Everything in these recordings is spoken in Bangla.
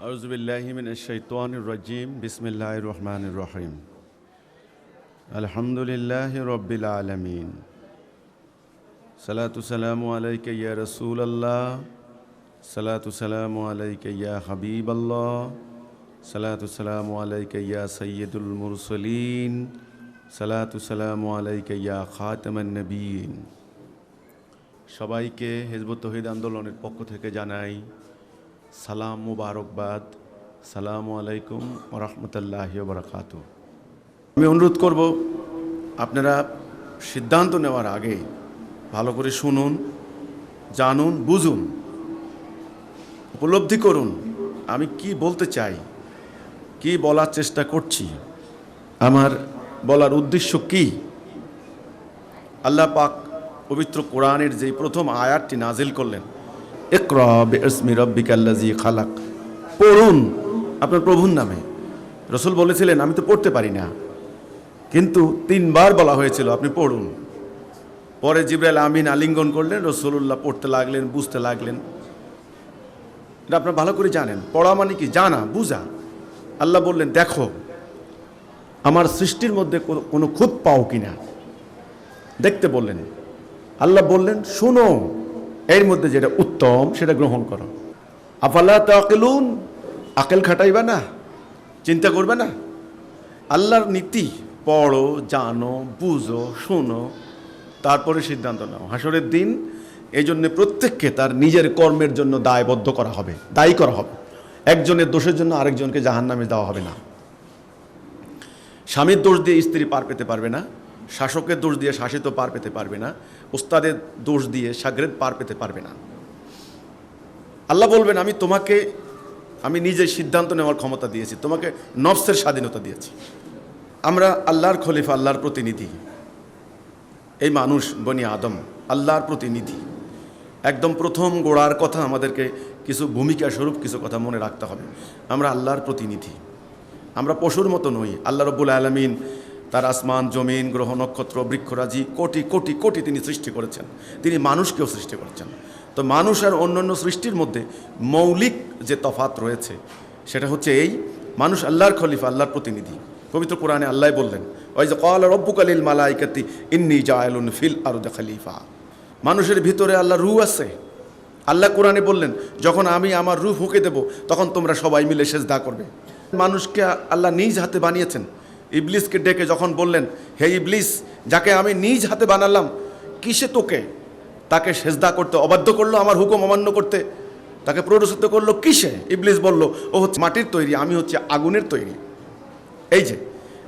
আউযুবিল্লাহি মিনাশ শাইতানির রাজিম বিসমিল্লাহির রহমানির রহিম আলহামদুলিল্লাহি রাব্বিল আলামিন সালাতু সালামু আলাইকা ইয়া রাসূলাল্লাহ সালাতু সালামু আলাইকা ইয়া হাবিবাল্লাহ সালাতু সালামু আলাইকা ইয়া সাইয়্যিদুল মুরসালিন সালাতু সালামু আলাইকা ইয়া খাতামান নবিয়্যিন। সবাইকে হিজবুত তৌহিদ আন্দোলনের পক্ষ থেকে জানাই সালাম মুবারকবাদ। সালামু আলাইকুম ওয়া রাহমাতুল্লাহি ওয়া বারাকাতুহু। আমি অনুরোধ করব আপনারা সিদ্ধান্ত নেওয়ার আগে ভালো করে শুনুন, জানুন, বুঝুন, উপলব্ধি করুন আমি কি বলতে চাই, কি বলার চেষ্টা করছি, আমার বলার উদ্দেশ্য কি। আল্লাহ পাক পবিত্র কোরআনের যেই প্রথম আয়াতটি নাজিল করলেন, ইকরা বিইসমি রাব্বিকাল্লাযী খালাক, পড়ুন আপনার প্রভুর নামে। রাসূল বলেছিলেন আমি তো পড়তে পারি না, কিন্তু 3 বার বলা হয়েছিল আপনি পড়ুন। পরে জিবরাইল আমিন আলিঙ্গন করলেন, রাসূলুল্লাহ পড়তে লাগলেন, বুঝতে লাগলেন। এটা আপনারা ভালো করে জানেন, পড়া মানে কি? জানা, বুঝা। আল্লাহ বললেন দেখো আমার সৃষ্টির মধ্যে কোনো খুঁত পাও কিনা, দেখতে বললেন। আল্লাহ বললেন শোনো, এর মধ্যে যেটা উত্তম সেটা গ্রহণ করো। আফালা তাকিলুন, আকেল খাটাইবা না, চিন্তা করবে না? আল্লাহর নীতি পড়ো, জানো, বুঝো, শোনো, তারপরে সিদ্ধান্ত নাও। হাসরের দিন এই জন্য প্রত্যেককে তার নিজের কর্মের জন্য দায়বদ্ধ করা হবে, দায়ী করা হবে। একজনের দোষের জন্য আরেকজনকে জাহান্নামে দেওয়া হবে না। স্বামীর দোষ দিয়ে স্ত্রী পার পেতে পারবে না, শাসকের দোষ দিয়ে শাসিত পার পেতে পারবে না, উস্তাদের দোষ দিয়ে শাগরেদ পার পেতে পারবে না। আল্লাহ বলবেন আমি নিজের সিদ্ধান্ত নেওয়ার ক্ষমতা দিয়েছি, তোমাকে নফসের স্বাধীনতা দিয়েছি। আমরা আল্লাহর খলিফা, আল্লাহর প্রতিনিধি। এই মানুষ বনি আদম আল্লাহর প্রতিনিধি। একদম প্রথম গোড়ার কথা আমাদেরকে কিছু ভূমিকা স্বরূপ কিছু কথা মনে রাখতে হবে। আমরা আল্লাহর প্রতিনিধি, আমরা পশুর মতো নই। আল্লাহ রাব্বুল আলামিন তার আসমান, জমিন, গ্রহ, নক্ষত্র, বৃক্ষরাজি কোটি কোটি কোটি তিনি সৃষ্টি করেছেন। তিনি মানুষকেও সৃষ্টি করেছেন। তো মানুষ আর অন্যান্য সৃষ্টির মধ্যে মৌলিক যে তফাৎ রয়েছে সেটা হচ্ছে এই, মানুষ আল্লাহর খলিফা, আল্লাহর প্রতিনিধি। পবিত্র কোরআনে আল্লাহ বললেন ওই যে ক্বালা রাব্বুকা লিল মালাইকাতি ইন্নী জাইলুন ফিল আরদি খলিফা। মানুষের ভিতরে আল্লাহর রূহ আছে। আল্লাহ কোরআনে বললেন যখন আমি আমার রূহ ফুঁকে দেব তখন তোমরা সবাই মিলে সেজদা করবে। মানুষকে আল্লাহ নিজ হাতে বানিয়েছেন। ইবলিসকে ডেকে যখন বললেন হে ইবলিস, যাকে আমি নিজ হাতে বানালাম কিসে তাকে সেজদা করতে অবাধ্য করলো, আমার হুকুম অমান্য করতে তাকে প্ররোচিত করলো কিসে? ইবলিস বলল ও হচ্ছে মাটির তৈরি, আমি হচ্ছে আগুনের তৈরি। এই যে,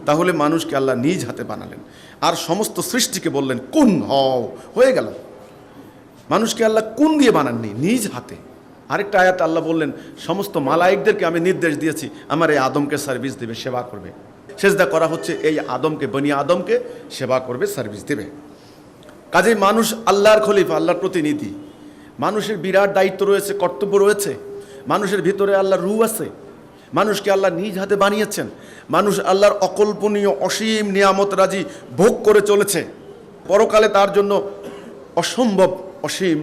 তাহলে মানুষকে আল্লাহ নিজ হাতে বানালেন। আর সমস্ত সৃষ্টিকে বললেন কুন হও, হয়ে গেল। মানুষকে আল্লাহ কুন দিয়ে বানাননি, নিজ হাতে। আরেকটা আয়াত আল্লাহ বললেন সমস্ত মালায়েকদেরকে আমি নির্দেশ দিয়েছি আমার এই আদমকে সার্ভিস দেবে, সেবা করবে। সেজদা করা হচ্ছে এই আদমকে, বনি আদমকে সেবা করবে, সার্ভিস দেবে। কাজেই মানুষ আল্লাহর খলিফা, আল্লাহর প্রতিনিধি। মানুষের বিরাট দায়িত্ব রয়েছে, কর্তব্য রয়েছে। মানুষের ভিতরে আল্লাহর রূহ আছে। মানুষকে আল্লাহ নিজ হাতে বানিয়েছেন। মানুষ আল্লাহর অকল্পনীয় অসীম নিয়ামত রাজি ভোগ করে চলেছে। পরকালে তার জন্য অসম্ভব অসীম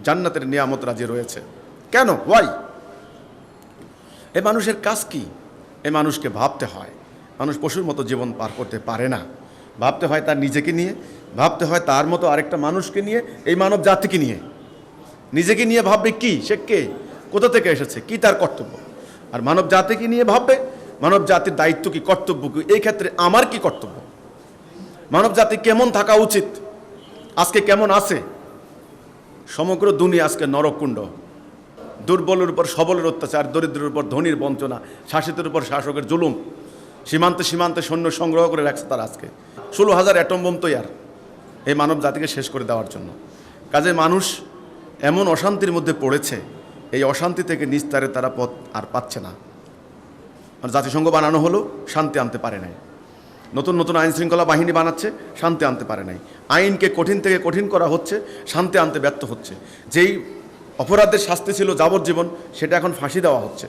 জান্নাতের নিয়ামত রাজি রয়েছে। কেন? ওয়াই? এ মানুষের কাজ কি? এ মানুষকে ভাবতে হয়। মানুষ পশুর মতো জীবন পার করতে পারে না। ভাবতে হয় তার নিজেকে নিয়ে, ভাবতে হয় তার মতো আরেকটা মানুষকে নিয়ে, এই মানব জাতিকে নিয়ে। নিজেকে নিয়ে ভাববে কি? সে কে, কোথা থেকে এসেছে, কি তার কর্তব্য। আর মানব জাতিকে নিয়ে ভাববে মানব জাতির দায়িত্ব কি, কর্তব্য কি, এই ক্ষেত্রে আমার কি কর্তব্য, মানব জাতি কেমন থাকা উচিত, আজকে কেমন আছে। সমগ্র দুনিয়া আজকে নরককুণ্ড। দুর্বলের উপর সবলের অত্যাচার, দরিদ্রের উপর ধনীর বঞ্চনা, শাসিতের উপর শাসকের জুলুম। সীমান্তে সীমান্তে সৈন্য সংগ্রহ করে রাখছে তারা আজকে 16,000 অ্যাটম বোম তৈয়ার এই মানব জাতিকে শেষ করে দেওয়ার জন্য। কাজে মানুষ এমন অশান্তির মধ্যে পড়েছে, এই অশান্তি থেকে নিস্তারে তারা পথ আর পাচ্ছে না। আর জাতিসংঘ বানানো হলো, শান্তি আনতে পারে নাই। নতুন নতুন আইন শৃঙ্খলা বাহিনী বানাচ্ছে, শান্তি আনতে পারে নাই। আইনকে কঠিন থেকে কঠিন করা হচ্ছে, শান্তি আনতে ব্যর্থ হচ্ছে। যেই অপরাধের শাস্তি ছিল যাবজ্জীবন, সেটা এখন ফাঁসি দেওয়া হচ্ছে।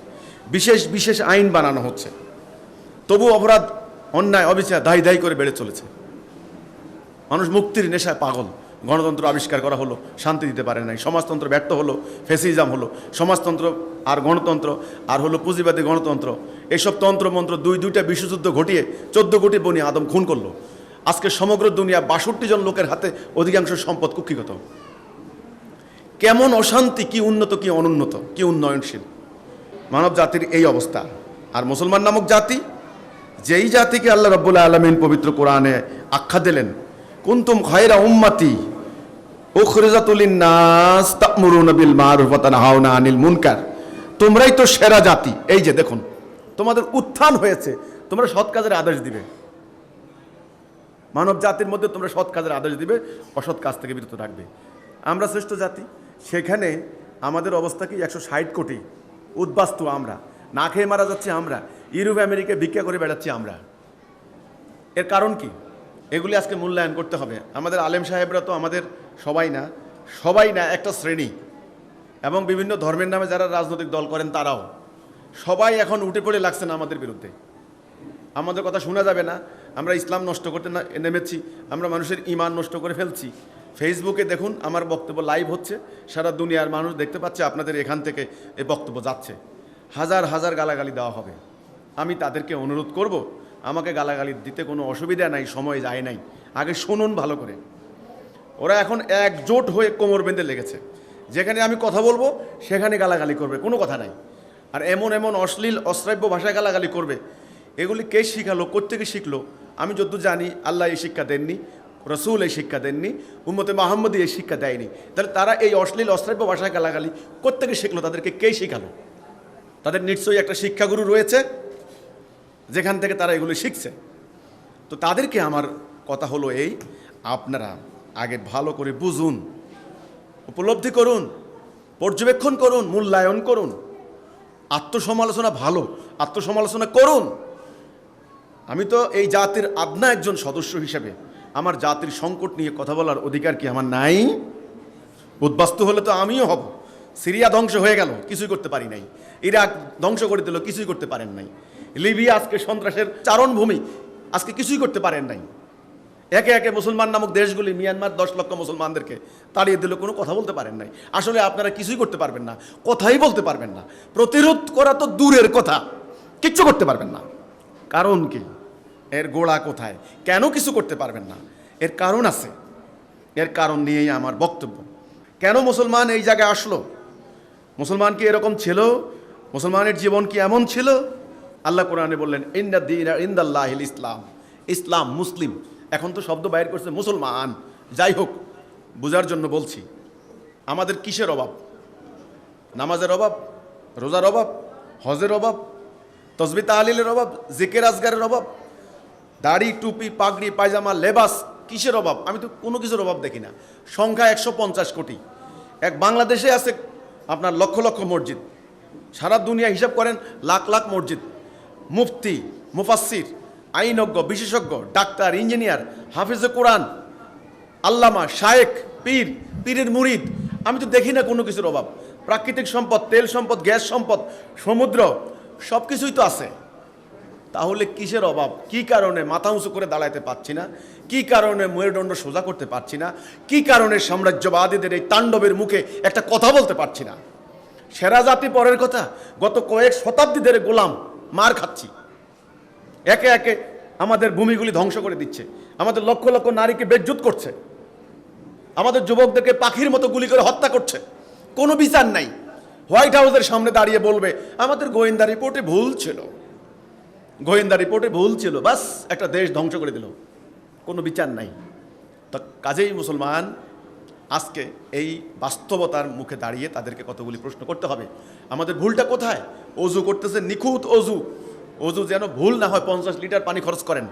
বিশেষ বিশেষ আইন বানানো হচ্ছে, তবু অপরাধ, অন্যায়, অবিচার দায়ী দায়ী করে বেড়ে চলেছে। মানুষ মুক্তির নেশায় পাগল। গণতন্ত্র আবিষ্কার করা হলো, শান্তি দিতে পারে নাই। সমাজতন্ত্র ব্যর্থ হলো, ফেসিজম হলো। সমাজতন্ত্র আর গণতন্ত্র আর হলো পুঁজিবাদী গণতন্ত্র, এইসব তন্ত্রমন্ত্র দুইটা বিশ্বযুদ্ধ ঘটিয়ে 14 কোটি বনি আদম খুন করলো। আজকে সমগ্র দুনিয়া 62 জন লোকের হাতে অধিকাংশ সম্পদ কুক্ষিগত। কেমন অশান্তি, কি উন্নত, কি অনুন্নত, কি উন্নয়নশীল মানব জাতির এই অবস্থা। আর মুসলমান নামক জাতি, যেই জাতিকে আল্লাহ রাব্বুল আলামিন পবিত্র কোরআনে আখ্যা দিলেন, কুনতুম খায়রা উম্মাতি উখরিজাত লিন-নাস তা'মুরুনা বিল মা'রুফ ওয়া তানহাউনা আনিল মুনকার, তোমরাই তো সেরা জাতি। এই যে দেখুন, তোমাদের উত্থান হয়েছে, তোমরা সৎ কাজের আদেশ দিবে। মানব জাতির মধ্যে তোমরা সৎ কাজের আদেশ দিবে, অসৎ কাজ থেকে বিরত রাখবে। আমরা শ্রেষ্ঠ জাতি, সেখানে আমাদের অবস্থা কি? 160 কোটি উদ্বাস্তু আমরা, না খেয়ে মারা যাচ্ছি আমরা, ইউরোপ আমেরিকায় ভিক্ষা করে বেড়াচ্ছি আমরা। এর কারণ কি? এগুলি আজকে মূল্যায়ন করতে হবে। আমাদের আলেম সাহেবরা তো আমাদের সবাই না একটা শ্রেণী, এবং বিভিন্ন ধর্মের নামে যারা রাজনৈতিক দল করেন তারাও সবাই এখন উঠে পড়ে লাগছেন আমাদের বিরুদ্ধে। আমাদের কথা শোনা যাবে না, আমরা ইসলাম নষ্ট করতে নেমেছি, আমরা মানুষের ঈমান নষ্ট করে ফেলছি। ফেসবুকে দেখুন, আমার বক্তব্য লাইভ হচ্ছে, সারা দুনিয়ার মানুষ দেখতে পাচ্ছে, আপনাদের এখান থেকে এই বক্তব্য যাচ্ছে, হাজার হাজার গালাগালি দেওয়া হবে। আমি তাদেরকে অনুরোধ করব, আমাকে গালাগালি দিতে কোনো অসুবিধা নাই, সময় যায় নাই, আগে শুনুন ভালো করে। ওরা এখন একজোট হয়ে কোমর বেঁধে লেগেছে, যেখানে আমি কথা বলবো সেখানে গালাগালি করবে, কোনো কথা নাই। আর এমন অশ্লীল অশ্রাব্য ভাষায় গালাগালি করবে। এগুলি কে শিখালো, কোত্থেকে শিখলো? আমি যতদূর জানি আল্লাহ এই শিক্ষা দেননি, রসুল এই শিক্ষা দেননি, উম্মতে মুহাম্মদী এই শিক্ষা দেয়নি। তাহলে তারা এই অশ্লীল অশ্রাব্য ভাষায় গালাগালি কোত্থেকে শিখলো? তাদেরকে কে শিখালো? তাদের নিশ্চয়ই একটা শিক্ষাগুরু রয়েছে, যেখান থেকে তারা এগুলো শিখছে। তো তাদেরকে আমার কথা হলো এই, আপনারা আগে ভালো করে বুঝুন, উপলব্ধি করুন, পর্যবেক্ষণ করুন, মূল্যায়ন করুন। আত্মসমালোচনা ভালো, আত্মসমালোচনা করুন। আমি তো এই জাতির আদনা একজন সদস্য হিসেবে আমার জাতির সংকট নিয়ে কথা বলার অধিকার কি আমার নাই? উদ্বাস্তু হলে তো আমিও হব। সিরিয়া ধ্বংস হয়ে গেল, কিছুই করতে পারি নাই। ইরাক ধ্বংস করে দিল, কিছুই করতে পারেন নাই। লিবিয়া আজকে সন্ত্রাসের চারণভূমি, আজকে কিছুই করতে পারেন নাই। একে একে মুসলমান নামক দেশগুলি, মিয়ানমার 10 লক্ষ মুসলমানদেরকে তাড়িয়ে দিল, কোনো কথা বলতে পারেন নাই। আসলে আপনারা কিছুই করতে পারবেন না, কথাই বলতে পারবেন না, প্রতিরোধ করা তো দূরের কথা, কিচ্ছু করতে পারবেন না। কারণ কি? এর গোড়া কোথায়? কেন কিছু করতে পারবেন না? এর কারণ আছে, এর কারণ নিয়েই আমার বক্তব্য। কেন মুসলমান এই জায়গায় আসলো? মুসলমান কি এরকম ছিল? মুসলমানের জীবন কি এমন ছিল? আল্লাহ কোরআনে বললেন, ইন্না দীনা ইনদাল্লাহিল ইসলাম, ইসলাম, মুসলিম। এখন তো শব্দ বাইর করছে মুসলমান। যাই হোক, বোঝার জন্য বলছি, আমাদের কিসের অভাব? নামাজের অভাব, রোজার অভাব, হজের অভাব, তসবিহ তাহলিলের অভাব, জিকির আজগারের অভাব, দাড়ি, টুপি, পাগড়ি, পায়জামা, লেবাস, কিসের অভাব? আমি তো কোনো কিছুর অভাব দেখি না। সংখ্যা 150 কোটি। এক বাংলাদেশে আছে আপনার লক্ষ লক্ষ মসজিদ, সারা দুনিয়া হিসাব করেন লাখ লাখ মসজিদ। মুফতি, মুফাসসির, আইনজ্ঞ, বিশেষজ্ঞ, ডাক্তার, ইঞ্জিনিয়ার, হাফেজে কোরআন, আল্লামা, শায়েখ, পীর, পীরের মুরিদ, আমি তো দেখি না কোনো কিছুর অভাব। প্রাকৃতিক সম্পদ, তেল সম্পদ, গ্যাস সম্পদ, সমুদ্র, সব কিছুই তো আছে। তাহলে কিসের অভাব? কি কারণে মাথা উঁচু করে দাঁড়াতে পারছি না? কি কারণে মেরুদণ্ড সোজা করতে পারছি না? কি কারণে সাম্রাজ্যবাদীদের এই তাণ্ডবের মুখে একটা কথা বলতে পারছি না? সেরা জাতি পরের কথা, গত কয়েক শতাব্দী ধরে গোলাম, মার খাচ্ছি। একে একে আমাদের ভূমিগুলি ধ্বংস করে দিচ্ছে, আমাদের লক্ষ লক্ষ নারীকে বেজ্জুত করছে, আমাদের যুবকদেরকে পাখির মতো গুলি করে হত্যা করছে, কোনো বিচার নাই। হোয়াইট হাউসের সামনে দাঁড়িয়ে বলবে আমাদের গোয়েন্দা রিপোর্টে ভুল ছিল, গোয়েন্দা রিপোর্টে ভুল ছিল, বাস একটা দেশ ধ্বংস করে দিল, কোনো বিচার নাই। তো কাজেই মুসলমান আজকে এই বাস্তবতার মুখে দাঁড়িয়ে তাদেরকে কতগুলি প্রশ্ন করতে হবে। আমাদের ভুলটা কোথায়? অজু করতেছে নিখুঁত অজু, অজু যেন ভুল না হয়, 50 লিটার পানি খরচ করেন।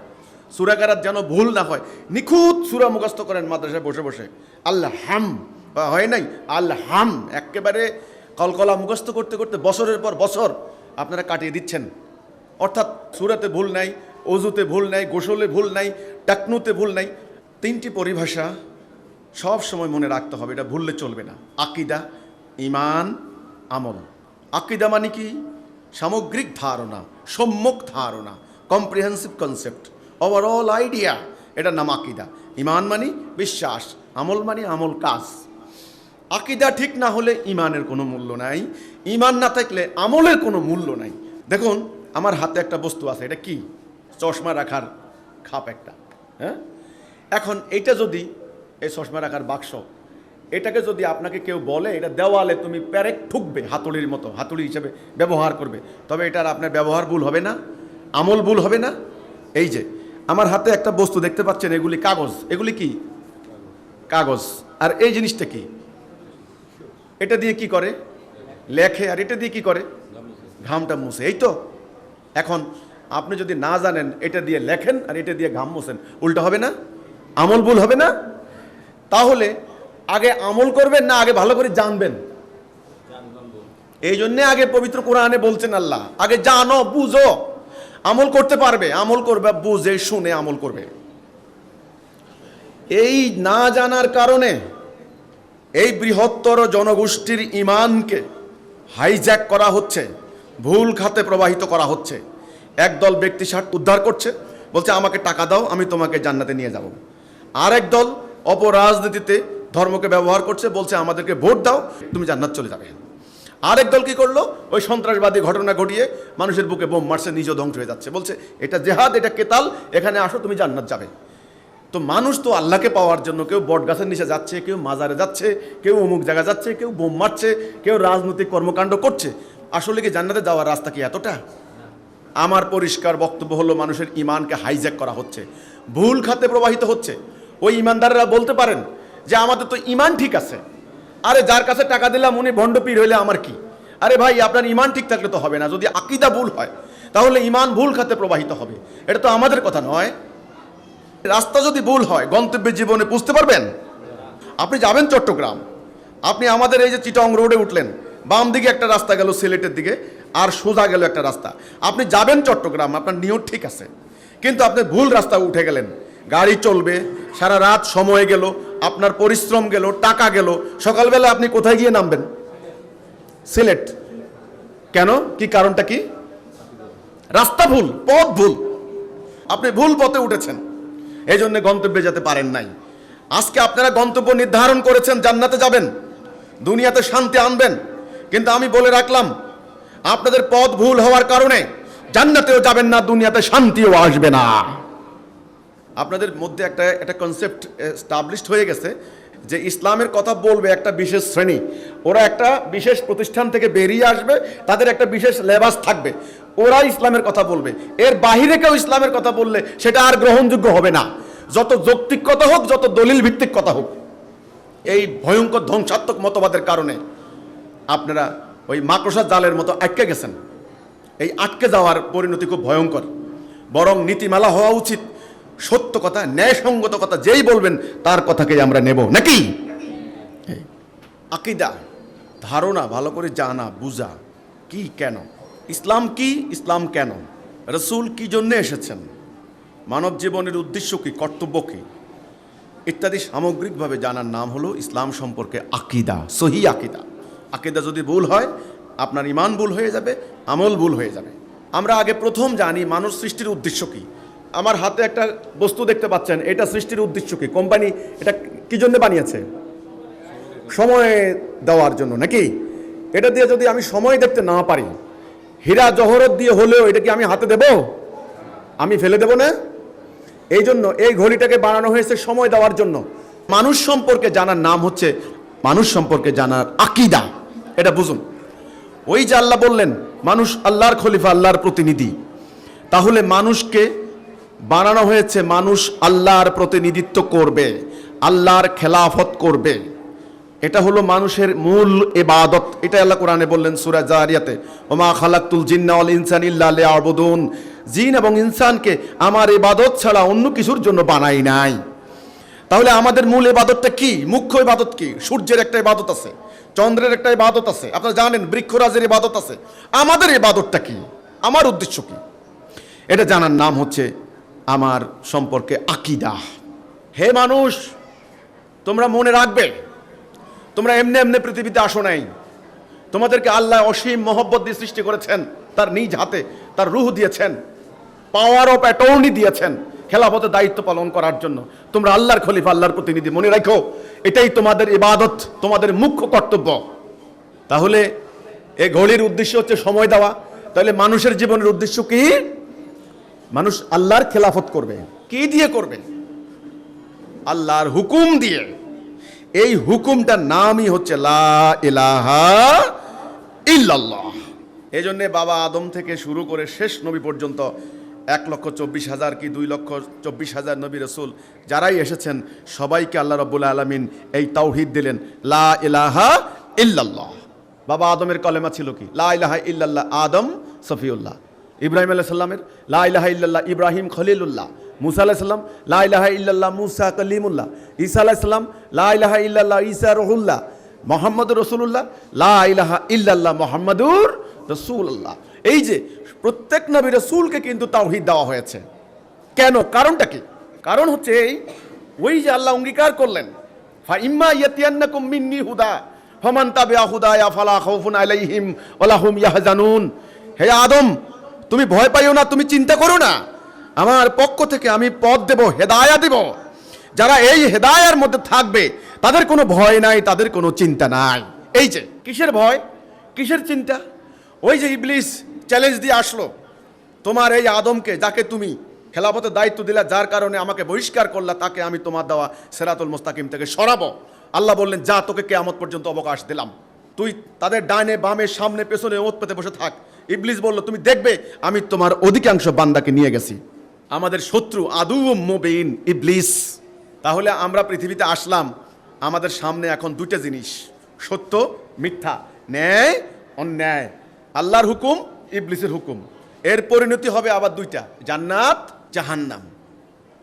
সূরা কেরাত যেন ভুল না হয়, নিখুঁত সূরা মুখস্থ করেন মাদ্রাসায় বসে বসে। আল্লাহ হাম হয় নাই, আল্লাহ হাম একেবারে কলকলা মুখস্থ করতে করতে বছরের পর বছর আপনারা কাটিয়ে দিচ্ছেন। অর্থাৎ সূরাতে ভুল নাই, অজুতে ভুল নাই, গোসলে ভুল নাই, টাকনুতে ভুল নাই। 3টি পরিভাষা সব সময় মনে রাখতে হবে, এটা ভুললে চলবে না। আকিদা, ঈমান, আমল। আকিদা মানে কি? সামগ্রিক ধারণা, সম্যক ধারণা, কম্প্রিহেন্সিভ কনসেপ্ট, ওভারঅল আইডিয়া, এটার নাম আকিদা। ঈমান মানে বিশ্বাস, আমল মানে আমল কাজ। আকীদা ঠিক না হলে ইমানের কোনো মূল্য নাই, ইমান না থাকলে আমলের কোনো মূল্য নাই। দেখুন আমার হাতে একটা বস্তু আছে, এটা কি? চশমা রাখার খাপ একটা, হ্যাঁ। এখন এটা যদি, এই চশমা রাখার বাক্স, এটাকে যদি আপনাকে কেউ বলে এটা দেওয়ালে তুমি প্যারেক ঠুকবে, হাতুড়ির মতো, হাতুড়ি হিসেবে ব্যবহার করবে, তবে এটার আপনার ব্যবহার ভুল হবে না? আমল ভুল হবে না? এই যে আমার হাতে একটা বস্তু দেখতে পাচ্ছেন, এগুলি কাগজ। এগুলি কি? কাগজ। আর এই জিনিসটা কি? এটা দিয়ে কি করে? লেখে। আর এটা দিয়ে কি করে? ঘামটা মুছে। এই তো। এখন আপনি যদি না জানেন, এটা দিয়ে লেখেন আর এটা দিয়ে ঘাম মুছেন, উল্টা হবে না? আমল ভুল হবে না? তাহলে আগে আমল করবেন না আগে ভালো করে জানবেন? এই জন্যে আগে পবিত্র কোরআনে বলছেন আল্লাহ, আগে জানো, বুঝো, আমল করতে পারবে। আমল করবে বুঝে শুনে আমল করবে। এই না জানার কারণে এই বৃহত্তর জনগোষ্ঠীর ইমানকে হাইজ্যাক করা হচ্ছে, ভুল খাতে প্রবাহিত করা হচ্ছে। একদল ব্যক্তি স্বার্থ উদ্ধার করছে, বলছে আমাকে টাকা দাও, আমি তোমাকে জান্নাতে নিয়ে যাব। আরেক দল অপরাজনীতিতে ধর্মকে ব্যবহার করছে, বলছে আমাদেরকে ভোট দাও, তুমি জান্নাত চলে যাবে। আরেক দল কি করলো? ওই সন্ত্রাসবাদী ঘটনা ঘটিয়ে মানুষের বুকে বোম মারছে, নিজেও ধ্বংস হয়ে যাচ্ছে, বলছে এটা জেহাদ, এটা কেতাল, এখানে আসো, তুমি জান্নাত যাবে। তো মানুষ তো আল্লাহকে পাওয়ার জন্য কেউ বট গাছের নিচে যাচ্ছে, কেউ মাজারে যাচ্ছে, কেউ অমুক জায়গা যাচ্ছে, কেউ বোম মারছে, কেউ রাজনৈতিক কর্মকাণ্ড করছে। আসলে কি জান্নাতে যাওয়ার রাস্তা কি এতটা? আমার পরিষ্কার বক্তব্য হলো, মানুষের ইমানকে হাইজ্যাক করা হচ্ছে, ভুল খাতে প্রবাহিত হচ্ছে। ওই ইমানদাররা বলতে পারেন যে আমাদের তো ইমান ঠিক আছে, আরে যার কাছে টাকা দিলাম উনি ভণ্ড পীর হইলে আমার কি? আরে ভাই, আপনার ইমান ঠিক থাকলে তো হবে না। যদি আকীদা ভুল হয় তাহলে ইমান ভুল খাতে প্রবাহিত হবে, এটা তো আমাদের কথা নয়। রাস্তা যদি ভুল হয় গন্তব্যের জীবনে বুঝতে পারবেন? আপনি যাবেন চট্টগ্রাম, আপনি আমাদের এই যে চিটং রোডে উঠলেন, বাম দিকে একটা রাস্তা গেল সিলেটের দিকে, আর সোজা গেল একটা রাস্তা। আপনি যাবেন চট্টগ্রাম, আপনার নিয়ত ঠিক আছে, কিন্তু আপনি ভুল রাস্তা উঠে গেলেন। গাড়ি চলবে, সারা রাত সময় গেল, আপনার পরিশ্রম গেল, টাকা গেল, সকালবেলা আপনি কোথায় গিয়ে নামবেন? সিলেট। কেন? কি কারণটা কি? রাস্তা ভুল, পথ ভুল, আপনি ভুল পথে উঠেছেন, এই জন্য গন্তব্যে যেতে পারেন নাই। আজকে আপনারা গন্তব্য নির্ধারণ করেছেন, জান্নাতে যাবেন, দুনিয়াতে শান্তি আনবেন, কিন্তু আমি বলে রাখলাম আপনাদের পথ ভুল হওয়ার কারণে জান্নাতেও যাবেন না, দুনিয়াতে শান্তিও আসবে না। আপনাদের মধ্যে একটা কনসেপ্ট এস্টাবলিশড হয়ে গেছে যে ইসলামের কথা বলবে একটা বিশেষ শ্রেণী, ওরা একটা বিশেষ প্রতিষ্ঠান থেকে বেরিয়ে আসবে, তাদের একটা বিশেষ লেবাস থাকবে, ওরা ইসলামের কথা বলবে। এর বাহিরে কেউ ইসলামের কথা বললে সেটা আর গ্রহণযোগ্য হবে না, যত যৌক্তিক কথা হোক, যত দলিল ভিত্তিক কথা হোক। এই ভয়ঙ্কর ধ্বংসাত্মক মতবাদের কারণে আপনারা ওই মাকড়সার জালের মতো আটকে গেছেন। এই আটকে যাওয়ার পরিণতি খুব ভয়ঙ্কর। বরং নীতিমালা হওয়া উচিত, সত্য কথা, ন্যায়সঙ্গত কথা যেই বলবেন তার কথাকেই আমরা নেব, নাকি? আকীদা, ধারণা, ভালো করে জানা বুঝা, কি কেন ইসলাম, কি ইসলাম কেন, রাসূল কি জন্য এসেছেন, মানব জীবনের উদ্দেশ্য কি, কর্তব্য কি, ইত্যাদি সামগ্রিকভাবে জানার নাম হলো ইসলাম সম্পর্কে আকীদা, সহি আকীদা। আকীদা যদি ভুল হয় আপনার ইমান ভুল হয়ে যাবে, আমল ভুল হয়ে যাবে। আমরা আগে প্রথম জানি মানুষ সৃষ্টির উদ্দেশ্য কি। আমার হাতে একটা বস্তু দেখতে পাচ্ছেন, এটা সৃষ্টির উদ্দেশ্য কি? কোম্পানি এটা কি জন্য বানিয়েছে? সময় দেওয়ার জন্য, নাকি? এটা দিয়ে যদি আমি সময় দেখতে না পারি, হীরা জহরত দিয়ে হলেও এটা কি আমি হাতে দেব? আমি ফেলে দেব না? এই জন্য এই ঘড়িটাকে বানানো হয়েছে সময় দেওয়ার জন্য। মানুষ সম্পর্কে জানার নাম হচ্ছে মানুষ সম্পর্কে জানার আকীদা। এটা বুঝুন। ওই যে আল্লাহ বললেন মানুষ আল্লাহর খলিফা, আল্লাহর প্রতিনিধি, তাহলে মানুষকে বানানো হয়েছে মানুষ আল্লাহর প্রতিনিধিত্ব করবে, আল্লাহর খেলাফত করবে। এটা হলো মানুষের মূল ইবাদত। এটা আল্লাহ কোরআনে বললেন সূরা জারিয়াতে, ওমা খালাকতুল জিন্না ওয়াল ইনসানা ইল্লা লিয়াবুদুন, জিন এবং ইনসানকে আমার ইবাদত ছাড়া অন্য কিছুর জন্য বানাই নাই। তাহলে আমাদের মূল ইবাদতটা কি? মুখ্য ইবাদত কি? সূর্যের একটা ইবাদত আছে, চন্দ্রের একটা ইবাদত আছে, আপনারা জানেন বৃক্ষরাজের ইবাদত আছে। আমাদের ইবাদতটা কি? আমার উদ্দেশ্য কি? এটা জানার নাম হচ্ছে আমার সম্পর্কে আকীদা। হে মানুষ, তোমরা মনে রাখবে, তোমরা এমনি এমনি পৃথিবীতে আসো নাই। তোমাদেরকে আল্লাহ অসীম মহব্বত দিয়ে সৃষ্টি করেছেন, তার নিজ হাতে তার রূহ দিয়েছেন, পাওয়ার অফ অ্যাটর্নি দিয়েছেন। খেলাফতের দায়িত্ব পালন করার জন্য। তোমরা আল্লাহর খলিফা, আল্লাহর প্রতিনিধি, মনে রাখো এটাই তোমাদের ইবাদত, তোমাদের মুখ্য কর্তব্য। তাহলে এই ঘড়ির উদ্দেশ্য হচ্ছে সময় দেওয়া। তাহলে মানুষের জীবনের উদ্দেশ্য কি? মানুষ আল্লাহর খেলাফত করবে। কি দিয়ে করবে? আল্লাহর হুকুম দিয়ে। এই হুকুমটার নামই হচ্ছে লা ইলাহা ইল্লাল্লাহ। এই জন্য বাবা আদম থেকে শুরু করে শেষ নবী পর্যন্ত 1,24,000 কি 2,24,000 নবী রাসূল যারাই এসেছেন সবাইকে আল্লাহ রাব্বুল আলামিন এই তাওহীদ দিলেন, লা ইলাহা ইল্লাল্লাহ। বাবা আদমের কলেমা ছিল কি? লা ইলাহা ইল্লাল্লাহ আদম সফিউল্লাহ। ইব্রাহিম আলাইহিস সালামের লা ইলাহা ইল্লাল্লাহ ইব্রাহিম খলিলুল্লাহ। মুসা আলাইহিস সালাম লা ইলাহা ইল্লাল্লাহ মুসা কালিমুল্লাহ। ঈসা আলাইহিস সালাম লা ইলাহা ইল্লাল্লাহ ঈসা রুহুল্লাহ। মুহাম্মদুর রাসূলুল্লাহ লা ইলাহা ইল্লাল্লাহ মুহাম্মাদুর রাসূলুল্লাহ। এই যে প্রত্যেক নবী রাসূলকে কিন্তু তাওহীদ দেওয়া হয়েছে। কেন? কারণটা কি? কারণ হচ্ছে ওই যে আল্লাহ অঙ্গীকার করলেন, ফা ইম্মা ইয়াতিয়ান্নাকুম মিন্নি হুদা ফামান তাবিআ হুদায়া ফালা খাউফুন আলাইহিম ওয়ালা হুম ইয়াহজানুন। হে আদম, তুমি ভয় পাইও না, তুমি চিন্তা করো না, আমার পক্ষ থেকে আমি পথ দেব, হেদায়া দেব। যারা এই হেদায়ার মধ্যে থাকবে তাদের কোনো ভয় নাই, তাদের কোনো চিন্তা নাই। এই যে কিসের ভয়, কিসের চিন্তা? ওই যে ইবলিস চ্যালেঞ্জ দিয়ে আসলো তোমার এই আদমকে, যাকে তুমি খেলাফতের দায়িত্ব দিলা, যার কারণে আমাকে বহিষ্কার করলা, তাকে আমি তোমার দেওয়া সিরাতুল মুস্তাকিম থেকে সরাবো। আল্লাহ বললেন, যা, তোকে কিয়ামত পর্যন্ত অবকাশ দিলাম, তুই তাদের ডানে বামে সামনে পেছনে ওত পেতে বসে থাক। ইবলিস বলল, তুমি দেখবে আমি তোমার অধিকাংশ বান্দাকে নিয়ে গেছি। আমাদের শত্রু আদু মুবিন ইবলিস। তাহলে আমরা পৃথিবীতে আসলাম, আমাদের সামনে এখন দুইটা জিনিস, সত্য মিথ্যা, ন্যায় অন্যায়, আল্লাহর হুকুম ইবলিসের হুকুম। এর পরিণতি হবে আবার দুইটা, জান্নাত জাহান্নাম।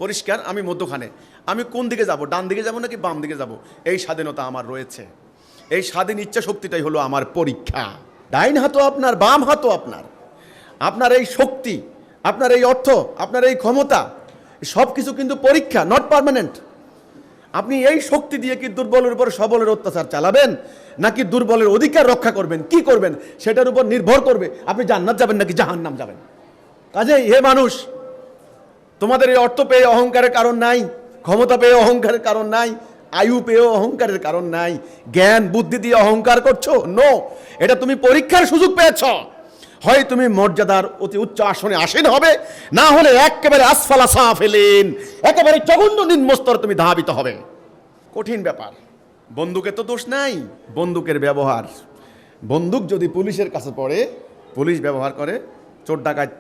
পরিষ্কার। আমি মধ্যখানে, আমি কোন দিকে যাব, ডান দিকে যাব নাকি বাম দিকে যাব, এই স্বাধীনতা আমার রয়েছে। এই স্বাধীন ইচ্ছা শক্তিটাই হলো আমার পরীক্ষা। ডাইন হাতও আপনার, বাম হাতও আপনার। আপনার এই শক্তি, আপনার এই অর্থ, আপনার এই ক্ষমতা, সব কিছু কিন্তু পরীক্ষা, নট পার্মানেন্ট। আপনি এই শক্তি দিয়ে কি দুর্বলের উপর সবলের অত্যাচার চালাবেন, নাকি দুর্বলের অধিকার রক্ষা করবেন, কি করবেন, সেটার উপর নির্ভর করবে আপনি জান্নাত যাবেন নাকি জাহান্নাম যাবেন। কাজেই হে মানুষ, তোমাদের এই অর্থ পেয়ে অহংকারের কারণ নাই, ক্ষমতা পেয়ে অহংকারের কারণ নাই, আয়ু পেয়েও অহংকারের কারণ নাই। জ্ঞান বুদ্ধি দিয়ে অহংকার করছো, নো, এটা তুমি পরীক্ষার সুযোগ পেয়েছ। হয় তুমি মর্যাদার অতি উচ্চ আসনে আসীন হবে, না হলে একেবারে আসফালা সাফিলিন, একেবারে জঘন্য নিম্নস্তর তুমি ধাবিত হবে। কঠিন ব্যাপার। বন্দুকের তো দোষ নাই, বন্দুকের ব্যবহার। বন্দুক যদি পুলিশের কাছে পড়ে, পুলিশ ব্যবহার করে, চোর ডাকাত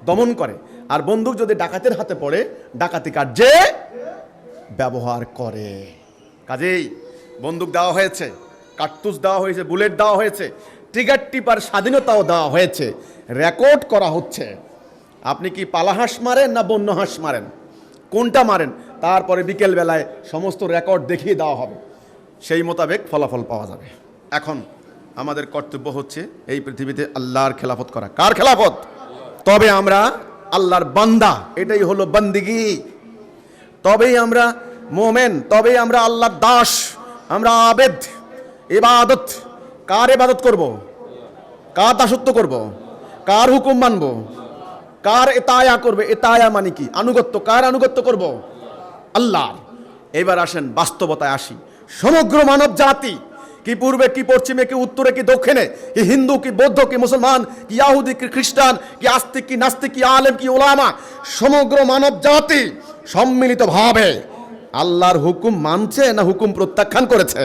দমন করে। আর বন্দুক যদি ডাকাতের হাতে পড়ে, ডাকাতি কার্যে ব্যবহার করে। কাজেই বন্দুক দেওয়া হয়েছে, কার্তুজ দেওয়া হয়েছে, বুলেট দেওয়া হয়েছে, ট্রিগার টিপার স্বাধীনতাও দেওয়া হয়েছে, রেকর্ড করা হচ্ছে। আপনি কি পালাহাঁস মারেন না বন্য হাঁস মারেন, কোনটা মারেন, তারপরে বিকেল বেলায় সমস্ত রেকর্ড দেখিয়ে দেওয়া হবে, সেই মোতাবেক ফলাফল পাওয়া যাবে। এখন আমাদের কর্তব্য হচ্ছে এই পৃথিবীতে আল্লাহর খেলাফত করা। কার খেলাফত? তবে আমরা আল্লাহর বান্দা, এটাই হলো বন্দিগি। তবেই আমরা মোমেন, তবেই আমরা আল্লাহর দাস, আমরা আবেদ। ইবাদত, কার ইবাদত করব, কার দাসত্ব করব, কার হুকুম মানব, কার এতায়া করবে। এতায়া মানে কি? আনুগত্য। কার আনুগত্য করব? আল্লাহর। এবার আসেন বাস্তবতায় আসি। সমগ্র মানব জাতি, কি পূর্বে কি পশ্চিমে কি উত্তরে কি দক্ষিণে, কি হিন্দু কি বৌদ্ধ কি মুসলমান কি ইয়াহুদি কি খ্রিস্টান কি আস্তিক কি নাস্তিক কি আলেম কি ওলামা, সমগ্র মানব জাতি সম্মিলিতভাবে আল্লাহর হুকুম মানছে না হুকুম প্রত্যাখ্যান করেছে?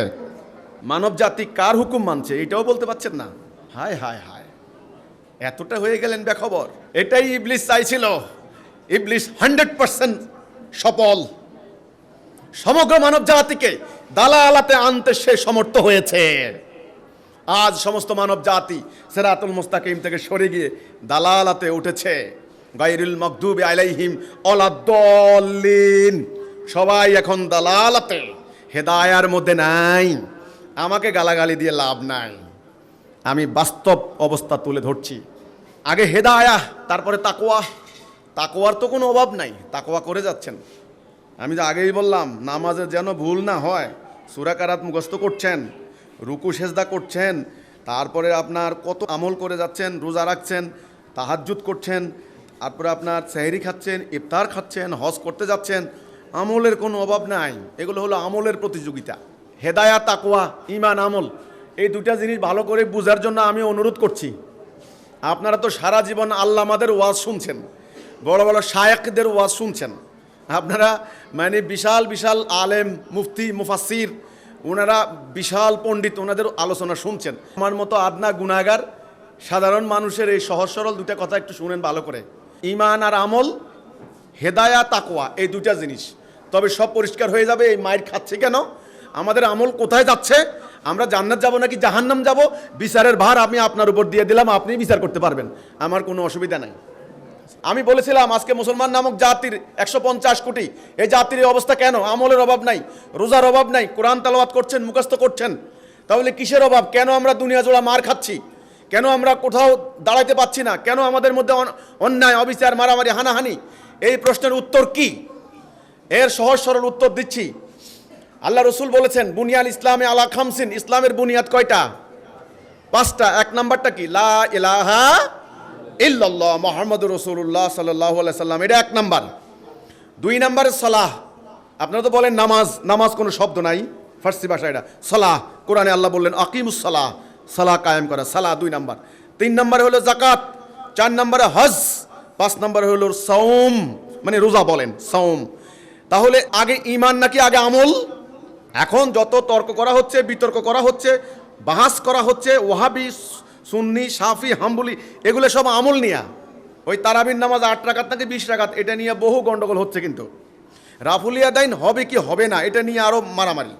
মানব জাতি কার হুকুম মানছে এটাও বলতে পারছেন না। হায় হায় হায়, এতটা হয়ে গেলেন বেখবর। এটাই ইবলিস চাইছিল। ইবলিস 100% সফল। সমগ্র মানব জাতিকে দালালাতে আনতে সে সমর্থ হয়েছে। আজ সমস্ত মানব জাতি সিরাতুল মুস্তাকিম থেকে সরে গিয়ে দালালাতে উঠেছে। গায়রুল মাগদুবি আলাইহিম ওয়ালাদ-দাল্লিন। সবাই এখন দালালাতে, হেদায়ার মধ্যে নাই। আমাকে গালাগালি দিয়ে লাভ নাই, আমি বাস্তব অবস্থা তুলে ধরছি। আগে হেদায়া, তারপরে তাকওয়া। তাকওয়ার তো কোনো অভাব নাই, তাকওয়া করে যাচ্ছেন। আমি তো আগেই বললাম, নামাজে যেন ভুল না হয়। সূরা কারাত মুখস্থ করছেন, রুকু সেজদা করছেন, তারপরে আপনার কত আমল করে যাচ্ছেন, রোজা রাখছেন, তাহাজ্জুদ করছেন, তারপরে আপনার সেহরি খাচ্ছেন, ইফতার খাচ্ছেন, হজ করতে যাচ্ছেন, আমলের কোনো অভাব নাই। এগুলো হলো আমলের প্রতিযোগিতা। হেদায়া, তাকওয়া, ঈমান, আমল, এই দুটা জিনিস ভালো করে বোঝার জন্য আমি অনুরোধ করছি। আপনারা তো সারা জীবন আল্লামাদের ওয়াজ শুনছেন, বড় বড় শায়েখদের ওয়াজ শুনছেন, আপনারা মানে বিশাল বিশাল আলেম, মুফতি, মুফাসসির, ওনারা বিশাল পণ্ডিত, ওনাদের আলোচনা শুনছেন। আমার মতো আদনা গুনাহগার সাধারণ মানুষের এই সহজ সরল দুটা কথা একটু শুনেন ভালো করে। ঈমান আর আমল, হেদায়া, তাকওয়া, এই দুটা জিনিস, তবে সব পরিষ্কার হয়ে যাবে। এই মাইর খাচ্ছে কেন, আমাদের আমল কোথায় যাচ্ছে, আমরা জান্নাত যাব নাকি জাহান্নাম যাব, বিচারের ভার আমি আপনার উপর দিয়ে দিলাম, আপনি বিচার করতে পারবেন, আমার কোনো অসুবিধা নাই। আমি বলেছিলাম আজকে মুসলমান নামক জাতির 150 কোটি, এই জাতির এই অবস্থা কেন? আমলের অভাব নাই, রোজার অভাব নাই, কোরআন তেলাওয়াত করছেন, মুখস্থ করছেন, তাহলে কিসের অভাব? কেন আমরা দুনিয়া জোড়া মার খাচ্ছি? কেন আমরা কোথাও দাঁড়াইতে পাচ্ছি না? কেন আমাদের মধ্যে অন্যায়, অবিচার, মারামারি, হানাহানি? এই প্রশ্নের উত্তর কি? এর সহজ সরল উত্তর দিচ্ছি। আল্লাহ রসুল বলেছেন বুনিয়াল ইসলামে আলা খামসিন, ইসলামের বুনিয়াদ কয়টা? 5টা। 1 নাম্বারটা কি? লা ইলাহা ইল্লাল্লাহ মুহাম্মাদুর রাসূলুল্লাহ সাল্লাল্লাহু আলাইহি সাল্লাম, এটা 1 নাম্বার। 2 নাম্বারে সালাহ। আপনারা তো বলেন নামাজ, নামাজ কোনো শব্দ নাই ফার্সি ভাষায়, এটা সালাহ। কোরআনে আল্লাহ বললেন আকিমুস সালাহ, সালাহ কায়েম করা, সালাহ 2 নাম্বার। 3 নাম্বারে হলো যাকাত, 4 নাম্বারে হজ, 5 নাম্বারে হলো সাওম, মানে রোজা বলেন, সাওম। তাহলে আগে ঈমান নাকি আগে আমল? এখন যত তর্ক করা হচ্ছে, বিতর্ক করা হচ্ছে, বাহাস করা হচ্ছে, ওয়াহাবি, সুন্নি, শাফি, হাম্বলি, এগুলো সব আমল নিয়া। ওই তারাবির নামাজ 8 রাকাত নাকি 20 রাকাত, এটা নিয়ে বহু গন্ডগোল হচ্ছে। কিন্তু রাফুলিয়া দাইন হবে কি হবে না, এটা নিয়ে আরো মারামারি।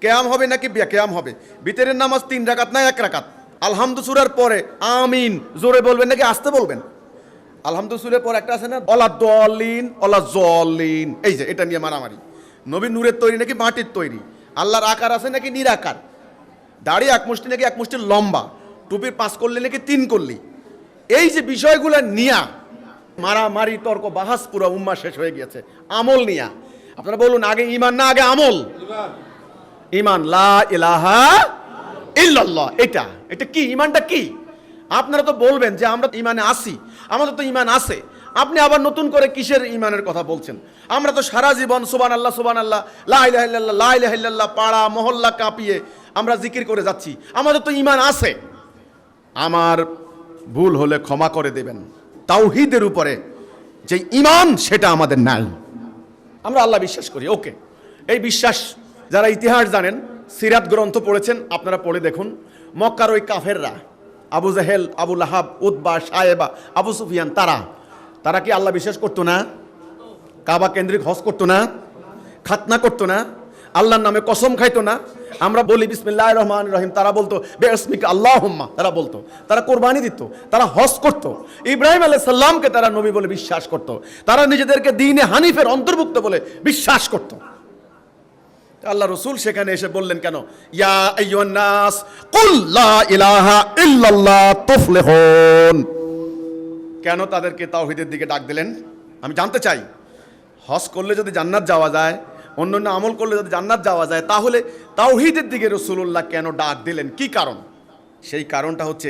কেয়াম হবে নাকি কেয়াম হবে, বিতরের নামাজ 3 রাকাত না 1 রাকাত, আলহামদু সূরার পরে আমিন জোরে বলবেন নাকি আস্তে বলবেন? আলহামদু সূরার পর একটা আছে না, অলা দলিন, অলা জলিন, এই যে এটা নিয়ে মারামারি। নবী নূরের তৈরি নাকি মাটির তৈরি, আল্লাহর আকার আছে নাকি নিরাকার, দাড়ি 1 মুষ্টি নাকি 1 মুষ্টি লম্বা, টুপির 5 করলি নাকি 3 করলি, এই যে বিষয়গুলো নিয়া মারামারি, তর্ক, বাহাস, পুরো উম্মাহ শেষ হয়ে গিয়েছে আমল নিয়া। আপনারা বলুন আগে ঈমান না আগে আমল? ঈমান, লা ইলাহা ইল্লাল্লাহ, এটা কি? ঈমানটা কি? আপনারা তো বলবেন যে আমরা ঈমানে আছি, আমাদের তো ঈমান আছে। আপনি আবার নতুন করে কিসের ঈমানের কথা বলছেন? আমরা তো সারা জীবন সুবহানাল্লাহ সুবহানাল্লাহ, লা ইলাহা ইল্লাল্লাহ, লা ইলাহা ইল্লাল্লাহ পাড়া মহল্লা কাঁপিয়ে আমরা জিকির করে যাচ্ছি, আমাদের তো ঈমান আছে। আমার ভুল হলে ক্ষমা করে দেবেন। তাওহীদের উপরে যে ঈমান সেটা আমাদের নাই। আমরা আল্লাহ বিশ্বাস করি, ওকে। এই বিশ্বাস যারা ইতিহাস জানেন, সিরাত গ্রন্থ পড়েছেন, আপনারা পড়ে দেখুন। মক্কার ওই কাফেররা, আবু জাহেল, আবু লাহাব, উতবা, সায়েবা, আবু সুফিয়ান, তারা কি আল্লাহ বিশ্বাস করতো না? কাবা কেন্দ্রিক হজ করতো না? খাতনা করতো না? আল্লাহর নামে কসম খাইতো না? আমরা বলি বিসমিল্লাহির রহমানির রহিম, তারা বলতো বিসমিকা আল্লাহুম্মা, তারা বলতো, তারা কোরবানি দিত, তারা হজ করত, ইব্রাহিম আলাইহিস সালামকে তারা নবী বলে বিশ্বাস করত, তারা নিজেদেরকে দ্বীনে হানিফের অন্তর্ভুক্ত বলে বিশ্বাস করত। আল্লাহ রসুল সেখানে এসে বললেন কেন, ইয়া আইয়ুহান নাস কুল লা ইলাহা ইল্লাল্লাহ তুফলিহুন, কেন তাদেরকে তাওহীদের দিকে ডাক দিলেন? আমি জানতে চাই। হজ করলে যদি জান্নাত যাওয়া যায়, অন্যান্য আমল করলে যদি জান্নাত যাওয়া যায়, তাহলে তাওহীদের দিকে রাসূলুল্লাহ কেন ডাক দিলেন? কি কারণ? সেই কারণটা হচ্ছে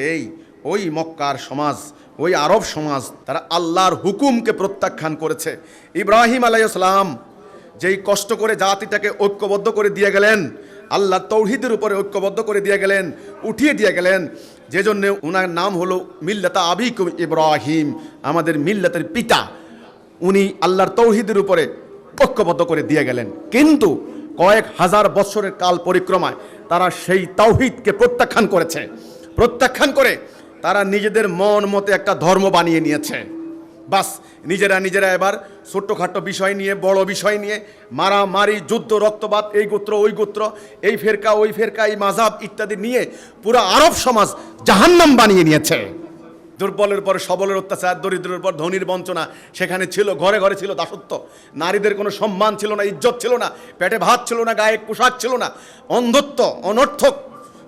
ওই মক্কার সমাজ, ওই আরব সমাজ, তারা আল্লাহর হুকুমকে প্রত্যাখ্যান করেছে। ইব্রাহিম আলাইহিস সালাম যেই কষ্ট করে জাতিটাকে ঐক্যবদ্ধ করে দিয়ে গেলেন, আল্লাহর তাওহীদের উপরে ঐক্যবদ্ধ করে দিয়ে গেলেন, উঠিয়ে দিয়ে গেলেন, যে জন্য ওনার নাম হলো মিল্লাতা আবিকুম ইব্রাহিম, আমাদের মিল্লাতের পিতা। উনি আল্লাহর তাওহীদের উপরে ঐক্যবদ্ধ করে দিয়ে গেলেন। কিন্তু কয়েক হাজার বছরের কাল পরিক্রমায় তারা সেই তাওহীদকে প্রত্যাখ্যান করেছে। প্রত্যাখ্যান করে তারা নিজেদের মন মতে একটা ধর্ম বানিয়ে নিয়েছে। বাস নিজেরা এবার ছোট্টখাট্টো বিষয় নিয়ে, বড় বিষয় নিয়ে মারামারি, যুদ্ধ, রক্তপাত, এই গোত্র ওই গোত্র, এই ফেরকা ওই ফেরকা, এই মাযহাব ইত্যাদি নিয়ে পুরো আরব সমাজ জাহান্নাম বানিয়ে নিয়েছে। দুর্বলের পর সবলের অত্যাচার, দরিদ্রের পর ধনীর বঞ্চনা সেখানে ছিল। ঘরে ঘরে ছিল দাসত্ব, নারীদের কোনো সম্মান ছিল না, ইজ্জত ছিল না, পেটে ভাত ছিল না, গায়ে পোশাক ছিল না, অন্ধত্ব, অনর্থক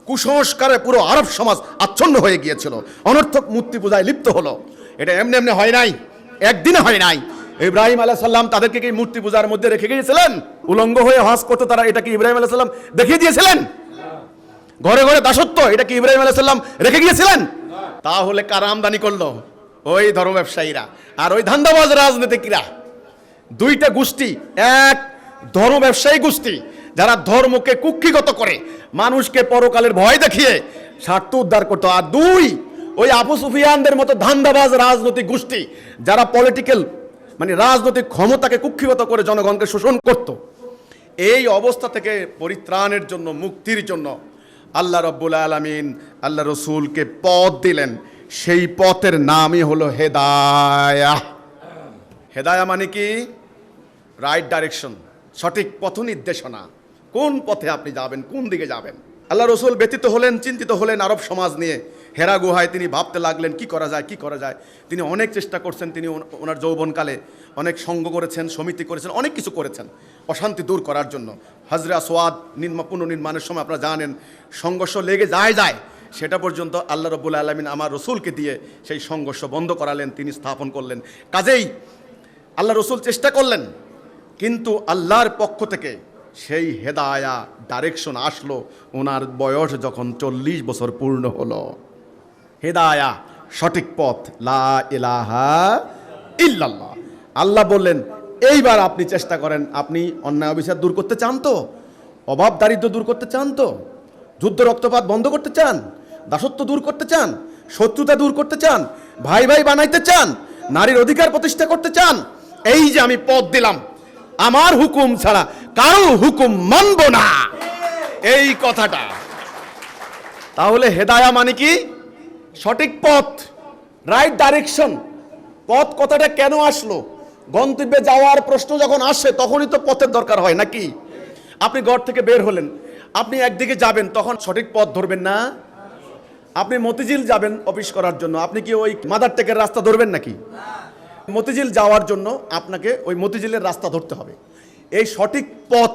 কুসংস্কারে পুরো আরব সমাজ আচ্ছন্ন হয়ে গিয়েছিল। অনর্থক মূর্তি পূজায় লিপ্ত হলো। এটা এমনি এমনি হয় নাই, একদিনে হয় নাই। ইব্রাহিম আলাইহিস সালাম তাদেরকে কি মূর্তি পূজার মধ্যে রেখে গিয়েছিলেন? উলঙ্গ হয়ে হজ করতে তারা, এটা কি ইব্রাহিম আলাইহিস সালাম দেখিয়ে দিয়েছিলেন? ঘরে ঘরে দাসত্ব, এটা কি ইব্রাহিম আলাইহিস সালাম রেখে গিয়েছিলেন? তাহলে কারা আমদানি করলো? ওই ধর্ম ব্যবসায়ীরা আর ওই ধান্দাবাজ রাজনীতিকরা, দুইটা গোষ্ঠী। এক, ধর্ম ব্যবসায়ী গোষ্ঠী যারা ধর্মকে কুক্ষিগত করে মানুষকে পরকালের ভয় দেখিয়ে স্বার্থ উদ্ধার করতো। আর দুই, ওই আবু সুফিয়ানদের মতো ধান্দাবাজ রাজনৈতিক গোষ্ঠী যারা পলিটিক্যাল মানে রাজনৈতিক ক্ষমতাকে কুক্ষিগত করে জনগণকে শোষণ করত। এই অবস্থা থেকে পরিত্রাণের জন্য, মুক্তির জন্য আল্লাহ রাব্বুল আলামিন আল্লাহ রসুলকে পথ দিলেন। সেই পথের নামই হলো হেদায়াহ। হেদায়া মানে কি? রাইট ডাইরেকশন, সঠিক পথ নির্দেশনা। কোন পথে আপনি যাবেন, কোন দিকে যাবেন। আল্লাহ রসুল ব্যতীত হলেন, চিন্তিত হলেন আরব সমাজ নিয়ে। হেরা গুহায় তিনি ভাবতে লাগলেন কি করা যায়, কি করা যায়। তিনি অনেক চেষ্টা করছেন। তিনি ওনার যৌবনকালে অনেক সঙ্গ করেছেন, সমিতি করেছেন, অনেক কিছু করেছেন অশান্তি দূর করার জন্য। হজরে আসওয়াদ পুনর্নির্মাণের সময় আপনারা জানেন সংঘর্ষ লেগে যায়, সেটা পর্যন্ত আল্লাহ রাব্বুল আলামিন আমার রসুলকে দিয়ে সেই সংঘর্ষ বন্ধ করালেন, তিনি স্থাপন করলেন। কাজেই আল্লাহ রসুল চেষ্টা করলেন, কিন্তু আল্লাহর পক্ষ থেকে সেই হেদায়া ডাইরেকশন আসলো ওনার বয়স যখন 40 বছর পূর্ণ হলো। হেদায়া, সঠিক পথ, লা ইলাহা ইল্লাল্লাহ। আল্লাহ বললেন এইবার আপনি চেষ্টা করেন। আপনি অন্যায় অবিচার দূর করতে চান তো? অভাব দারিদ্র্য দূর করতে চান তো? যুদ্ধ রক্তপাত বন্ধ করতে চান? দাসত্ব দূর করতে চান? শত্রুতা দূর করতে চান? ভাই ভাই বানাইতে চান? নারীর অধিকার প্রতিষ্ঠা করতে চান? এই যে আমি পথ দিলাম, আমার হুকুম ছাড়া কারো হুকুম মানব না, এই কথাটা। তাহলে হেদায়া মানে কি? সঠিক পথ, রাইট ডাইরেকশন। পথ কথাটা কেন আসলো? গন্তব্যে যাওয়ার প্রশ্ন যখন আসে তখনই তো পথের দরকার হয় নাকি? আপনি ঘর থেকে বের হলেন, আপনি একদিকে যাবেন, তখন সঠিক পথ ধরবেন না? আপনি মতিঝিল যাবেন অফিস করার জন্য, আপনি কি ওই মাদার টেকের রাস্তা ধরবেন নাকি? মতিঝিল যাওয়ার জন্য আপনাকে ওই মতিঝিলের রাস্তা ধরতে হবে। এই সঠিক পথ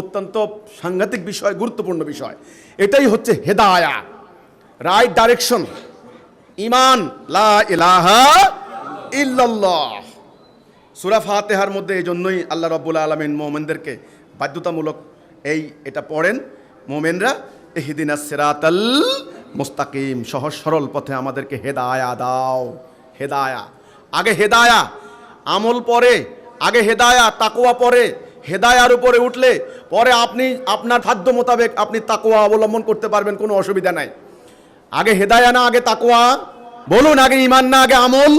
অত্যন্ত সাংঘাতিক বিষয়, গুরুত্বপূর্ণ বিষয়। এটাই হচ্ছে হেদায়া, রাইট ডাইরেকশন। ঈমান, লা ইলাহা ইল্লাল্লাহ। সূরা ফাতিহার মধ্যে এই জন্যই আল্লাহ রাব্বুল আলামিন মুমিনদেরকে বাধ্যতামূলক এটা পড়েন, মুমিনরা ইহদিনাস সিরাতাল মুস্তাকিম, সহজ সরল পথে আমাদেরকে হেদায়া দাও। হেদায়া আগে, হেদায়া আমল পরে, আগে হেদায়া তাকওয়া পরে। হেদায়ার উপরে উঠলে পরে আপনি আপনার সাধ্য মোতাবেক আপনি তাকওয়া অবলম্বন করতে পারবেন, কোনো অসুবিধা নাই। আগে হেদায়া না আগে তাকওয়া? বলুন, আগে ঈমান না আগে আমল?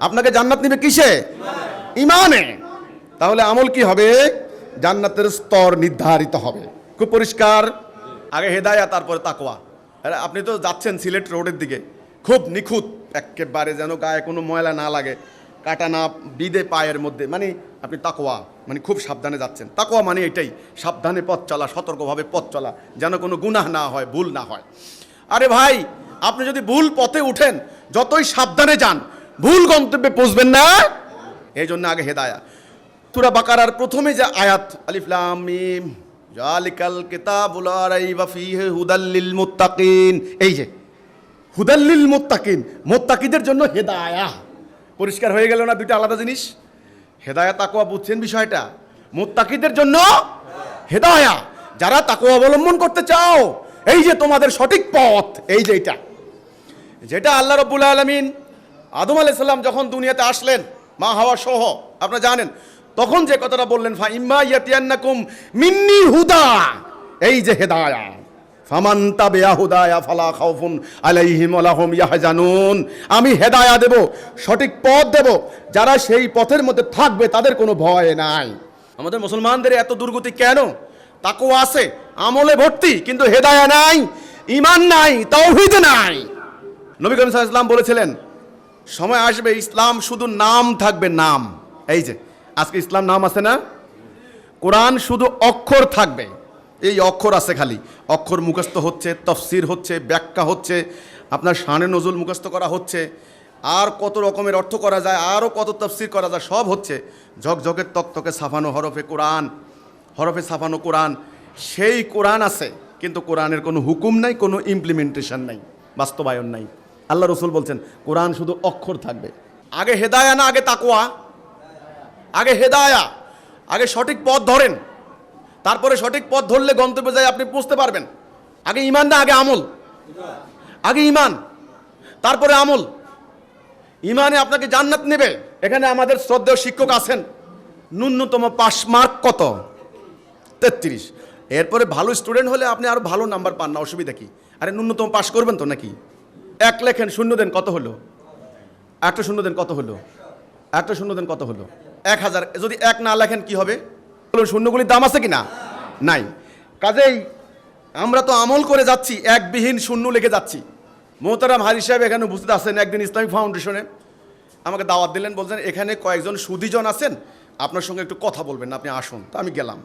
আপনাকে জান্নাত নিবে কিসে? ঈমানে। তাহলে আমল কি হবে? জান্নাতের স্তর নির্ধারিত হবে। খুব পরিষ্কার, আগে হেদায়া তারপরে তাকওয়া। আপনি তো যাচ্ছেন সিলেট রোডের দিকে, খুব নিখুঁত একেবারে, যেন গায়ে কোনো ময়লা না লাগে, কাটা না বিদে পায়ের মধ্যে, মানে আপনি তাকওয়া মানে খুব সাবধানে যাচ্ছেন। তাকওয়া মানে এটাই, সাবধানে পথ চলা, সতর্কভাবে পথ চলা, যেন কোনো গুনাহ না হয়, ভুল না হয়। আরে ভাই, আপনি যদি ভুল পথে উঠেন, যতই সাবধানে যান, ভুল গন্তব্যে পৌঁছবেন না। এই জন্য আগে হেদায়া। সূরা বাকারার প্রথমে যে আয়াত, আলিফ লাম মিম যালিকাল কিতাবু লা রাইবা ফীহি হুদাল লিল মুত্তাকিন, এই যে হুদাল লিল মুত্তাকিন, মুত্তাকিদের জন্য হেদায়া। পরিষ্কার হয়ে গেল না? দুইটা আলাদা জিনিস। হেদায়া তাকওয়া, বুঝছেন বিষয়টা? মুত্তাকিদের জন্য হেদায়া, যারা তাকওয়া অবলম্বন করতে চাও, এই যে তোমাদের সঠিক পথ, এই যে এটা, যেটা আল্লাহ রাব্বুল আলামিন আদম আলাইহিস সালাম যখন দুনিয়াতে আসলেন মা হাওয়া সহ, আপনারা জানেন, তখন যে কথাটা বললেন, ফা ইম্মা ইয়াতিয়ান্নাকুম মিন্নি হুদা, এই যে হেদায়া, ফামান তাবিয়া হুদায়া ফালা খাউফুন আলাইহিম ওয়া লাহুম ইয়াহজানুন, আমি হেদায়া দেব, সঠিক পথ দেব, যারা সেই পথের মধ্যে থাকবে তাদের কোনো ভয় নাই। আমাদের মুসলমানদের এত দুর্গতি কেন? তাকওয়া আছে, আমলে ভর্তি, কিন্তু হেদায়া নাই, ঈমান নাই, তাওহীদ নাই। নবী করিম সাল্লাল্লাহু আলাইহি ওয়াসাল্লাম বলেছিলেন, সময় আসবে ইসলাম শুধু নাম থাকবে, নাম। এই যে আজকে ইসলাম নাম আছে না? কোরআন শুধু অক্ষর থাকবে, এই অক্ষর আছে, খালি অক্ষর মুখস্থ হচ্ছে, তাফসীর হচ্ছে, ব্যাখ্যা হচ্ছে, আপনার শানে নজুল মুখস্থ করা হচ্ছে, আর কত রকমের অর্থ করা যায়, আরও কত তাফসীর করা যায়, সব হচ্ছে ঝকঝকের তকতকে ছাপানো হরফে কোরআন, হরফে ছাপানো কোরআন। সেই কোরআন আছে, কিন্তু কোরআনের কোনো হুকুম নাই, কোনো ইমপ্লিমেন্টেশন নাই, বাস্তবায়ন নাই। আল্লাহ রসুল বলছেন কোরআন শুধু অক্ষর থাকবে। আগে হেদায়া না আগে তাকওয়া? আগে হেদায়া, আগে সঠিক পথ ধরেন, তারপরে সঠিক পথ ধরলে গন্তব্যে যায় আপনি পৌঁছতে পারবেন। আগে ঈমান না আগে আমল? আগে ঈমান, তারপরে আমল। ইমানে আপনাকে জান্নাত নেবে। এখানে আমাদের শ্রদ্ধেয় শিক্ষক আছেন, ন্যূনতম পাস মার্ক কত? 33। এরপরে ভালো স্টুডেন্ট হলে আপনি আরো ভালো নাম্বার পান না, অসুবিধা কি? আরে ন্যূনতম পাস করবেন তো নাকি? 1 লেখেন, শূন্য দেন, কত হলো? একটা শূন্য দেন, কত হলো? একটা শূন্য দেন, কত হলো? 1000। যদি 1 না লেখেন কি হবে? শূন্যগুলির দাম আছে কি না? নাই। কাজেই আমরা তো আমল করে যাচ্ছি, একবিহীন শূন্য লিখে যাচ্ছি। মোহতারাম হাজি সাহেব এখানে উপস্থিত আছেন, একদিন ইসলামিক ফাউন্ডেশনে আমাকে দাওয়াত দিলেন, বলছেন এখানে কয়েকজন সুদীজন আছেন, আপনার সঙ্গে একটু কথা বলবেন, আপনি আসুন। তো আমি গেলাম,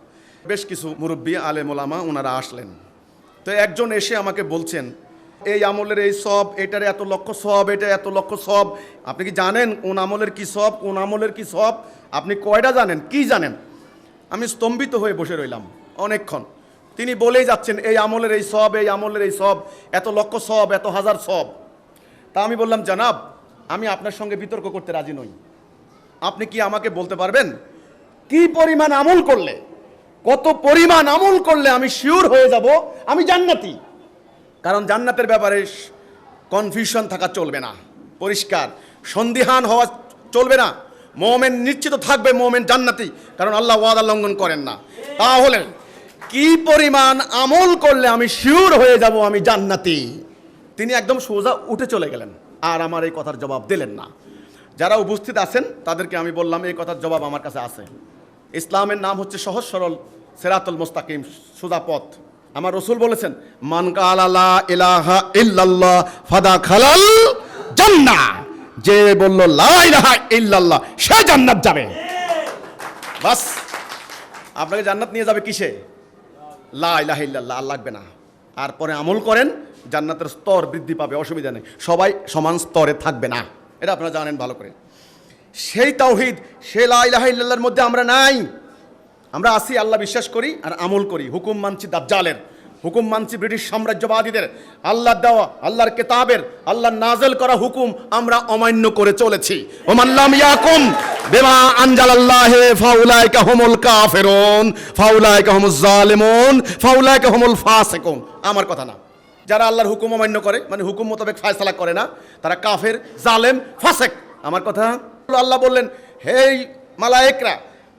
বেশ কিছু মুরব্বী আলেম ওলামা ওনারা আসলেন। তো একজন এসে আমাকে বলছেন, এই আমলের এই সব, এটার এত লক্ষ সব, এটা এত লক্ষ সব। আপনি কি জানেন কোন আমলের কি সব, কোন আমলের কি সব? আপনি কয়টা জানেন, কি জানেন? আমি স্তম্ভিত হয়ে বসে রইলাম অনেকক্ষণ। তিনি বলেই যাচ্ছেন এই আমলের এই সব, এই আমলের এই সব, এত লক্ষ সব, এত হাজার সব। তা আমি বললাম, জানাব, আমি আপনার সঙ্গে বিতর্ক করতে রাজি নই। আপনি কি আমাকে বলতে পারবেন কি পরিমাণ আমল করলে, কত পরিমাণ আমল করলে আমি শিওর হয়ে যাব আমি জান্নাতি? কারণ জান্নাতের ব্যাপারে কনফিউশন থাকা চলবে না, পরিষ্কার সন্দিহান হওয়া চলবে না। মুমিন নিশ্চিত থাকবে মুমিন জান্নাতি, কারণ আল্লাহ ওয়াদা লঙ্ঘন করেন না। তাহলে কি পরিমাণ আমল করলে আমি শিওর হয়ে যাব আমি জান্নাতি? তিনি একদম সোজা উঠে চলে গেলেন, আর আমার এই কথার জবাব দিলেন না। যারা উপস্থিত আছেন তাদেরকে আমি বললাম, এই কথার জবাব আমার কাছে আছে। ইসলামের নাম হচ্ছে সহজ সরল সিরাতুল মুস্তাকিম, সোজা পথ। আমার রসুল বলেছেন, মান কালা লা ইলাহা ইল্লাল্লাহ ফাদাখালাল জান্নাহ, যে বলল লা ইলাহা ইল্লাল্লাহ সে জান্নাত যাবে। বাস, আপনাকে জান্নাত নিয়ে যাবে কিসে? লা ইলাহা ইল্লাল্লাহ, আর লাগবে না। আর পরে আমল করেন, জান্নাতের স্তর বৃদ্ধি পাবে, অসুবিধা নেই। সবাই সমান স্তরে থাকবে না, এটা আপনারা জানেন ভালো করে। সেই তাওহীদ, সেই লা ইলাহা ইল্লাল্লাহর মধ্যে আমরা নাই। আমরা আসি, আল্লাহ বিশ্বাস করি আর আমল করি। হুকুম মানছি দাজ্জালের, হুকুম মানছি ব্রিটিশ সাম্রাজ্যবাদীদের, আল্লাহর দেওয়া, আল্লাহর কিতাবের, আল্লাহর নাযিল করা হুকুম আমরা অমান্য করে চলেছি। ওমান লাম ইয়াকুম বিমা আনজালাল্লাহু ফাউলাইকা হুমুল কাফিরুন ফাউলাইকা হুমুজ জালিমুন ফাউলাইকা হুমুল ফাসিকুন। আমার কথা না। যারা আল্লাহর হুকুম অমান্য করে, মানে হুকুম মোতাবেক ফয়সালা করে না, তারা কাফের, জালেম, ফাসিক। আমার কথা। আল্লাহ বললেন, হেই মালায়েকরা,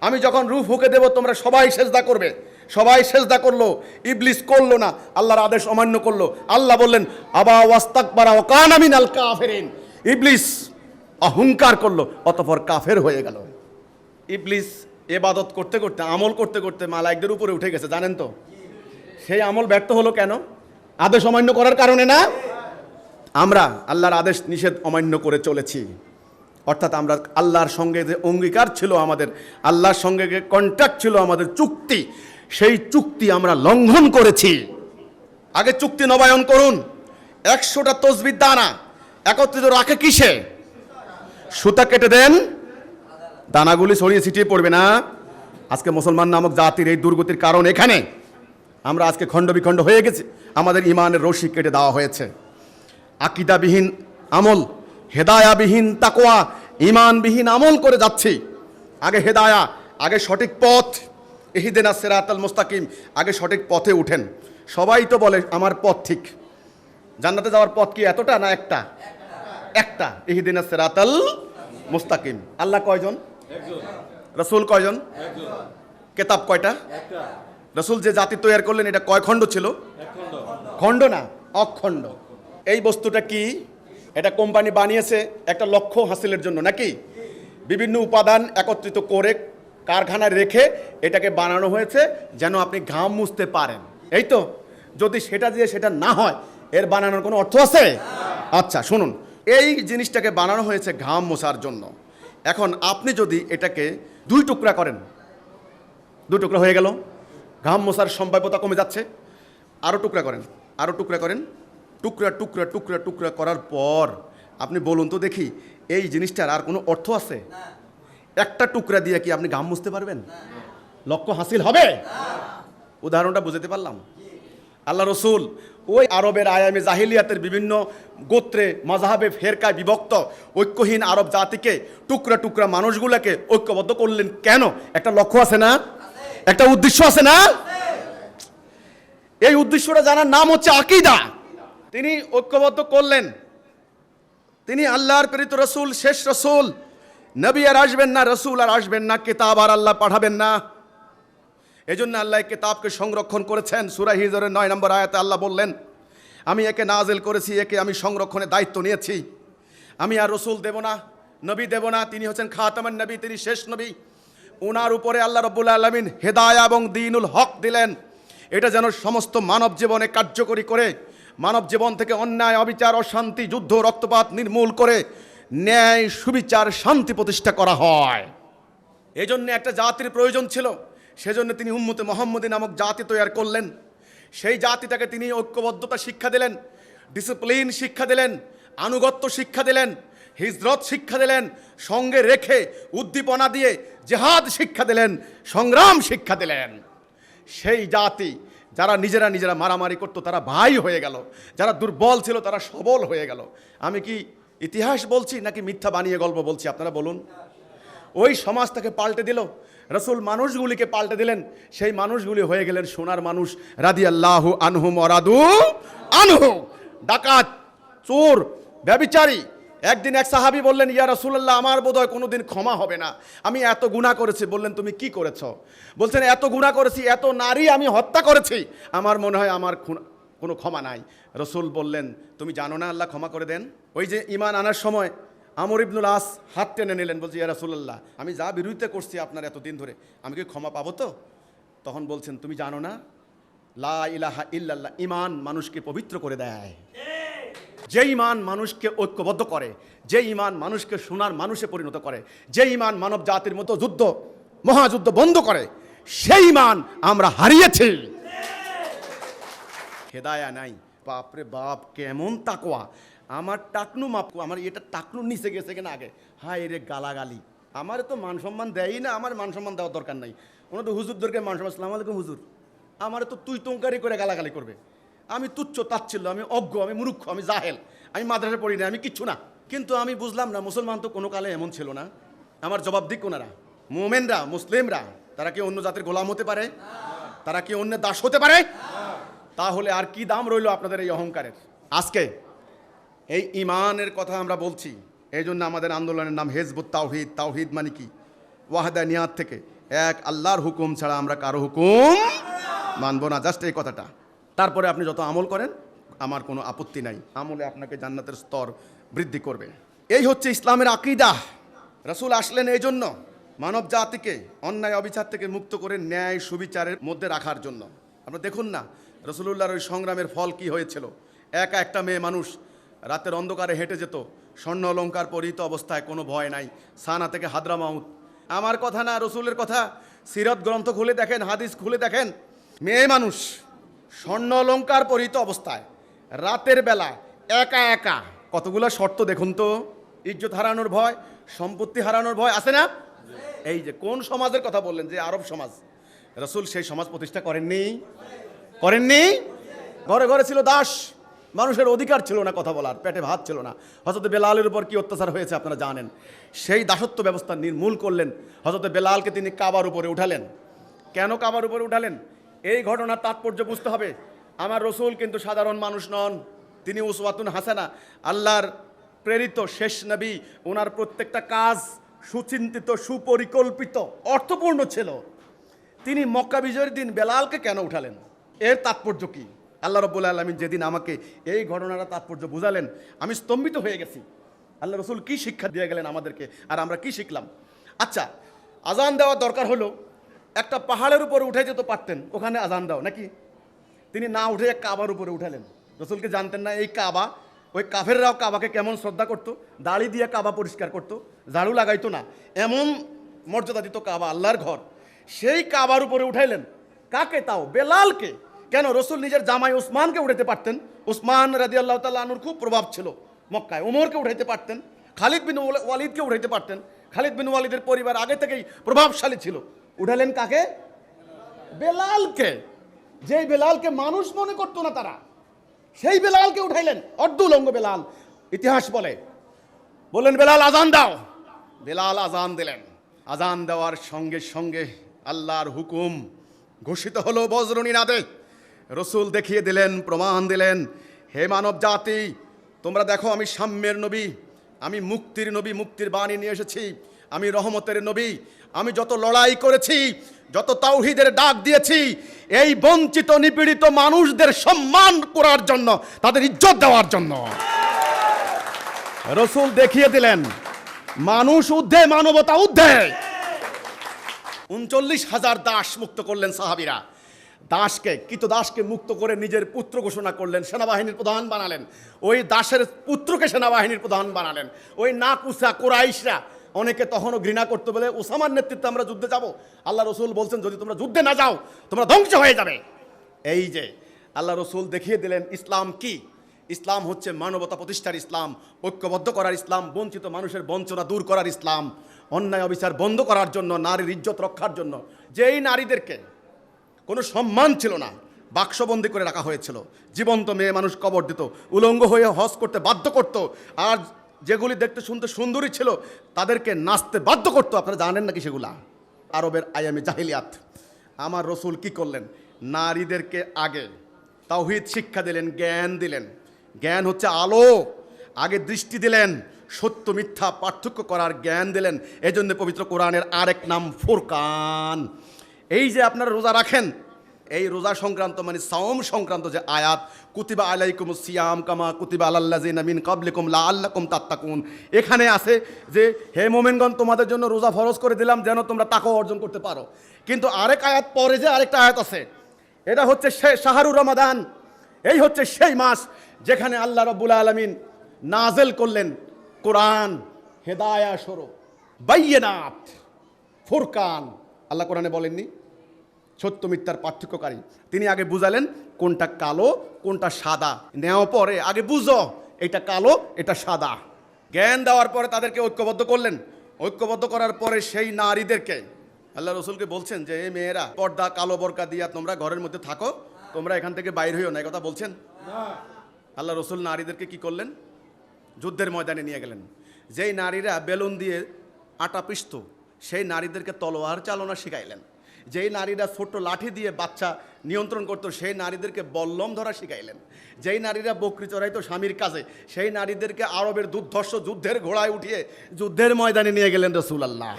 আমি যখন রূহ ফুঁকে দেব তোমরা সবাই সেজদা করবে। সবাই সেজদা করলো, ইবলিস করলো না, আল্লাহর আদেশ অমান্য করলো। আল্লাহ বললেন, আবা ওয়াস্তাকবারা ওয়া কানা মিনাল কাফিরিন, ইবলিস অহংকার করলো, অতঃপর কাফের হয়ে গেল। ইবলিস ইবাদত করতে করতে, আমল করতে করতে মালায়েকদের উপরে উঠে গেছে, জানেন তো? সেই আমল ব্যর্থ হলো কেন? আদেশ অমান্য করার কারণে না? আমরা আল্লাহর আদেশ নিষেধ অমান্য করে চলেছি। অর্থাৎ আমরা আল্লাহর সঙ্গে যে অঙ্গীকার ছিল আমাদের, আল্লাহর সঙ্গে যে কন্ট্রাক্ট ছিল আমাদের, চুক্তি, সেই চুক্তি আমরা লঙ্ঘন করেছি। আগে চুক্তি নবায়ন করুন। 100টা তসবির দানা একত্রিত রাখে কিসে? সুতা কেটে দেন, দানাগুলি ছড়িয়ে ছিটিয়ে পড়বে না। আজকে মুসলমান নামক জাতির এই দুর্গতির কারণ এখানে। আমরা আজকে খণ্ড বিখণ্ড হয়ে গেছি, আমাদের ইমানের রশি কেটে দেওয়া হয়েছে। আকীদাবিহীন আমল, হেদায়াবিহীন তাকওয়া, ইমানবিহীন আমল করে যাচ্ছি। আগে হেদায়া, আগে সঠিক পথ, ইহদিনাস সিরাতাল মুস্তাকিম, আগে সঠিক পথে উঠেন। সবাই তো বলে আমার পথ ঠিক। জান্নাতে যাওয়ার পথ কি এতটা না একটা? একটা। ইহদিনাস সিরাতাল মুস্তাকিম। আল্লাহ কয়জন? রাসূল কয়জন? কিতাব কয়টা? রাসূল যে জাতি তৈরি করলেন এটা কয় খণ্ড ছিল? খণ্ড না, অখণ্ড। এই বস্তুটা কি? এটা কোম্পানি বানিয়েছে একটা লক্ষ্য হাসিলের জন্য নাকি? বিভিন্ন উপাদান একত্রিত করে কারখানায় রেখে এটাকে বানানো হয়েছে যেন আপনি ঘাম মুছতে পারেন, এই তো। যদি সেটা দিয়ে সেটা না হয়, এর বানানোর কোনো অর্থ আছে? আচ্ছা শুনুন, এই জিনিসটাকে বানানো হয়েছে ঘাম মোছার জন্য। এখন আপনি যদি এটাকে 2 টুকরা করেন, 2 টুকরা হয়ে গেল, ঘাম মোছার সম্ভাব্যতা কমে যাচ্ছে। আরও টুকরা করেন, আরও টুকরা করেন, টুকরা টুকরা টুকরা টুকরা করার পর আপনি বলুন তো দেখি, এই জিনিসটার আর কোনো অর্থ আছে? একটা টুকরা দিয়ে কি আপনি ঘাম মুছতে পারবেন? লক্ষ্য হাসিল হবে? উদাহরণটা বুঝতে পারলাম? আল্লাহ রসুল ওই আরবের আয়ামে জাহিলিয়াতের বিভিন্ন গোত্রে, মাযহাবে, ফেরকায় বিভক্ত ঐক্যহীন আরব জাতিকে, টুকরা টুকরা মানুষগুলোকে ঐক্যবদ্ধ করলেন কেন? একটা লক্ষ্য আছে না? একটা উদ্দেশ্য আছে না? এই উদ্দেশ্যটা জানার নাম হচ্ছে আকীদা। তিনি ঐক্যবদ্ধ করলেন তিনি আল্লাহর প্রেরিত রসুল, শেষ রসুল। নবী আর আসবেন না, রসুল আর আসবেন না, কিতাব আর আল্লাহ পাঠাবেন না। এজন্য আল্লাহ কিতাবকে সংরক্ষণ করেছেন। সূরা হিজরের 9 নম্বর আয়াতে আল্লাহ বললেন, আমি একে নাজিল করেছি, একে আমি সংরক্ষণের দায়িত্ব নিয়েছি। আমি আর রসুল দেব না, নবী দেব না। তিনি হচ্ছেন খাতামান নবী, তিনি শেষ নবী। ওনার উপরে আল্লাহ রাব্বুল আলামিন হেদায়া এবং দ্বীনুল হক দিলেন। এটা যেন সমস্ত মানব জীবনে কার্যকরী করে, মানব জীবন থেকে অন্যায়, অবিচার, অশান্তি, যুদ্ধ, রক্তপাত নির্মূল করে ন্যায়, সুবিচার, শান্তি প্রতিষ্ঠা করা হয়। এই জন্য একটা জাতির প্রয়োজন ছিল। সেজন্য তিনি উম্মতে মুহাম্মদী নামক জাতি তৈরি করলেন। সেই জাতিটাকে তিনি ঐক্যবদ্ধতা শিক্ষা দিলেন, ডিসিপ্লিন শিক্ষা দিলেন, আনুগত্য শিক্ষা দিলেন, হিজরত শিক্ষা দিলেন, সঙ্গে রেখে উদ্দীপনা দিয়ে জিহাদ শিক্ষা দিলেন, সংগ্রাম শিক্ষা দিলেন। সেই জাতি যারা নিজেরা মারামারি করতো তারা ভাই হয়ে গেল, যারা দুর্বল ছিল তারা সবল হয়ে গেল। আমি কি ইতিহাস বলছি নাকি মিথ্যা বানিয়ে গল্প বলছি? আপনারা বলুন। ওই সমাজটাকে পাল্টে দিল, রসুল মানুষগুলিকে পাল্টে দিলেন। সেই মানুষগুলি হয়ে গেলেন সোনার মানুষ। রাদিয়াল্লাহু আনহুম ওয়া রাদু আনহু। ডাকাত, চোর, ব্যভিচারী। একদিন এক সাহাবী বললেন, ইয়া রাসূলুল্লাহ, আমার বোধহয় কোনোদিন ক্ষমা হবে না, আমি এত গুনাহ করেছি। বললেন, তুমি কি করেছো? বলছেন, এত গুনাহ করেছি, এত নারী আমি হত্যা করেছি, আমার মনে হয় আমার কোনো ক্ষমা নাই। রসুল বললেন, তুমি জানো না আল্লাহ ক্ষমা করে দেন? ওই যে ঈমান আনার সময় আমর ইবনুল আস হাত টেনে নিলেন, বলছি, ইয়া রাসূলুল্লাহ, আমি যা বিরোধিতা করছি আপনার এতদিন ধরে, আমি কি ক্ষমা পাবো তো? তখন বলছেন, তুমি জানো না লা ইলাহা ইল্লাল্লাহ ঈমান মানুষকে পবিত্র করে দেয়। যে ঈমান মানুষকে ঐক্যবদ্ধ করে, যে ঈমান মানুষকে সোনার মানুষে পরিণত করে, যে ঈমান মানব জাতির মতো যুদ্ধ, মহাযুদ্ধ বন্ধ করে, সেই ঈমান আমরা হারিয়েছি। হেদায়া নাই। বাপরে বাপ, কেমন তাকওয়া! আমার টাকনু মাপ, আমার এটা টাকনুর নিচে গেছে কিনা আগে, হায় রে গালাগালি। আমার তো মান সম্মান দেয়ই না, আমার মান সম্মান দেওয়ার দরকার নাই। ওনার তো হুজুরদেরকে মান সম্মান, আসসালামু আলাইকুম হুজুর, আমার তো তুই তঙ্কারি করে গালাগালি করবে। আমি তুচ্ছ তাচ্ছিল্য, আমি অজ্ঞ, আমি মূর্খ, আমি জাহেল, আমি মাদ্রাসা পড়ি না, আমি কিচ্ছু না। কিন্তু আমি বুঝলাম না, মুসলমান তো কোনো কালে এমন ছিল না। আমার জবাব দিক ওনারা, মোমেনরা, মুসলিমরা, তারা কি অন্য জাতির গোলাম হতে পারে? তারা কি অন্য দাস হতে পারে? তাহলে আর কি দাম রইল আপনাদের এই অহংকারের? আজকে এই ঈমানের কথা আমরা বলছি, এই জন্য আমাদের আন্দোলনের নাম হিজবুত তাওহীদ। তাওহীদ মানে কি? ওয়াহদানিয়াত থেকে, এক আল্লাহর হুকুম ছাড়া আমরা কারো হুকুম মানব না, জাস্ট এই কথাটা। তারপরে আপনি যত আমল করেন আমার কোনো আপত্তি নাই, আমলে আপনাকে জান্নাতের স্তর বৃদ্ধি করবে। এই হচ্ছে ইসলামের আকীদা। রাসূল আসলেন এই জন্য, মানব জাতিকে অন্যায় অবিচার থেকে মুক্ত করে ন্যায় সুবিচারের মধ্যে রাখার জন্য। আপনারা দেখুন না রাসূলুল্লাহর ওই সংগ্রামের ফল কি হয়েছিল। একা একটা মেয়ে মানুষ রাতের অন্ধকারে হেঁটে যেত, স্বর্ণ অলঙ্কার পরিহিত অবস্থায়, কোনো ভয় নাই, সানা থেকে হাদরামাউত। আমার কথা না, রসুলের কথা। সিরাত গ্রন্থ খুলে দেখেন, হাদিস খুলে দেখেন। মেয়ে মানুষ স্বর্ণ অলঙ্কার পরিহিত অবস্থায় রাতের বেলা একা একা, কতগুলো শর্ত দেখুন তো। ইজ্জত হারানোর ভয়, সম্পত্তি হারানোর ভয় আছে না? এই যে কোন সমাজের কথা বললেন, যে আরব সমাজ। রসুল সেই সমাজ প্রতিষ্ঠা করেননি? করেননি? ঘরে ঘরে ছিল দাস, মানুষের অধিকার ছিল না কথা বলার, পেটে ভাত ছিল না। হযরত বেলালের উপর কি অত্যাচার হয়েছে আপনারা জানেন। সেই দাসত্ব ব্যবস্থা নির্মূল করলেন। হযরত বেলালকে তিনি কাবার উপরে উঠালেন। কেন কাবার উপরে উঠালেন? এই ঘটনার তাৎপর্য বুঝতে হবে। আমার রসুল কিন্তু সাধারণ মানুষ নন, তিনি উসওয়াতুন হাসানা, আল্লাহর প্রেরিত শেষ নবী। ওনার প্রত্যেকটা কাজ সুচিন্তিত, সুপরিকল্পিত, অর্থপূর্ণ ছিল। তিনি মক্কা বিজয়ের দিন বেলালকে কেন উঠালেন? এর তাৎপর্য কি? আল্লাহ রাব্বুল আলামিন যেদিন আমাকে এই ঘটনাটা তাৎপর্য বুঝালেন, আমি স্তম্ভিত হয়ে গেছি। আল্লাহ রসুল কি শিক্ষা দিয়ে গেলেন আমাদেরকে, আর আমরা কি শিখলাম? আচ্ছা, আজান দেওয়ার দরকার হলো, একটা পাহাড়ের উপরে উঠে যেতে পারতেন, ওখানে আজান দাও নাকি? তিনি না উঠে এক কাবার উপরে উঠালেন। রসুলকে জানতেন না এই কাবা? ওই কাফেররাও কাবাকে কেমন শ্রদ্ধা করতো, দাড়ি দিয়ে কাবা পরিষ্কার করতো, ঝাড়ু লাগাইতো না, এমন মর্যাদা দিত কাবা, আল্লাহর ঘর। সেই কাবার উপরে উঠাইলেন কাকে? তাও বেলালকে। কেন? রসুল নিজের জামাই উসমানকে উঠাইতে পারতেন। উসমান রাদিয়াল্লাহু তাআলা আনহুর খুব প্রভাব ছিল মক্কায়। ওমরকে উঠাইতে পারতেন, খালিদ বিন ওয়ালিদকে উঠাইতে পারতেন। খালিদ বিন ওয়ালিদের পরিবার আগে থেকেই প্রভাবশালী ছিল। উঠালেন কাকে? বেলালকে। যেই বেলালকে মানুষ মনে করতো না তারা, সেই বেলালকে উঠাইলেন। অর্ধুলঙ্গ বেলাল। ইতিহাস বললেন বেলাল আজান দাও। বেলাল আজান দিলেন। আজান দেওয়ার সঙ্গে সঙ্গে আল্লাহর হুকুম ঘোষিত হলো বজ্রনীনাদে। রসুল দেখিয়ে দিলেন, প্রমাণ দিলেন, হে মানব জাতি, তোমরা দেখো আমি সাম্যের নবী, আমি মুক্তির নবী, মুক্তির বাণী নিয়ে এসেছি, আমি রহমতের নবী। আমি যত লড়াই করেছি, যত তাওহীদের ডাক দিয়েছি, এই বঞ্চিত নিপীড়িত মানুষদের সম্মান করার জন্য, তাদের ইজ্জত দেওয়ার জন্য। রাসূল দেখিয়ে দিলেন মানুষ ঊর্ধ্বে, মানবতা ঊর্ধ্বে। 39,000 দাস মুক্ত করলেন সাহাবীরা। দাসকে, দাসকে মুক্ত করে নিজের পুত্র ঘোষণা করলেন, সেনাবাহিনীর প্রধান বানালেন। ওই দাসের পুত্রকে সেনাবাহিনীর প্রধান বানালেন। ওই নাকুসা কুরাইশরা, অনেকে তখনও ঘৃণা করতে বলে উসামার নেতৃত্বে আমরা যুদ্ধে যাব। আল্লাহ রসুল বলছেন যদি তোমরা যুদ্ধে না যাও তোমরা ধ্বংস হয়ে যাবে। এই যে আল্লাহ রসুল দেখিয়ে দিলেন ইসলাম কি। ইসলাম হচ্ছে মানবতা প্রতিষ্ঠার ইসলাম, ঐক্যবদ্ধ করার ইসলাম, বঞ্চিত মানুষের বঞ্চনা দূর করার ইসলাম, অন্যায় অবিচার বন্ধ করার জন্য, নারীর ইজ্জত রক্ষার জন্য। যেই নারীদেরকে কোনো সম্মান ছিল না, বাক্সবন্দি করে রাখা হয়েছিল, জীবন্ত মেয়ে মানুষ কবর দিত, উলঙ্গ হয়ে হজ করতে বাধ্য করত, আর যেগুলি দেখতে শুনতে সুন্দরী ছিল তাদেরকে নাচতে বাধ্য করতো। আপনারা জানেন নাকি সেগুলা? আরবের আয়ামে জাহিলিয়াত। আমার রসুল কি করলেন? নারীদেরকে আগে তাওহীদ শিক্ষা দিলেন, জ্ঞান দিলেন। জ্ঞান হচ্ছে আলো। আগে দৃষ্টি দিলেন, সত্য মিথ্যা পার্থক্য করার জ্ঞান দিলেন। এজন্য পবিত্র কোরআনের আরেক নাম ফুরকান। এই যে আপনারা রোজা রাখেন, এই রোজা সংক্রান্ত মানে সাওম সংক্রান্ত যে আয়াত, কুতিবা আলাইকুমুস সিয়াম কামা কুতিবা আলাল্লাযিনা মিন ক্বাবলিকুম লাআল্লাকুম তাত্তাকুন, এখানে আছে যে হে মুমিনগণ তোমাদের জন্য রোজা ফরজ করে দিলাম যেন তোমরা তাকওয়া অর্জন করতে পারো। কিন্তু আরেক আয়াত পরে যে আরেকটা আয়াত আছে, এটা হচ্ছে শাহরুর রমাদান। এই হচ্ছে সেই মাস যেখানে আল্লাহ রাব্বুল আলামিন নাজেল করলেন কোরআন, হেদায়া স্বরূপ, বাইয়িনাত, ফুরকান। আল্লাহ কোরআনে বলেননি সত্য মিথ্যার পার্থক্যকারী। তিনি আগে বুঝালেন কোনটা কালো কোনটা সাদা। নেওয়ার পরে আগে বুঝো এটা কালো এটা সাদা। জ্ঞান দেওয়ার পরে তাদেরকে ঐক্যবদ্ধ করলেন। ঐক্যবদ্ধ করার পরে সেই নারীদেরকে আল্লাহ রসুলকে বলছেন যে এই মেয়েরা পর্দা কালো বরকা দিয়া তোমরা ঘরের মধ্যে থাকো, তোমরা এখান থেকে বাইর হইও না, এই কথা বলছেন। আল্লাহ রসুল নারীদেরকে কি করলেন? যুদ্ধের ময়দানে নিয়ে গেলেন। যেই নারীরা বেলুন দিয়ে আটা পিষত সেই নারীদেরকে তলোয়ার চালনা শিখাইলেন। যেই নারীরা ছোট্ট লাঠি দিয়ে বাচ্চা নিয়ন্ত্রণ করতো সেই নারীদেরকে বল্লম ধরা শিখাইলেন। যেই নারীরা বকরি চড়াইতো স্বামীর কাজে সেই নারীদেরকে আরবের দুর্ধর্ষ যুদ্ধের ঘোড়ায় উঠিয়ে যুদ্ধের ময়দানে নিয়ে গেলেন রাসূলুল্লাহ।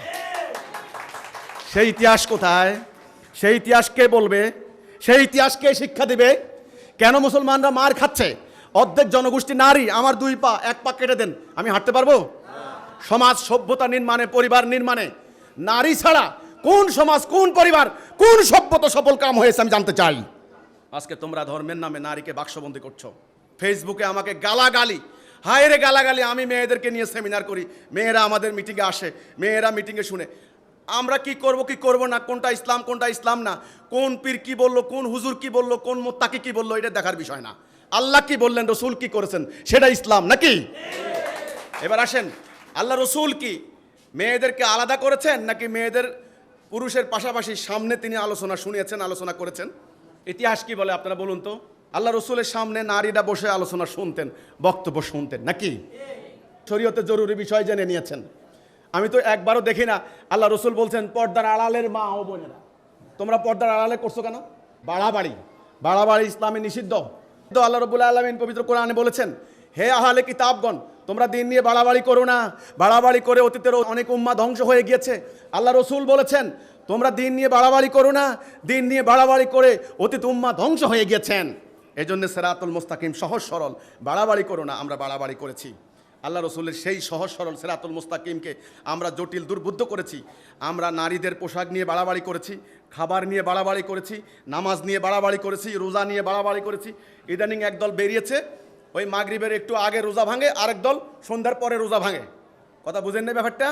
সেই ইতিহাস কোথায়? সেই ইতিহাস কে বলবে? সেই ইতিহাস কে শিক্ষা দিবে? কেন মুসলমানরা মার খাচ্ছে? অর্ধেক জনগোষ্ঠী নারী। আমার 2 পা 1 পা কেটে দেন, আমি হাঁটতে পারবো? সমাজ সভ্যতা নির্মাণে, পরিবার নির্মাণে নারী ছাড়া কোন সমাজ, কোন পরিবার, কোন সভ্যতা সফল কাম হয়েছে আমি জানতে চাই। আজকে তোমরা ধর্মের নামে নারীকে বাক্সবন্দি করছো। ফেসবুকে আমাকে গালাগালি, হায় রে গালাগালি। আমি মেয়েদেরকে নিয়ে সেমিনার করি, মেয়েরা আমাদের মিটিংয়ে আসে, মেয়েরা মিটিংয়ে শুনে। আমরা কি করব কি করব না, কোনটা ইসলাম কোনটা ইসলাম না, কোন পীর কি বললো, কোন হুজুর কি বললো, কোন মুত্তাকি কি বললো, এটা দেখার বিষয় না। আল্লাহ কি বললেন, রসুল কি করেছেন, সেটা ইসলাম নাকি? এবার আসেন, আল্লাহ রসুল কি মেয়েদেরকে আলাদা করেছেন নাকি মেয়েদের পুরুষের পাশাপাশি সামনে তিনি আলোচনা শুনিয়েছেন, আলোচনা করেছেন? ইতিহাস কি বলে আপনারা বলুন তো? আল্লাহ রসুলের সামনে নারীরা বসে আলোচনা শুনতেন, বক্তব্য শুনতেন নাকি? শরীয়তের জরুরি বিষয় জেনে নিয়েছেন। আমি তো একবারও দেখি না আল্লাহ রসুল বলছেন পর্দার আড়ালের মা ও বোনেরা তোমরা পর্দার আড়ালে করছো কেন? বাড়াবাড়ি, বাড়াবাড়ি ইসলামে নিষিদ্ধ। তো আল্লাহ রাব্বুল আলামিন পবিত্র কোরআনে বলেছেন হে আহলে কিতাবগণ তোমরা দিন নিয়ে বাড়াবাড়ি করো না। বাড়াবাড়ি করে অতীতের অনেক উম্মাহ ধ্বংস হয়ে গিয়েছে। আল্লাহ রসুল বলেছেন তোমরা দিন নিয়ে বাড়াবাড়ি করো না, দিন নিয়ে বাড়াবাড়ি করে অতীত উম্মাহ ধ্বংস হয়ে গিয়েছেন। এই জন্য সিরাতুল মুস্তাকিম, সহজ সরল, বাড়াবাড়ি করো না। আমরা বাড়াবাড়ি করেছি। আল্লাহ রসুলের সেই সহজ সরল সিরাতুল মুস্তাকিমকে আমরা জটিল দুর্বুদ্ধ করেছি। আমরা নারীদের পোশাক নিয়ে বাড়াবাড়ি করেছি, খাবার নিয়ে বাড়াবাড়ি করেছি, নামাজ নিয়ে বাড়াবাড়ি করেছি, রোজা নিয়ে বাড়াবাড়ি করেছি। ইদানিং একদল বেরিয়েছে, ওই মাগরিবের একটু আগে রোজা ভাঙে, আরেক দল সন্ধ্যার পরে রোজা ভাঙে। কথা বুঝেন না ব্যাপারটা?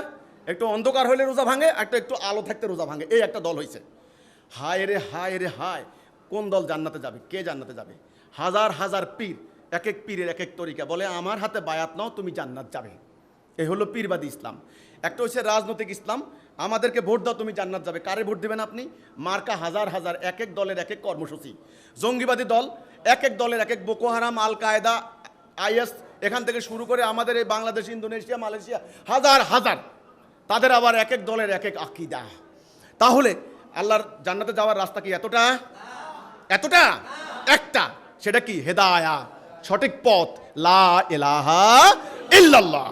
একটু অন্ধকার হলে রোজা ভাঙে, একটু আলো থাকতে রোজা ভাঙে। এই একটা দল হয়েছে। হায় রে হায় রে হায়, কোন দল জান্নাতে যাবে? কে জান্নাতে যাবে? হাজার হাজার পীর, এক এক পীরের এক এক তরিকা, বলে আমার হাতে বায়াত নাও তুমি জান্নাত যাবে। এই হলো পীরবাদী ইসলাম। একটা হচ্ছে রাজনৈতিক ইসলাম, আমাদেরকে ভোট দাও তুমি জান্নাত যাবে। কারে ভোট দেবেন আপনি? মার্কা হাজার হাজার, এক এক দলের এক এক কর্মসূচি। জঙ্গিবাদী দল, এক এক দলের এক এক, বোকো হারাম, আল কায়দা, আইএস, এখান থেকে শুরু করে আমাদের এই বাংলাদেশ, ইন্দোনেশিয়া, মালয়েশিয়া, হাজার হাজার, তাদের আবার এক এক দলের এক এক আকীদা। তাহলে আল্লাহর জান্নাতে যাওয়ার রাস্তা কি এতটা? এতটা একটা, সেটা কি? হেদায়া, সঠিক পথ, লা ইলাহা ইল্লাল্লাহ।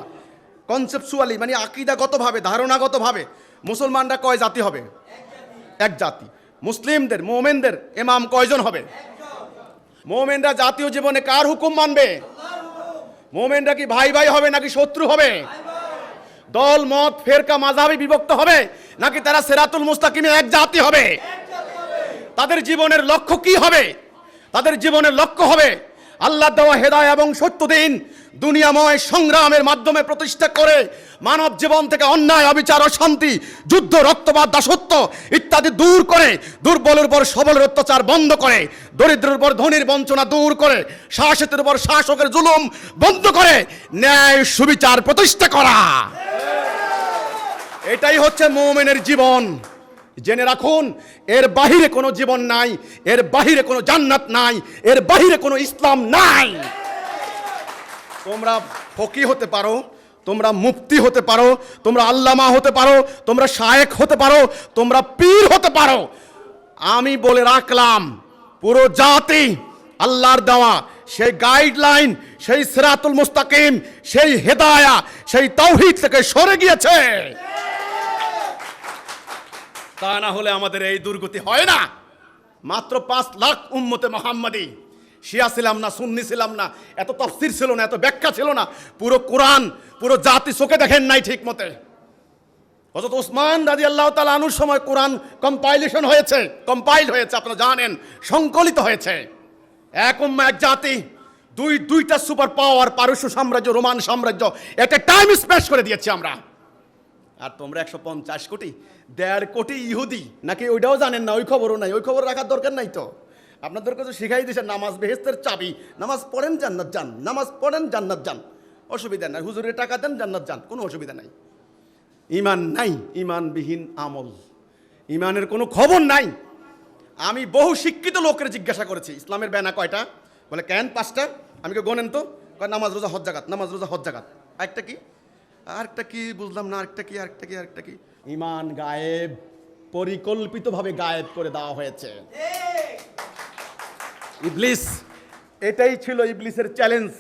কনসেপচুয়ালি মানে আকীদাগতভাবে, ধারণাগতভাবে মুসলমানরা কয় জাতি হবে? এক জাতি। মুসলিমদের, মোমেনদের ইমাম কয়জন হবে? মোমেনরা জাতীয় জীবনে কার হুকুম মানবে? মোমেনরা কি ভাই ভাই হবে নাকি শত্রু হবে? দল মত ফেরকা মাযহাবে বিভক্ত হবে নাকি তারা সিরাতুল মুস্তাকিমে এক জাতি হবে? তাদের জীবনের লক্ষ্য কি হবে? তাদের জীবনের লক্ষ্য হবে আল্লাহ দেওয়া হেদায়েত এবং সত্য দিন দুনিয়াময় সংগ্রামের মাধ্যমে প্রতিষ্ঠা করে মানব জীবন থেকে অন্যায়, অবিচার, অশান্তি, যুদ্ধ, রক্তপাত, দাসত্ব ইত্যাদি দূর করে, দুর্বলের উপর সবলের অত্যাচার বন্ধ করে, দরিদ্রের উপর ধনীর বঞ্চনা দূর করে, শাসকের উপর শাসকের জুলুম বন্ধ করে ন্যায় সুবিচার প্রতিষ্ঠা করা। এটাই হচ্ছে মুমিনের জীবন। জেনে রাখুন, এর বাহিরে কোনো জীবন নাই, এর বাহিরে কোনো জান্নাত নাই, এর বাহিরে কোনো ইসলাম নাই। তোমরা ফকি হতে পারো, তোমরা মুফতি হতে পারো, তোমরা আল্লামা হতে পারো, তোমরা শায়েখ হতে পারো, তোমরা পীর হতে পারো। আমি বলে রাখলাম, পুরো জাতি আল্লাহর দেওয়া সেই গাইডলাইন, সেই সিরাতুল মুস্তাকিম, সেই হেদায়া, সেই তাওহীদ থেকে সরে গিয়েছে। তা না হলে আমাদের এই দুর্গতি হয় না। মাত্র 5 লাখ উম্মতে মুহাম্মাদি, শিয়া ছিলাম না, সুন্নি ছিলাম না, এত তাফসীর ছিল না, এত ব্যাখ্যা ছিল না, পুরো কোরআন পুরো জাতি চোখে দেখেন নাই ঠিক মতে। হযরত ওসমান রাদিয়াল্লাহু তাআলা আনহুর সময় কোরআন কম্পাইলেশন হয়েছে, কম্পাইল হয়েছে, আপনারা জানেন, সংকলিত হয়েছে। এক উম্মাহ, এক জাতি, দুইটা সুপার পাওয়ার, পারস্য সাম্রাজ্য, রোমান সাম্রাজ্য, একটা টাইম স্পেস করে দিয়েছি আমরা। আর তোমরা 150 কোটি, 1.5 কোটি ইহুদি নাকি ওইটাও জানেন না, ওই খবরও নাই, ওই খবর রাখার দরকার নাই তো। আপনাদেরকে তো শিখাই দিয়েছে নামাজ বেহেশতের চাবি, নামাজ পড়েন জান্নাত যান, নামাজ পড়েন জান্নাত যান, অসুবিধা নাই, হুজুরের টাকা দেন জান্নাত যান, কোনো অসুবিধা নাই। ইমান নাই, ইমানবিহীন আমল, ইমানের কোনো খবর নাই। আমি বহু শিক্ষিত লোকের জিজ্ঞাসা করেছি ইসলামের ব্যানা কয়টা, বলে কেন 5টা। আমি কে গোনেন তো, কয় নামাজ রোজা হজ জাকাত, নামাজ রোজা হজ জাকাত। আরেকটা কি? আরেকটা কি বুঝলাম না, আরেকটা কি, আরেকটা কি, আরেকটা কি? ইমান গায়েব, পরিকল্পিতভাবে গায়েব করে দেওয়া হয়েছে। ইবলিস, এটাই ছিল ইবলিসের চ্যালেঞ্জ।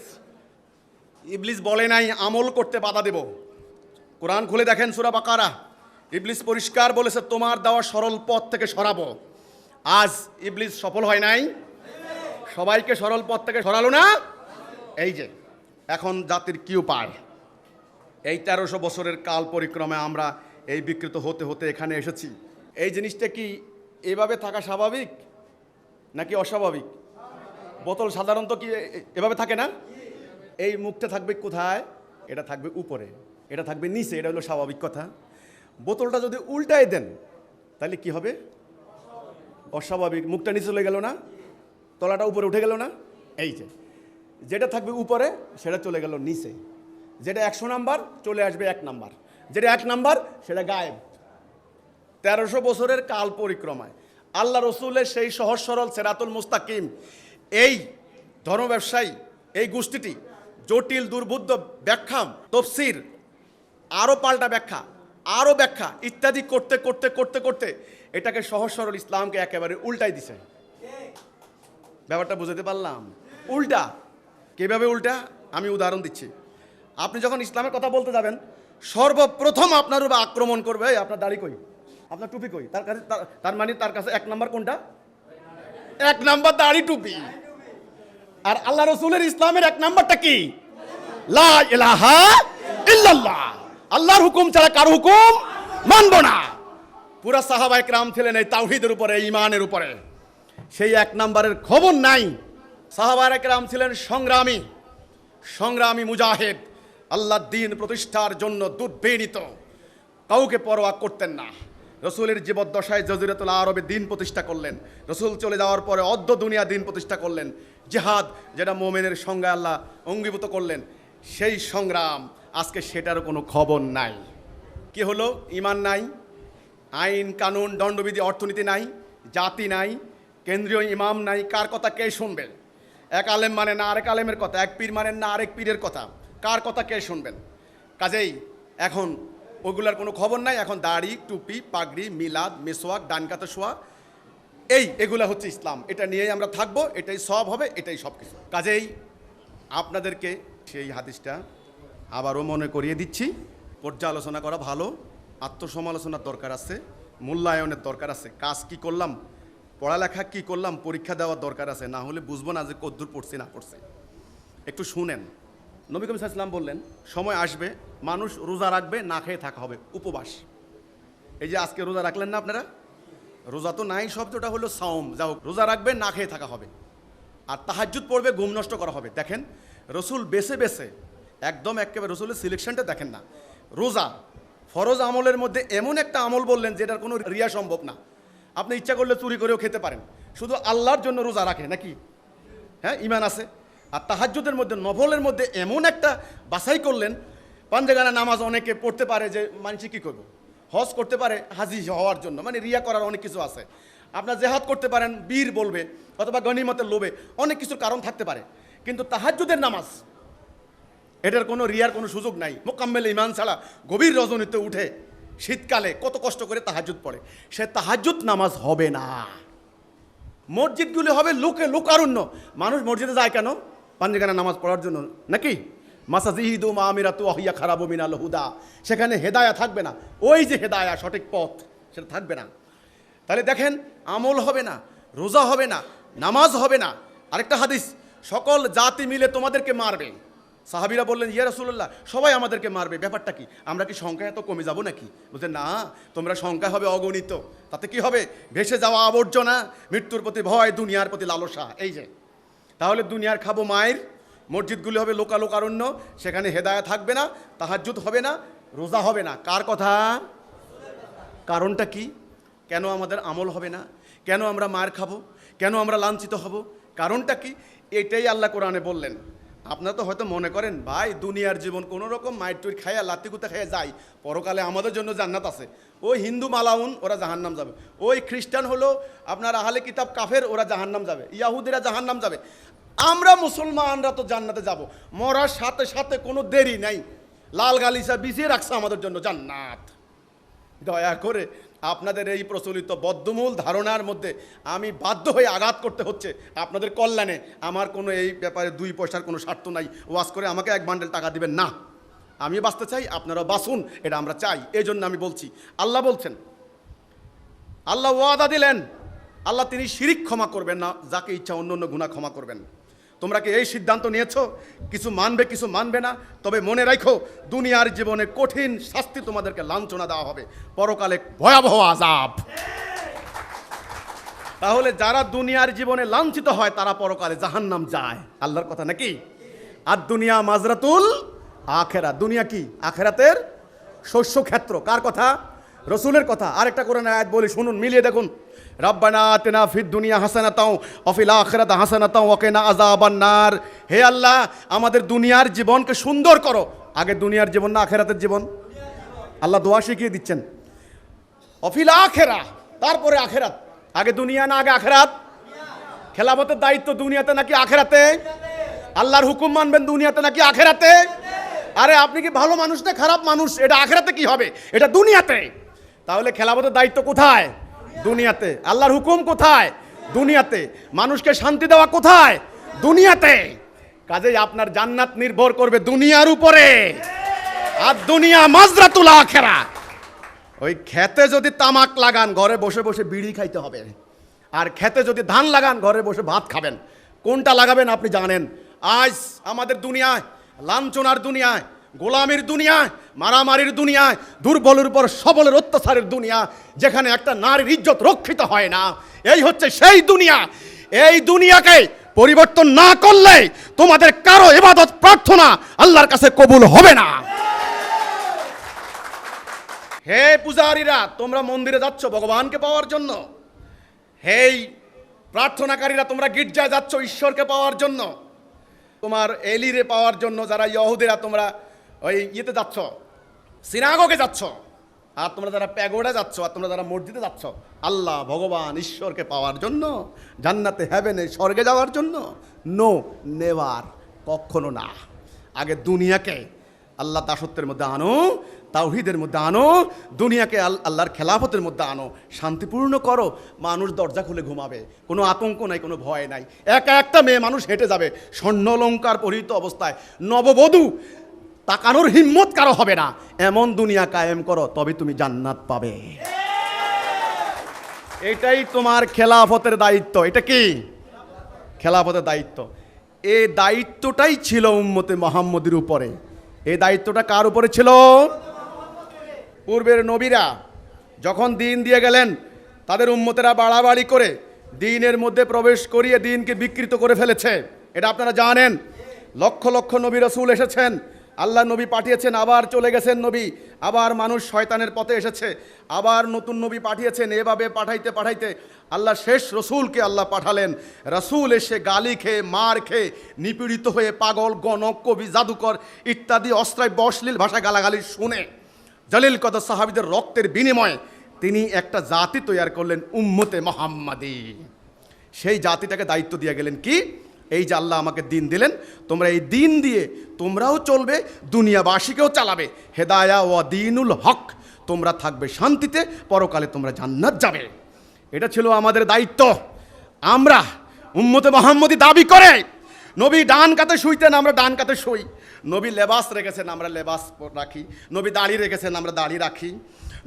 ইবলিস বলে নাই আমল করতে বাধা দেব। কোরআন খুলে দেখেন সূরা বাকারা, ইবলিস পরিষ্কার বলেছে তোমার দেওয়া সরল পথ থেকে সরাবো। আজ ইবলিস সফল হয় নাই, সবাইকে সরল পথ থেকে সরালো না। এই যে এখন জাতির কি উপায়? এই 1300 বছরের কাল পরিক্রমায় আমরা এই বিকৃত হতে হতে এখানে এসেছি। এই জিনিসটা কি এভাবে থাকা স্বাভাবিক নাকি অস্বাভাবিক? বোতল সাধারণত কি এভাবে থাকে না? এই মুখটা থাকবে কোথায়? এটা থাকবে উপরে, এটা থাকবে নিচে, এটা হলো স্বাভাবিক কথা। বোতলটা যদি উল্টায় দেন তাহলে কি হবে? অস্বাভাবিক। মুখটা নিচে চলে গেল না, তলাটা উপরে উঠে গেল না। এই যে যেটা থাকবে উপরে সেটা চলে গেল নিচে, যেটা 100 নাম্বার চলে আসবে 1 নাম্বার, যেটা 1 নাম্বার সেটা গায়েব। 1300 বছরের কাল পরিক্রমায় আল্লাহ রসুলের সেই সহজ সরল সিরাতুল মুস্তাকিম, এই ধর্ম ব্যবসায়ী এই গোষ্ঠীটি জটিল দুর্বোধ্য ব্যাখ্যা, তফসির, আরও পাল্টা ব্যাখ্যা, আরও ব্যাখ্যা ইত্যাদি করতে করতে করতে করতে এটাকে সহজ সরল ইসলামকে একেবারে উল্টাই দিছে। ব্যাপারটা বুঝতে পারলাম? উল্টা। কিভাবে উল্টা? আমি উদাহরণ দিচ্ছি। আপনি যখন ইসলামের কথা বলতে যাবেন, সর্বপ্রথম আপনার উপর আক্রমণ করবে আপনার দাড়ি কই, আপনার টুপি কই। তার কাছে তার মানে তার কাছে 1 নাম্বার কোনটা? 1 নাম্বার দাড়ি, টুপি। আর আল্লাহ রসুলের ইসলামের 1 নাম্বারটা কি? লা ইলাহা ইল্লাল্লাহ। আল্লাহর হুকুম ছাড়া কারো হুকুম মানব না। পুরা সাহাবায়ে কেরাম ছিলেন এই তাওহীদের উপরে, ঈমানের উপরে। সেই 1 নাম্বারের খবর নাই। সাহাবায়ে কেরাম ছিলেন সংগ্রামী, সংগ্রামী মুজাহিদ, আল্লাহর দ্বীন প্রতিষ্ঠার জন্য দুর্বিনীত, কাউকে পরোয়া করতেন না। রসুলের জীবদ্দশায় জজিরাতুল আরবে দ্বীন প্রতিষ্ঠা করলেন। রসুল চলে যাওয়ার পরে অর্ধ দুনিয়া দ্বীন প্রতিষ্ঠা করলেন। জিহাদ, যেটা মোমেনের সংজ্ঞা আল্লাহ অঙ্গীভূত করলেন, সেই সংগ্রাম আজকে সেটারও কোনো খবর নাই। কি হলো? ঈমান নাই, আইন কানুন দণ্ডবিধি অর্থনীতি নাই, জাতি নাই, কেন্দ্রীয় ইমাম নাই। কার কথা কে শুনবে? এক আলেম মানে না আরেক আলেমের কথা, এক পীর মানেন না আরেক পীরের কথা। কার কথা কে শুনবেন? কাজেই এখন ওগুলার কোনো খবর নাই। এখন দাড়ি, টুপি, পাগড়ি, মিলাদ, মেসওয়াক, ডানকাতে শোয়া, এগুলা হচ্ছে ইসলাম। এটা নিয়েই আমরা থাকবো, এটাই সব হবে, এটাই সব কিছু। কাজেই আপনাদেরকে সেই হাদিসটা আবারও মনে করিয়ে দিচ্ছি, পর্যালোচনা করা ভালো, আত্মসমালোচনার দরকার আছে, মূল্যায়নের দরকার আছে, কাজ কি করলাম, পড়ালেখা কি করলাম, পরীক্ষা দেওয়ার দরকার আছে, না হলে বুঝবো না যে কদ্দূর পড়ছি না পড়ছে। একটু শুনেন, নবী করিম সাল্লাল্লাহু আলাইহি ওয়াসাল্লাম বললেন, সময় আসবে মানুষ রোজা রাখবে, না খেয়ে থাকা হবে, উপবাস। এই যে আজকে রোজা রাখলেন না আপনারা, রোজা তো নাই, শব্দটা হলো সাওম, যাও রোজা রাখবে, না খেয়ে থাকা হবে, আর তাহাজ্জুদ পড়বে, ঘুম নষ্ট করা হবে। দেখেন রসুল বেছে বেছে একদম একেবারে রসুলের সিলেকশনটা দেখেন না, রোজা ফরজ আমলের মধ্যে এমন একটা আমল বললেন যেটার কোনো রিয়া সম্ভব না। আপনি ইচ্ছা করলে চুরি করেও খেতে পারেন, শুধু আল্লাহর জন্য রোজা রাখে নাকি, হ্যাঁ ইমান আছে। আর তাহাজ্জুদের মধ্যে নফলের মধ্যে এমন একটা বাছাই করলেন, পাঞ্জেগানা নামাজ অনেকে পড়তে পারে যে মানুষ কী করবো, হজ করতে পারে হাজি হওয়ার জন্য, মানে রিয়া করার অনেক কিছু আছে। আপনার জেহাদ করতে পারেন বীর বলবে, অথবা গনিমতের লোভে, অনেক কিছুর কারণ থাকতে পারে। কিন্তু তাহাজ্জুদের নামাজ, এটার কোনো রিয়ার কোনো সুযোগ নাই। মোকাম্মেল ইমান ছাড়া গভীর রজনীতে উঠে শীতকালে কত কষ্ট করে তাহাজ্জুদ পড়ে, সে তাহাজ্জুদ নামাজ হবে না। মসজিদগুলি হবে লোকারণ্য। মানুষ মসজিদে যায় কেন? পাঞ্জেগানা নামাজ পড়ার জন্য নাকি? মাসাজিদু মামিরাতু ওয়াহিয়া খারাবু মিনাল হুদা, সেখানে হেদায়া থাকবে না, ওই যে হেদায়া সঠিক পথ সেটা থাকবে না। তাহলে দেখেন আমল হবে না, রোজা হবে না, নামাজ হবে না। আরেকটা হাদিস, সকল জাতি মিলে তোমাদেরকে মারবে। সাহাবীরা বললেন, ইয়া রাসূলুল্লাহ, সবাই আমাদেরকে মারবে, ব্যাপারটা কি? আমরা কি সংখ্যায় এত কমে যাব নাকি? বলছেন না, তোমরা সংখ্যা হবে অগণিত, তাতে কি হবে? ভেসে যাওয়া আবর্জনা, মৃত্যুর প্রতি ভয়, দুনিয়ার প্রতি লালসা। এই যে তাহলে দুনিয়ার খাবো মায়ের, মসজিদগুলি হবে লোকারণ্য, সেখানে হেদায়া থাকবে না, তাহাজ্জুদ হবে না, রোজা হবে না। কার কথা? কারণটা কি? কেন আমাদের আমল হবে না? কেন আমরা মার খাবো? কেন আমরা লাঞ্ছিত হব? কারণটা কি? এটাই আল্লাহ কোরআনে বললেন। আপনারা তো হয়তো মনে করেন ভাই দুনিয়ার জীবন কোনো রকম মায়ের টুই খাইয়া লাত্তিকুতা খাইয়া যায়, পরকালে আমাদের জন্য জান্নাত আছে। ওই হিন্দু মালাউন ওরা জাহান্নাম যাবে, ওই খ্রিস্টান হলো আপনার আহলে কিতাব কাফের, ওরা জাহান্নাম যাবে, ইয়াহুদিরা জাহান্নাম যাবে। আমরা মুসলমানরা তো জান্নাতে যাব, মরার সাথে সাথে কোনো দেরি নাই, লাল গালিচা বিছিয়ে রাখছে আমাদের জন্য জান্নাত। দয়া করে আপনাদের এই প্রচলিত বদ্ধমূল ধারণার মধ্যে আমি বাধ্য হয়ে আঘাত করতে হচ্ছে আপনাদের কল্যাণে। আমার কোনো এই ব্যাপারে 2 পয়সার কোনো স্বার্থ নাই। ওয়াজ করে আমাকে 1 বান্ডেল টাকা দিবেন না, আমি বাঁচতে চাই, আপনারা বাঁচুন, এটা আমরা চাই, এই জন্য আমি বলছি। আল্লাহ বলছেন, আল্লাহ ওয়াদা দিলেন, আল্লাহ তিনি শিরিক ক্ষমা করবেন না, যাকে ইচ্ছা অন্য অন্য গুনাহ ক্ষমা করবেন। তোমরা কি এই সিদ্ধান্ত নিয়েছো? কিছু মানবে, কিছু মানবে না। তবে মনে রাখো, দুনিয়ার জীবনে কঠিন শাস্তি তোমাদেরকে লাঞ্ছনা দেওয়া হবে, পরকালে ভয়াবহ আযাব। তাহলে যারা দুনিয়ার জীবনে লাঞ্ছিত হয় তারা পরকালে জাহান্নাম যায়, আল্লাহর কথা নাকি? আর দুনিয়া মাজরাতুল আখিরা, দুনিয়া কি? আখিরাতের শস্য ক্ষেত্র। কার কথা? রসুলের কথা। আরেকটা কোরআনের আয়াত বলি, শুনুন, মিলিয়ে দেখুন। রাব্বানা আতিনা ফিদ দুনিয়া হাসানাতাও ওয়া ফিল আখিরাতি হাসানাতাও ওয়া কিনা আযাবান নার। হে আল্লাহ, আমাদের দুনিয়ার জীবনকে সুন্দর করো। আগে দুনিয়ার জীবন না আখিরাতের জীবন? আল্লাহ দোয়া শিখিয়ে দিচ্ছেন। ওয়া ফিল আখিরা, তারপরে আখিরাত। আগে দুনিয়া না আগে আখিরাত? খেলাফতের দায়িত্ব দুনিয়াতে নাকি আখিরাতে? আল্লাহর হুকুম মানবেন দুনিয়াতে নাকি আখিরাতে? আরে আপনি কি ভালো মানুষ না খারাপ মানুষ, এটা আখিরাতে কি হবে? এটা দুনিয়াতে। তাহলে খেলাফতের দায়িত্ব কোথায়? দুনিয়াতে। আল্লাহর হুকুম কোথায়? দুনিয়াতে। মানুষকে শান্তি দেওয়া কোথায়? দুনিয়াতে। কাজেই আপনার জান্নাত নির্ভর করবে দুনিয়ার উপরে। আর দুনিয়া মাজরাতুল আখিরা। ওই খেতে যদি তামাক লাগান, ঘরে বসে বসে বিড়ি খাইতে হবে। আর খেতে যদি ধান লাগান, ঘরে বসে ভাত খাবেন। কোনটা লাগাবেন আপনি জানেন? আজ আমাদের দুনিয়ায়, লাঞ্ছনার দুনিয়ায়, গোলামির দুনিয়ায়, মারামারির দুনিয়ায়, দুর্বলের উপর সবলের অত্যাচারের দুনিয়া, যেখানে একটা নারীর ইজ্জত রক্ষিত হয় না, এই হচ্ছে সেই দুনিয়া। এই দুনিয়াকে পরিবর্তন না করলে তোমাদের কারো ইবাদত প্রার্থনা আল্লাহর কাছে কবুল হবে না। হে পূজারীরা, তোমরা মন্দিরে যাচ্ছ ভগবানকে পাওয়ার জন্য। হে প্রার্থনাকারীরা, তোমরা গির্জায় যাচ্ছ ঈশ্বরকে পাওয়ার জন্য, তোমার এলিরে পাওয়ার জন্য। যারা ইহুদিরা, তোমরা ওই ইয়েতে যাচ্ছ, সিনাগোগে যাচ্ছ। আর তোমরা যারা প্যাগোডা যাচ্ছ, আর তোমরা যারা মসজিদে যাচ্ছ, আল্লাহ ভগবান ঈশ্বরকে পাওয়ার জন্য, জান্নাতে হেভেনে স্বর্গে যাওয়ার জন্য? নো, নেভার, কখনো না। আগে দুনিয়াকে আল্লাহ দাসত্বের মধ্যে আনো, তাওহীদের মধ্যে আনো, দুনিয়াকে আল্লাহর খেলাফতের মধ্যে আনো, শান্তিপূর্ণ করো। মানুষ দরজা খুলে ঘুমাবে, কোনো আতঙ্ক নাই, কোনো ভয় নাই। একা একটা মেয়ে মানুষ হেঁটে যাবে স্বর্ণালঙ্কার পরিহিত অবস্থায়, নববধূ তাকানোর হিম্মত কারো হবে না, এমন দুনিয়া কায়েম করো, তবে তুমি জান্নাত পাবে। এটাই তোমার খেলাফতের দায়িত্ব। এটা কি খেলাফতের দায়িত্ব? এই দায়িত্বটাই ছিল উম্মতে মুহাম্মদের উপরে। এই দায়িত্বটা কার উপরে ছিল? পূর্বের নবীরা যখন দিন দিয়ে গেলেন, তাদের উম্মতেরা বাড়াবাড়ি করে দিনের মধ্যে প্রবেশ করিয়ে দিনকে বিকৃত করে ফেলেছে। এটা আপনারা জানেন। লক্ষ লক্ষ নবী রাসূল এসেছেন, আল্লাহ নবী পাঠিয়েছেন, আবার চলে গেছেন নবী, আবার মানুষ শয়তানের পথে এসেছে, আবার নতুন নবী পাঠিয়েছেন। এভাবে পাঠাইতে পাঠাইতে আল্লাহ শেষ রসুলকে আল্লাহ পাঠালেন। রসুল এসে গালি খেয়ে, মার খেয়ে, নিপীড়িত হয়ে, পাগল, গণক, কবি, জাদুকর ইত্যাদি অশ্লীল অশ্লীল ভাষা গালাগালি শুনে জলিল কদর সাহাবীদের রক্তের বিনিময়ে তিনি একটা জাতি তৈরি করলেন, উম্মতে মুহাম্মাদি। সেই জাতিটাকে দায়িত্ব দিয়ে গেলেন কি, এই যে আল্লাহ আমাকে দিন দিলেন, তোমরা এই দিন দিয়ে তোমরাও চলবে, দুনিয়াবাসীকেও চালাবে। হেদায়া ওয়া দীনুল হক, তোমরা থাকবে শান্তিতে, পরকালে তোমরা জান্নাত যাবে। এটা ছিল আমাদের দায়িত্ব। আমরা উম্মতে মুহাম্মাদি দাবি করে নবী ডান কাতে শুইতেন, আমরা ডান কাতে শুই। নবী লেবাস রেখেছেন, আমরা লেবাস রাখি। নবী দাড়ি রেখেছেন, আমরা দাড়ি রাখি।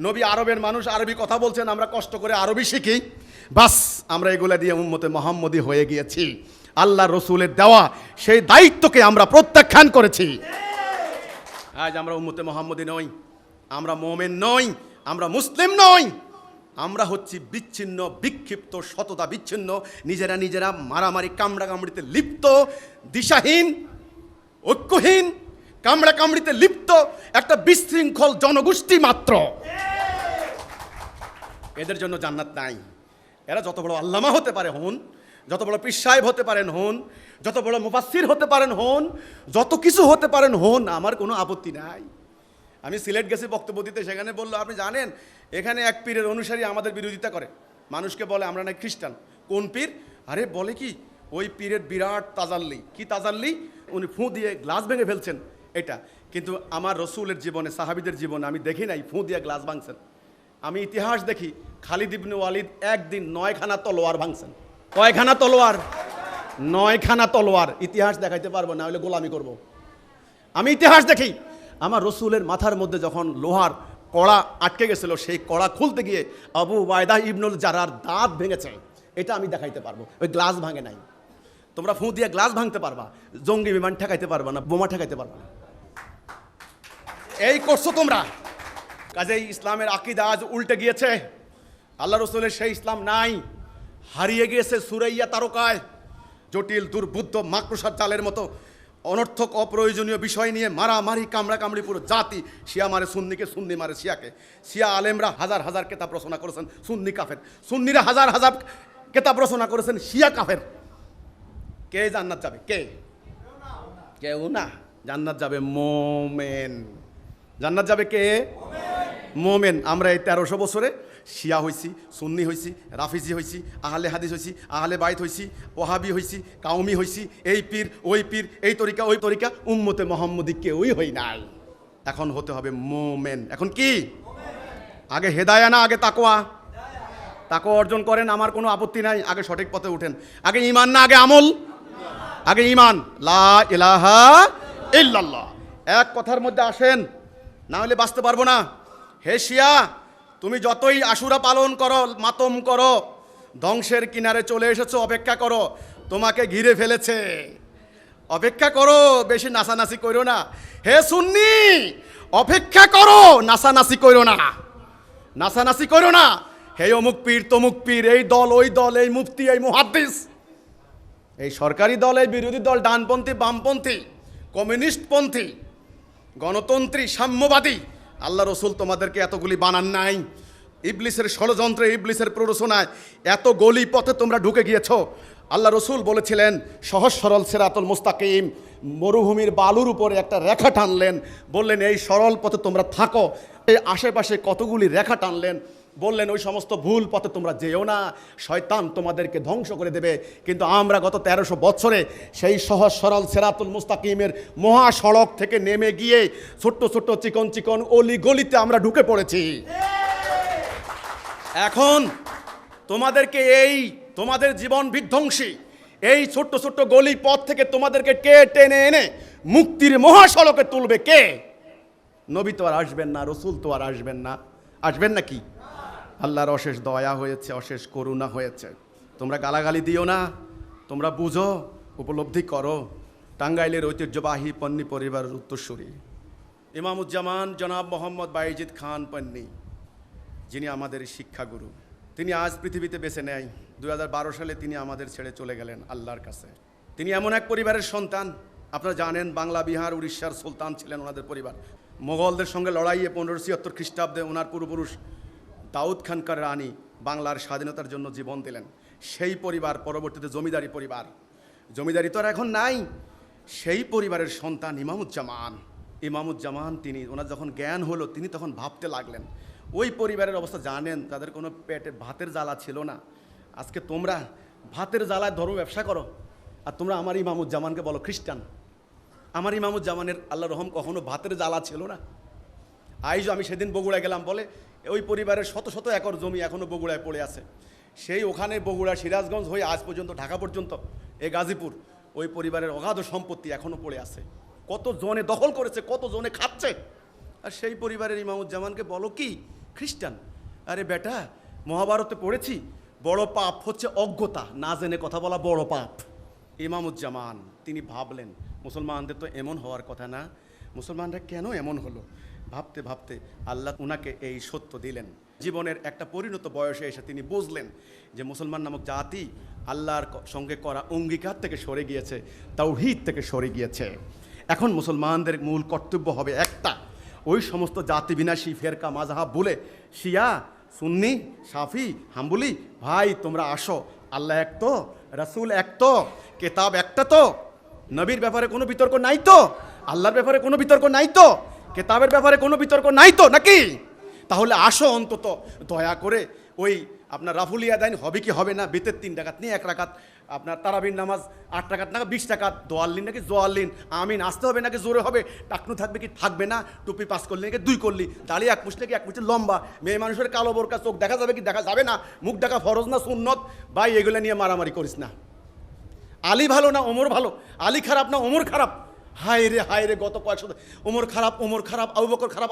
নবী আরবের মানুষ, আরবি কথা বলছেন, আমরা কষ্ট করে আরবি শিখি। বাস, আমরা এগুলা দিয়ে উম্মতে মুহাম্মাদি হয়ে গিয়েছি। আল্লাহ রসুলের দেওয়া সেই দায়িত্বকে আমরা প্রত্যাখ্যান করেছি। আজ আমরা উম্মতে মুহাম্মাদি নই, আমরা মুমিন নই, আমরা মুসলিম নই। আমরা হচ্ছি বিচ্ছিন্ন, বিক্ষিপ্ত, সততা বিচ্ছিন্ন, নিজেরা নিজেরা মারামারি, কামড়াকামড়িতে লিপ্ত, দিশাহীন, ঐক্যহীন, কামড়াকামড়িতে লিপ্ত একটা বিশৃঙ্খল জনগোষ্ঠী মাত্র। এদের জন্য জান্নাত নাই। এরা যত বড় আল্লামা হতে পারে হন, যত বড় পীর সাহেব হতে পারেন হন, যত বড় মুফাসসির হতে পারেন হন, যত কিছু হতে পারেন হন, আমার কোনো আপত্তি নাই। আমি সিলেট গেছি বক্তব্য দিতে, সেখানে বললো, আপনি জানেন এখানে এক পীরের অনুসারী আমাদের বিরোধিতা করে, মানুষকে বলে আমরা না খ্রিস্টান। কোন পীর? আরে বলে কি, ওই পীরের বিরাট তাজাল্লি। কি তাজাল্লি? উনি ফু দিয়ে গ্লাস ভেঙে ফেলছেন, এটা। কিন্তু আমার রসুলের জীবনে, সাহাবীদের জীবনে আমি দেখি নাই ফু দিয়ে গ্লাস ভাঙছেন। আমি ইতিহাস দেখি, খালিদ ইবনে ওয়ালিদ একদিন 9খানা তলোয়ার ভাঙছেন। কয়খানা তলোয়ার? 9খানা তলোয়ার। ইতিহাস দেখাইতে পারবো না, হলে গোলামি করব। আমি ইতিহাস দেখি। আমার রসুলের মাথার মধ্যে যখন লোহার কড়া আটকে গেছিল, সেই কড়া খুলতে গিয়ে আবু ওবায়দা ইবনুল জাররার দাঁত ভেঙেছে, এটা আমি দেখাইতে পারবো। ওই গ্লাস ভাঙে নাই। তোমরা ফু দিয়ে গ্লাস ভাঙতে পারবা, জঙ্গি বিমান ঠেকাইতে পারবা না, বোমা ঠেকাইতে পারবা না। এই করছো তোমরা। কাজেই ইসলামের আকীদা আজ উল্টে গিয়েছে। আল্লাহ রসুলের সেই ইসলাম নাই, হারিয়ে গিয়েছে সুরাইয়া তারকায়। জটিল, দুর্বুদ্ধ, মাকড়সার জালের মতো অনর্থক, অপ্রয়োজনীয় বিষয় নিয়ে মারামারি, কামড়াকামড়ি, পুরো জাতি। শিয়া মারে সুন্নিকে, সুন্নি মারে শিয়াকে। শিয়া আলেমরা হাজার হাজার কেতাব রচনা করেছেন, সুন্নি কাফের। সুন্নিরা হাজার হাজার কেতাব রচনা করেছেন, শিয়া কাফের। কে জান্নাত যাবে? কে? কেউ না। জান্নাত যাবে মোমেন। জান্নাত যাবে কে? মোমেন। আমরা এই 1300 বছরে শিয়া হইছি, সুন্নি হইছি, রাফিজি হইছি, আহলে হাদিস হইছি, আহলে বাইত হইছি, ওহাবি হইছি, কাউমি হইছি, এই পীর ওই পীর, এই তরিকা ওই তরিকা, উম্মতে মুহাম্মাদি কেউই হই নাই। এখন হতে হবে মোমেন। এখন কি? আগে হেদায়া না আগে তাকওয়া? তাকওয়া অর্জন করেন, আমার কোনো আপত্তি নাই। আগে সঠিক পথে উঠেন। আগে ঈমান না আগে আমল? আগে ঈমান, লা ইলাহা ইল্লাল্লাহ। এক কথার মধ্যে আসেন, না হলে বাঁচতে পারবো না। হে শিয়া, তুমি যতই আশুরা পালন করো, মাতম করো, ধ্বংসের কিনারে চলে এসেছো। অপেক্ষা করো, তোমাকে ঘিরে ফেলেছে। অপেক্ষা করো, বেশি নাসানাসি করো না। হে সুন্নি, অপেক্ষা করো, নাসানাসি করো না, নাসানাসি করো না। হে অমুক পীর, তমুক পীর, এই দল ওই দল, এই মুফতি এই মুহাদ্দিস, এই সরকারি দল এই বিরোধী দল, ডানপন্থী বামপন্থী, কমিউনিস্টপন্থী, গণতন্ত্রী, সাম্যবাদী, আল্লাহ রসুল তোমাদেরকে এতগুলি বানান নাই। ইবলিসের ষড়যন্ত্রে, ইবলিসের প্ররোচনায় এত গলি পথে তোমরা ঢুকে গিয়েছো। আল্লাহ রসুল বলেছিলেন সহজ সরল সিরাতুল মুস্তাকিম, মরুভূমির বালুর উপরে একটা রেখা টানলেন, বললেন এই সরল পথে তোমরা থাকো। এই আশেপাশে কতগুলি রেখা টানলেন, বললেন ওই সমস্ত ভুল পথে তোমরা যেও না, শয়তান তোমাদেরকে ধ্বংস করে দেবে। কিন্তু আমরা গত 1300 বছরে সেই সহজ সরল সিরাতুল মুস্তাকিমের মহাসড়ক থেকে নেমে গিয়ে ছোট্ট ছোট্ট চিকন চিকন অলি গলিতে আমরা ঢুকে পড়েছি। এখন তোমাদেরকে এই তোমাদের জীবন বিধ্বংসী এই ছোট্ট ছোট্ট গলি পথ থেকে তোমাদেরকে কে টেনে এনে মুক্তির মহাসড়কে তুলবে? কে? নবী তো আর আসবেন না, রসুল তো আর আসবেন না। আসবেন নাকি? আল্লাহর অশেষ দয়া হয়েছে, অশেষ করুণা হয়েছে। তোমরা গালাগালি দিও না, তোমরা বুঝো, উপলব্ধি করো। টাঙ্গাইলের ঐতিহ্যবাহী পন্নী পরিবারের উত্তরসূরি ইমামুজ্জামান জনাব মোহাম্মদ বাইজিদ খান পন্নী, যিনি আমাদের শিক্ষাগুরু, তিনি আজ পৃথিবীতে বেঁচে নেয়। 2012 সালে তিনি আমাদের ছেড়ে চলে গেলেন আল্লাহর কাছে। তিনি এমন এক পরিবারের সন্তান, আপনারা জানেন বাংলা, বিহার, উড়িষ্যার সুলতান ছিলেন ওনাদের পরিবার। মোগলদের সঙ্গে লড়াইয়ে 1576 খ্রিস্টাব্দে ওনার পূর্বপুরুষ দাউদ খানকার রানী বাংলার স্বাধীনতার জন্য জীবন দিলেন। সেই পরিবার পরবর্তীতে জমিদারি পরিবার, জমিদারি তো আর এখন নাই। সেই পরিবারের সন্তান ইমামুজ্জামান তিনি, ওনার যখন জ্ঞান হলো তিনি তখন ভাবতে লাগলেন। ওই পরিবারের অবস্থা জানেন, তাদের কোনো পেটে ভাতের জ্বালা ছিল না। আজকে তোমরা ভাতের জ্বালায় ধর্ম ব্যবসা করো, আর তোমরা আমার ইমামুজ্জামানকে বলো খ্রিস্টান। আমার ইমামুজ্জামানের আল্লাহ রহম কখনো ভাতের জ্বালা ছিল না। আইজ আমি সেদিন বগুড়ায় গেলাম, বলে ওই পরিবারের শত শত একর জমি এখনও বগুড়ায় পড়ে আছে। সেই ওখানে বগুড়া, সিরাজগঞ্জ হয়ে আজ পর্যন্ত ঢাকা পর্যন্ত এই গাজীপুর, ওই পরিবারের অগাধ সম্পত্তি এখনও পড়ে আছে। কত জনে দখল করেছে, কত জনে খাচ্ছে। আর সেই পরিবারের ইমামুজ্জামানকে বলো কি খ্রিস্টান? আরে বেটা, মহাভারতে পড়েছি, বড় পাপ হচ্ছে অজ্ঞতা, না জেনে কথা বলা বড় পাপ। ইমামুজ্জামান তিনি ভাবলেন মুসলমানদের তো এমন হওয়ার কথা না, মুসলমানরা কেন এমন হলো? ভাবতে ভাবতে আল্লাহ উনাকে এই সত্য দিলেন। জীবনের একটা পরিণত বয়সে এসে তিনি বুঝলেন যে মুসলমান নামক জাতি আল্লাহর সঙ্গে করা অঙ্গীকার থেকে সরে গিয়েছে, তাওহীদ থেকে সরে গিয়েছে। এখন মুসলমানদের মূল কর্তব্য হবে একটা, ওই সমস্ত জাতি বিনাশী ফেরকা মাযহাব বলে শিয়া, সুন্নি, শাফি, হাম্বলি, ভাই তোমরা আসো, আল্লাহ এক তো, রাসূল এক তো, কেতাব একটা তো, নবীর ব্যাপারে কোনো বিতর্ক নাই তো, আল্লাহর ব্যাপারে কোনো বিতর্ক নাই তো, কেতাবের ব্যাপারে কোনো বিতর্ক নাই তো নাকি? তাহলে আসো অন্তত দয়া করে ওই আপনার রাফুল ইয়াদাইন হবে কি হবে না, বেতের 3 রাকাত নিয়ে 1 রাকাত, আপনার তারাবির নামাজ 8 রাকাত না 20 রাকাত, দোয়াল্লিন নাকি জোয়াল্লিন, আমিন আসতে হবে নাকি জোরে হবে, টাকনু থাকবে কি থাকবে না, টুপি 5 করলি নাকি 2 করলি, দাড়ি 1 মুঠ নাকি 1 মুঠ লম্বা, মেয়ে মানুষের কালো বোরকা চোখ দেখা যাবে কি দেখা যাবে না, মুখ ঢাকা ফরজ না সুন্নত, ভাই এগুলো নিয়ে মারামারি করিস না। আলী ভালো না ওমর ভালো, আলী খারাপ না ওমর খারাপ, হায় রে গত কয়েকশো, ওমর খারাপ আবু বকর খারাপ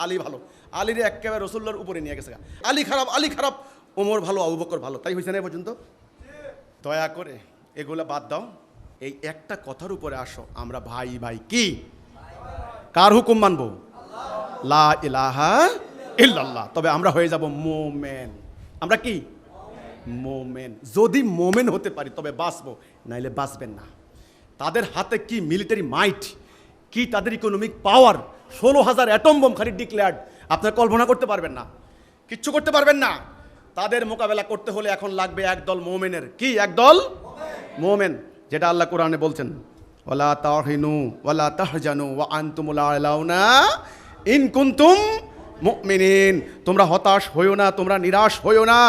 আলী ভালো, আলীরে একেবারে রসুল্লাহর উপরে নিয়ে গেছে। আলী খারাপ ওমর ভালো আবু বকর ভালো, তাই হয়েছে না এ পর্যন্ত? দয়া করে এগুলো বাদ দাও, এই একটা কথার উপরে আসো, আমরা ভাই ভাই কি, কার হুকুম মানবো? লা ইলাহা ইল্লাল্লাহ। তবে আমরা হয়ে যাব মোমেন। আমরা কি? মোমেন। যদি মোমেন হতে পারি তবে বাঁচবো, নাইলে বাঁচবেন না। তাদের হাতে কি মিলিটারি মাইট, কি তাদের ইকোনমিক পাওয়ার, 16,000 অ্যাটম বোম খালি ডিক্লেয়ার্ড, আপনারা কল্পনা করতে পারবেন না, কিচ্ছু করতে পারবেন না। তাদের মোকাবেলা করতে হলে এখন লাগবে একদল মোমেনের। কি একদল? মোমেন। যেটা আল্লাহ কোরআনে বলছেন, ওয়ালা তাহিনু ওয়ালা তাহজানু ওয়া আনতুমুল আ'লাউনা ইন কুনতুম মুমিনিন। তোমরা হতাশ হইও না, তোমরা নিরাশ হইও না,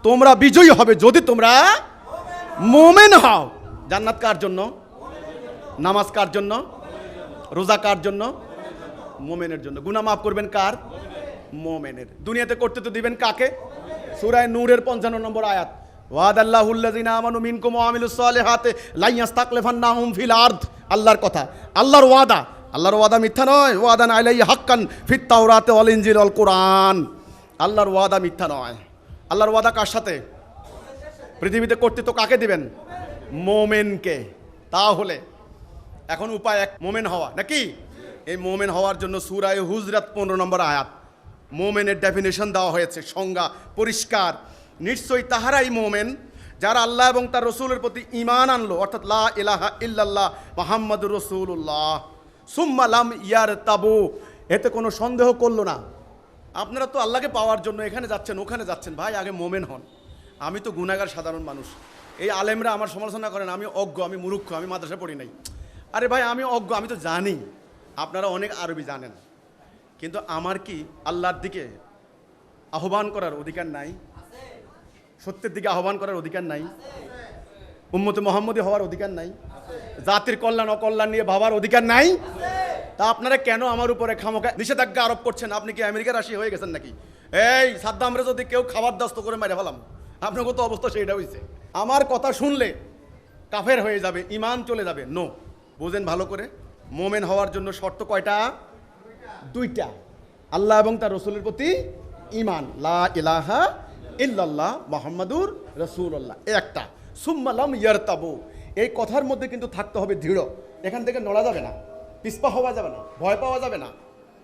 তোমরা বিজয়ী হবে যদি তোমরা মোমেন হও। জান্নাত কার জন্য? নামাজ কার জন্য? রোজা কার জন্য? মোমেনের জন্য। গুনাহ মাফ করবেন কার? মোমেনের। দুনিয়াতে করতে তো দিবেন কাকে? সূরা নূরের 55 নম্বর আয়াত, ওয়াদাল্লাহুল্লাযিনা আমানু মিনকুম ওয়া আমিলুস সালিহাতি লা ইয়াস্তাকলিফান্নাহুম ফিল আরদ। আল্লাহর কথা, আল্লাহর ওয়াদা, আল্লাহর ওয়াদা মিথ্যা নয়। ওয়াদান আলাইহি হাক্কান ফিত তাওরাতি ওয়াল ইনজিল ওয়াল কুরআন। আল্লাহর ওয়াদা মিথ্যা নয়। আল্লাহর ওয়াদা কার সাথে? পৃথিবীতে কর্তৃত্ব কাকে দিবেন? মোমেনকে। তাহলে এখন উপায় এক, মোমেন হওয়া নাকি? এই মোমেন হওয়ার জন্য সূরা হুজরাত 15 নম্বর আয়াত, মোমেনের ডেফিনেশন দেওয়া হয়েছে, সংজ্ঞা পরিষ্কার। নিশ্চয়ই তাহারাই মোমেন যারা আল্লাহ এবং তার রসুলের প্রতি ঈমান আনলো, অর্থাৎ লা ইলাহা ইল্লাল্লাহ মুহাম্মাদুর রাসূলুল্লাহ, সুম্মা লাম ইয়ারতাবু, এতে কোনো সন্দেহ করলো না। আপনারা তো আল্লাহকে পাওয়ার জন্য এখানে যাচ্ছেন ওখানে যাচ্ছেন, ভাই আগে মোমেন হন। আমি তো গুনাহগার সাধারণ মানুষ, এই আলেমরা আমার সমালোচনা করেন আমি অজ্ঞ, আমি মূর্খ, আমি মাদ্রাসা পড়ি নাই। আরে ভাই আমি অজ্ঞ, আমি তো জানি আপনারা অনেক আরবি জানেন, কিন্তু আমার কি আল্লাহর দিকে আহ্বান করার অধিকার নাই? সত্যের দিকে আহ্বান করার অধিকার নাই? উম্মতে মুহাম্মদী হওয়ার অধিকার নাই? জাতির কল্যাণ অকল্যাণ নিয়ে ভাবার অধিকার নাই? তা আপনারা কেন আমার উপরে খামোখা নিষেধাজ্ঞা আরোপ করছেন? আপনি কি আমেরিকার রাশি হয়ে গেছেন নাকি? এই সাদ্দামরে যদি কেউ খাবার দাস্ত করে মেরে ফেলাম, আপনার কত অবস্থা সেইটা হয়েছে। আমার কথা শুনলে কাফের হয়ে যাবে, ইমান চলে যাবে। নো, বোঝেন ভালো করে, মোমেন হওয়ার জন্য শর্ত কয়টা? দুইটা। আল্লাহ এবং তার রসুলের প্রতি ইমান, লা ইলাহা ইল্লাল্লাহ মুহাম্মাদুর রাসূলুল্লাহ, একটা। সুম্মা লাম ইয়ারতাবু, এই কথার মধ্যে কিন্তু থাকতে হবে দৃঢ়। এখান থেকে নড়া যাবে না, পিছপা হওয়া যাবে না, ভয় পাওয়া যাবে না,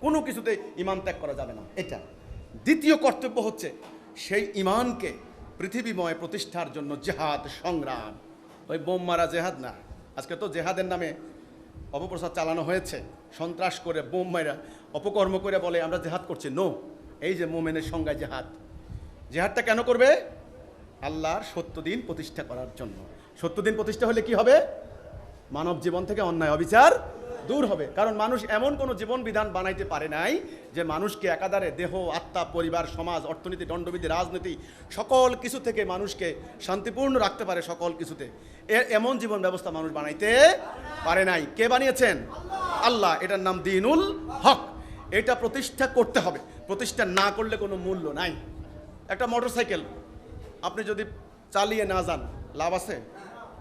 কোনো কিছুতে ইমান ত্যাগ করা যাবে না। এটা দ্বিতীয় কর্তব্য হচ্ছে সেই ইমানকে পৃথিবীময় প্রতিষ্ঠার জন্য জেহাদ, সংগ্রাম। ওই বোম মারা জেহাদ না। আজকে তো জেহাদের নামে অপপ্রচার চালানো হয়েছে, সন্ত্রাস করে বোম মারা অপকর্ম করে বলে আমরা জেহাদ করছি। নো, এই যে মোমেনের সংজ্ঞায় জেহাদ। জেহাদটা কেন করবে? আল্লাহর সত্য দিন প্রতিষ্ঠা করার জন্য। সত্য দিন প্রতিষ্ঠা হলে কি হবে? মানব জীবন থেকে অন্যায় অবিচার দূর হবে। কারণ মানুষ এমন কোনো জীবন বিধান বানাইতে পারে নাই যে মানুষকে একাধারে দেহ, আত্মা, পরিবার, সমাজ, অর্থনীতি, দণ্ডবিধি, রাজনীতি সকল কিছু থেকে মানুষকে শান্তিপূর্ণ রাখতে পারে। সকল কিছুতে এমন জীবন ব্যবস্থা মানুষ বানাইতে পারে নাই। কে বানিয়েছেন? আল্লাহ। এটার নাম দ্বীনুল হক। এটা প্রতিষ্ঠা করতে হবে। প্রতিষ্ঠা না করলে কোনো মূল্য নাই। একটা মোটরসাইকেল আপনি যদি চালিয়ে না যান, লাভ আছে?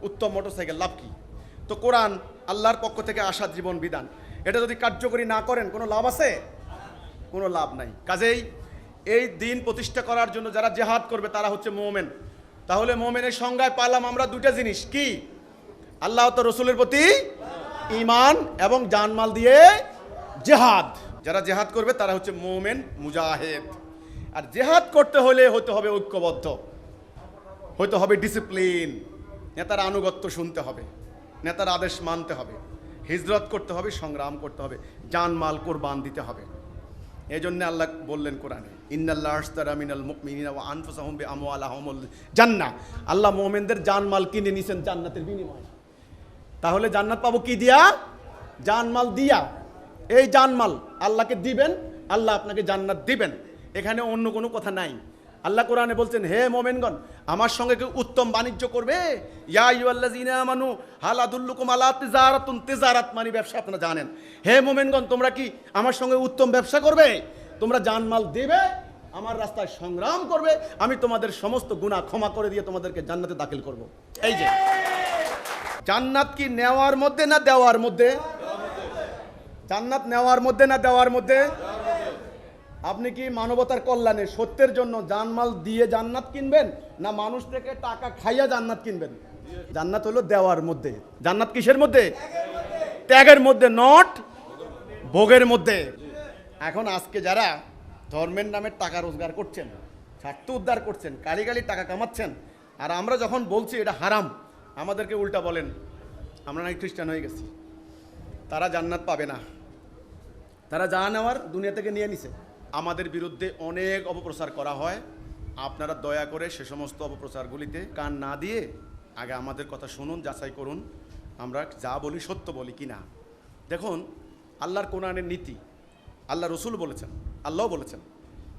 উত্তম মোটরসাইকেল, লাভ কি? তো কোরআন আল্লাহর পক্ষ থেকে আসা জীবন বিধান, এটা যদি কার্যকরী না করেন কোনো লাভ আছে? কোনো লাভ নাই। কাজেই এই দিন প্রতিষ্ঠা করার জন্য যারা জেহাদ করবে তারা হচ্ছে মোমেন। তাহলে মোমেনের সংজ্ঞায় পাইলাম আমরা দুইটা জিনিস, কি? আল্লাহ তো রসুলের প্রতি ঈমান এবং জানমাল দিয়ে জেহাদ। যারা জেহাদ করবে তারা হচ্ছে মোমেন, মুজাহিদ। আর জেহাদ করতে হলে হতে হবে ঐক্যবদ্ধ, হতে হবে ডিসিপ্লিন, নেতার আনুগত্য শুনতে হবে, নেতার আদেশ মানতে হবে, হিজরত করতে হবে, সংগ্রাম করতে হবে, জানমাল কোরবান দিতে হবে। এই জন্য আল্লাহ বললেন কোরআনে, ইন্নাল্লাহ আশতারা মিনাল মুমিনিনা ওয়া আনফুসাহুম বিআমওয়ালিহিমুল জান্নাহ। আল্লাহ মুমিনদের জানমাল কিনে নিছেন জান্নাতের বিনিময়ে। তাহলে জান্নাত পাবো কি দিয়া? জানমাল দিয়া। এই জানমাল আল্লাহকে দিবেন, আল্লাহ আপনাকে জান্নাত দিবেন। এখানে অন্য কোনো কথা নাই। আল্লাহ কোরআনে বলছেন, হে মোমেনগণ, আমার সঙ্গে কেউ উত্তম বাণিজ্য করবে? ইয়া আইয়ুহাল্লাযীনা আমানু হাল আদুল্লুকুম আলা তিজারাতুন, তিজারাত মানে ব্যবসা, আপনারা জানেন। হে মোমেনগণ, তোমরা কি আমার সঙ্গে উত্তম ব্যবসা করবে? তোমরা জানমাল দেবে, আমার রাস্তায় সংগ্রাম করবে, আমি তোমাদের সমস্ত গুনাহ ক্ষমা করে দিয়ে তোমাদেরকে জান্নাতে দাখিল করব। এই যে জান্নাত কি নেওয়ার মধ্যে না দেওয়ার মধ্যে? জান্নাত নেওয়ার মধ্যে না দেওয়ার মধ্যে? আপনি কি মানবতার কল্যাণে সত্যের জন্য জানমাল দিয়ে জান্নাত কিনবেন, না মানুষ থেকে টাকা খাইয়া জান্নাত কিনবেন? জান্নাত হলো দেওয়ার মধ্যে। জান্নাত কিসের মধ্যে? ত্যাগের মধ্যে, নট ভোগের মধ্যে। এখন আজকে যারা ধর্মের নামে টাকা রোজগার করছেন, স্বার্থ উদ্ধার করছেন, কালি কালি টাকা কামাচ্ছেন, আর আমরা যখন বলছি এটা হারাম, আমাদেরকে উল্টা বলেন আমরা নাকি খ্রিস্টান হয়ে গেছি, তারা জান্নাত পাবে না, তারা যা নেওয়ার দুনিয়া থেকে নিয়ে নিছে। আমাদের বিরুদ্ধে অনেক অপপ্রচার করা হয়। আপনারা দয়া করে সে সমস্ত অপপ্রচারগুলিতে কান না দিয়ে আগে আমাদের কথা শুনুন, যাচাই করুন আমরা যা বলি সত্য বলি কি না। দেখুন, আল্লাহর কোরআনের নীতি, আল্লাহ রসুল বলেছেন, আল্লাহ বলেছেন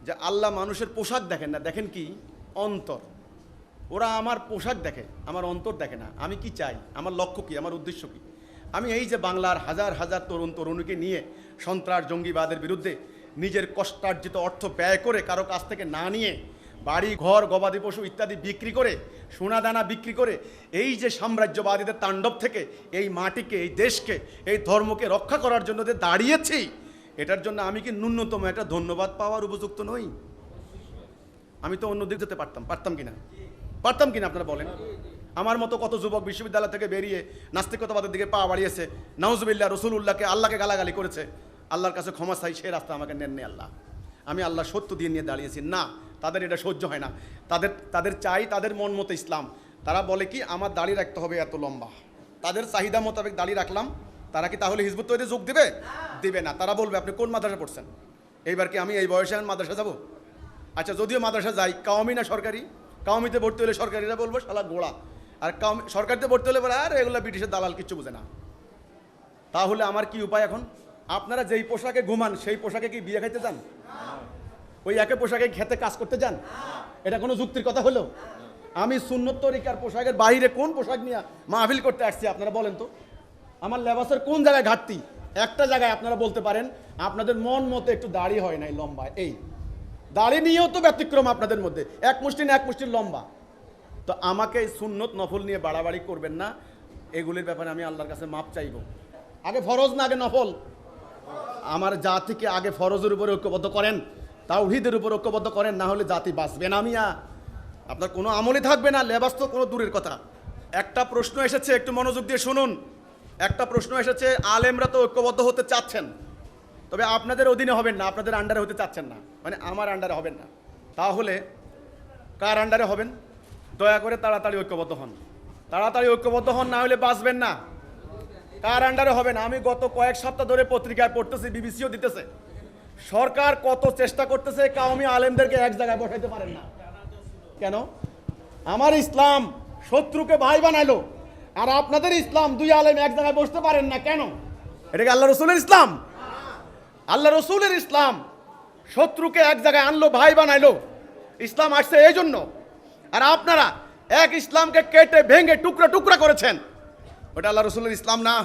যে আল্লাহ মানুষের পোশাক দেখেন না, দেখেন কি? অন্তর। ওরা আমার পোশাক দেখে, আমার অন্তর দেখে না। আমি কি চাই, আমার লক্ষ্য কি, আমার উদ্দেশ্য কি? আমি এই যে বাংলার হাজার হাজার তরুণ তরুণীকে নিয়ে সন্ত্রাস জঙ্গিবাদের বিরুদ্ধে নিজের কষ্টার্জিত অর্থ ব্যয় করে, কারো কাছ থেকে না নিয়ে, বাড়ি ঘর গবাদি পশু ইত্যাদি বিক্রি করে, সোনাদানা বিক্রি করে, এই যে সাম্রাজ্যবাদীদের তাণ্ডব থেকে এই মাটিকে, এই দেশকে, এই ধর্মকে রক্ষা করার জন্য যে দাঁড়িয়েছি, এটার জন্য আমি কি ন্যূনতম একটা ধন্যবাদ পাওয়ার উপযুক্ত নই? আমি তো অন্য দিক যেতে পারতাম কিনা? পারতাম কিনা আপনারা বলেন? আমার মতো কত যুবক বিশ্ববিদ্যালয় থেকে বেরিয়ে নাস্তিকতাবাদের দিকে পা বাড়িয়েছে, নাউজুবিল্লাহ, রসুলুল্লাহকে, আল্লাহকে গালাগালি করেছে। আল্লাহর কাছে ক্ষমা চাই, সেই রাস্তা আমাকে নেননি আল্লাহ। আমি আল্লাহ সত্য দিয়ে নিয়ে দাঁড়িয়েছি। না, তাদের এটা সহ্য হয় না। তাদের চাই তাদের মন মতো ইসলাম। তারা বলে কি, আমার দাড়ি রাখতে হবে এত লম্বা। তাদের চাহিদা মোতাবেক দাড়ি রাখলাম, তারা কি তাহলে হিজবুত তৈরি যোগ দেবে? দিবে না। তারা বলবে আপনি কোন মাদ্রাসা পড়ছেন? এইবার কি আমি এই বয়সে মাদ্রাসা যাব? আচ্ছা, যদিও মাদ্রাসা যাই, কাওমি না সরকারি? কাওমিতে ভর্তি হলে সরকারিরা বলবো শালা গোড়া, আর সরকারিতে ভর্তি হলে বলে আর এগুলো ব্রিটিশের দালাল, কিচ্ছু বোঝে না। তাহলে আমার কি উপায় এখন? আপনারা যেই পোশাকে ঘুমান সেই পোশাকে কি বিয়ে খাইতে যান? ওই একই পোশাকে খেতে কাজ করতে যান? এটা কোনো যুক্তির কথা হলো? আমি সুন্নত তরিকার পোশাকের বাইরে কোন পোশাক নিয়ে মাহফিল করতে আসছি আপনারা বলেন তো? আমার লেবাসের কোন জায়গায় ঘাটতি? একটা জায়গায় আপনারা বলতে পারেন, আপনাদের মন মতো একটু দাড়ি হয় নাই লম্বা। এই দাড়ি নিয়েও তো ব্যতিক্রম আপনাদের মধ্যে, এক মুষ্টি না এক মুষ্টির লম্বা। তো আমাকে এই সুন্নত নফল নিয়ে বাড়াবাড়ি করবেন না। এগুলির ব্যাপারে আমি আল্লাহর কাছে মাপ চাইব। আগে ফরজ না আগে নফল? আমার জাতিকে আগে ফরজের উপরে ঐক্যবদ্ধ করেন, তাওহীদের উপর ঐক্যবদ্ধ করেন, না হলে জাতি বাঁচবে না। মিয়া আপনার কোনো আমলই থাকবে না, লেবাস তো কোনো দূরের কথা। একটা প্রশ্ন এসেছে, একটু মনোযোগ দিয়ে শুনুন। একটা প্রশ্ন এসেছে, আলেমরা তো ঐক্যবদ্ধ হতে চাচ্ছেন, তবে আপনাদের অধীনে হবেন না, আপনাদের আন্ডারে হতে চাচ্ছেন না, মানে আমার আন্ডারে হবেন না। তাহলে কার আন্ডারে হবেন? দয়া করে তাড়াতাড়ি ঐক্যবদ্ধ হন, তাড়াতাড়ি ঐক্যবদ্ধ হন, না হলে বাঁচবেন না। কার আন্ডারে হবেন? আমি গত কয়েক সপ্তাহ ধরে পত্রিকায় পড়তেছি, বিবিসিও দিতেছে, সরকার কত চেষ্টা করতেছে কওমি আলেমদেরকে এক জায়গায় বসাইতে পারেন না। কেন? আমার ইসলাম শত্রুকে ভাই বানাইলো, আর আপনাদের ইসলাম দুই আলেম এক জায়গায় বসতে পারেন না কেন? এটা কি আল্লাহ রসুলের ইসলাম? আল্লাহ রসুলের ইসলাম শত্রুকে এক জায়গায় আনলো, ভাই বানাইলো। ইসলাম আসছে এই জন্য। আর আপনারা এক ইসলামকে কেটে ভেঙে টুকরা টুকরা করেছেন, ওটা আল্লাহ রসুলের ইসলাম না।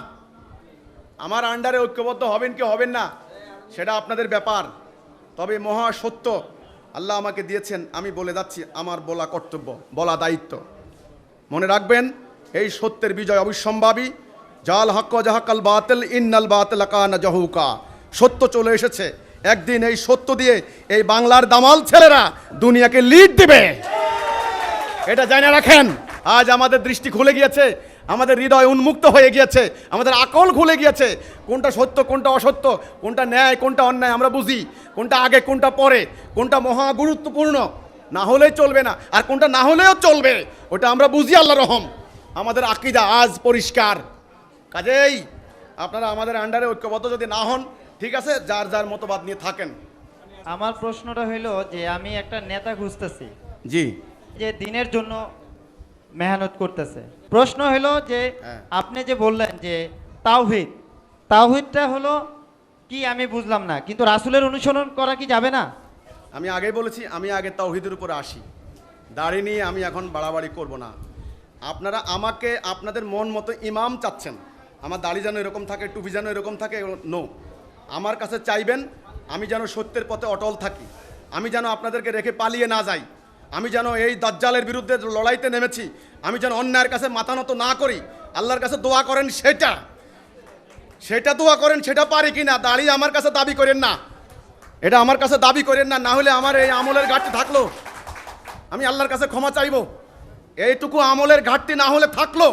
আমার আন্ডারে ঐক্যবদ্ধ হবেন কি হবেন না সেটা আপনাদের ব্যাপার। তবে মহা সত্য আল্লাহ আমাকে দিয়েছেন, আমি বলে যাচ্ছি, আমার বলা কর্তব্য, বলা দায়িত্ব। মনে রাখবেন, এই সত্যের বিজয় অবিসম্ভাবী। জাল হক জাহাকাল বাতিল ইন্নাল বাতিল কানা জাহুকা। সত্য চলে এসেছে, একদিন এই সত্য দিয়ে এই বাংলার দামাল ছেলেরা দুনিয়াকে লিড দিবে, এটা জানা রাখেন। আজ আমাদের দৃষ্টি খুলে গিয়েছে, আমাদের হৃদয় উন্মুক্ত হয়ে গিয়েছে, আমাদের আকল খুলে গিয়েছে। কোনটা সত্য কোনটা অসত্য, কোনটা ন্যায় কোনটা অন্যায় আমরা বুঝি, কোনটা আগে কোনটা পরে, কোনটা মহা গুরুত্বপূর্ণ না হলেই চলবে না, আর কোনটা না হলেও চলবে, ওটা আমরা বুঝি। আল্লাহ রহম, আমাদের আকীদা আজ পরিষ্কার। কাজেই আপনারা আমাদের আন্ডারে ঐক্যবদ্ধ যদি না হন, ঠিক আছে, যার যার মতবাদ নিয়ে থাকেন। আমার প্রশ্নটা হইলো যে আমি একটা নেতা খুঁজতেছি, জি, যে দিনের জন্য মেহনত করতেছে। প্রশ্ন হলো যে আপনি যে বললেন যে তাওহীদ, তাওহীদটা হলো কি আমি বুঝলাম না, কিন্তু রাসূলের অনুসরণ করা কি যাবে না? আমি আগেই বলেছি, আমি আগে তাওহীদের উপরে আসি, দাড়ি নিয়ে আমি এখন বাড়াবাড়ি করব না। আপনারা আমাকে আপনাদের মন মতো ইমাম চাচ্ছেন, আমার দাড়ি যেন এরকম থাকে, টুপি যেন এরকম থাকে, নো। আমার কাছে চাইবেন আমি যেন সত্যের পথে অটল থাকি, আমি যেন আপনাদেরকে রেখে পালিয়ে না যাই, আমি যেন এই দাজ্জালের বিরুদ্ধে লড়াইতে নেমেছি, আমি যেন অন্যায়ের কাছে মাথা নত না করি। আল্লাহর কাছে দোয়া করেন, সেটা দোয়া করেন, সেটা পারি কি না। দাড়ি আমার কাছে দাবি করেন না, এটা আমার কাছে দাবি করেন না, না হলে আমার এই আমলের ঘাটতি থাকলো আমি আল্লাহর কাছে ক্ষমা চাইব। এইটুকু আমলের ঘাটতি না হলে থাকলো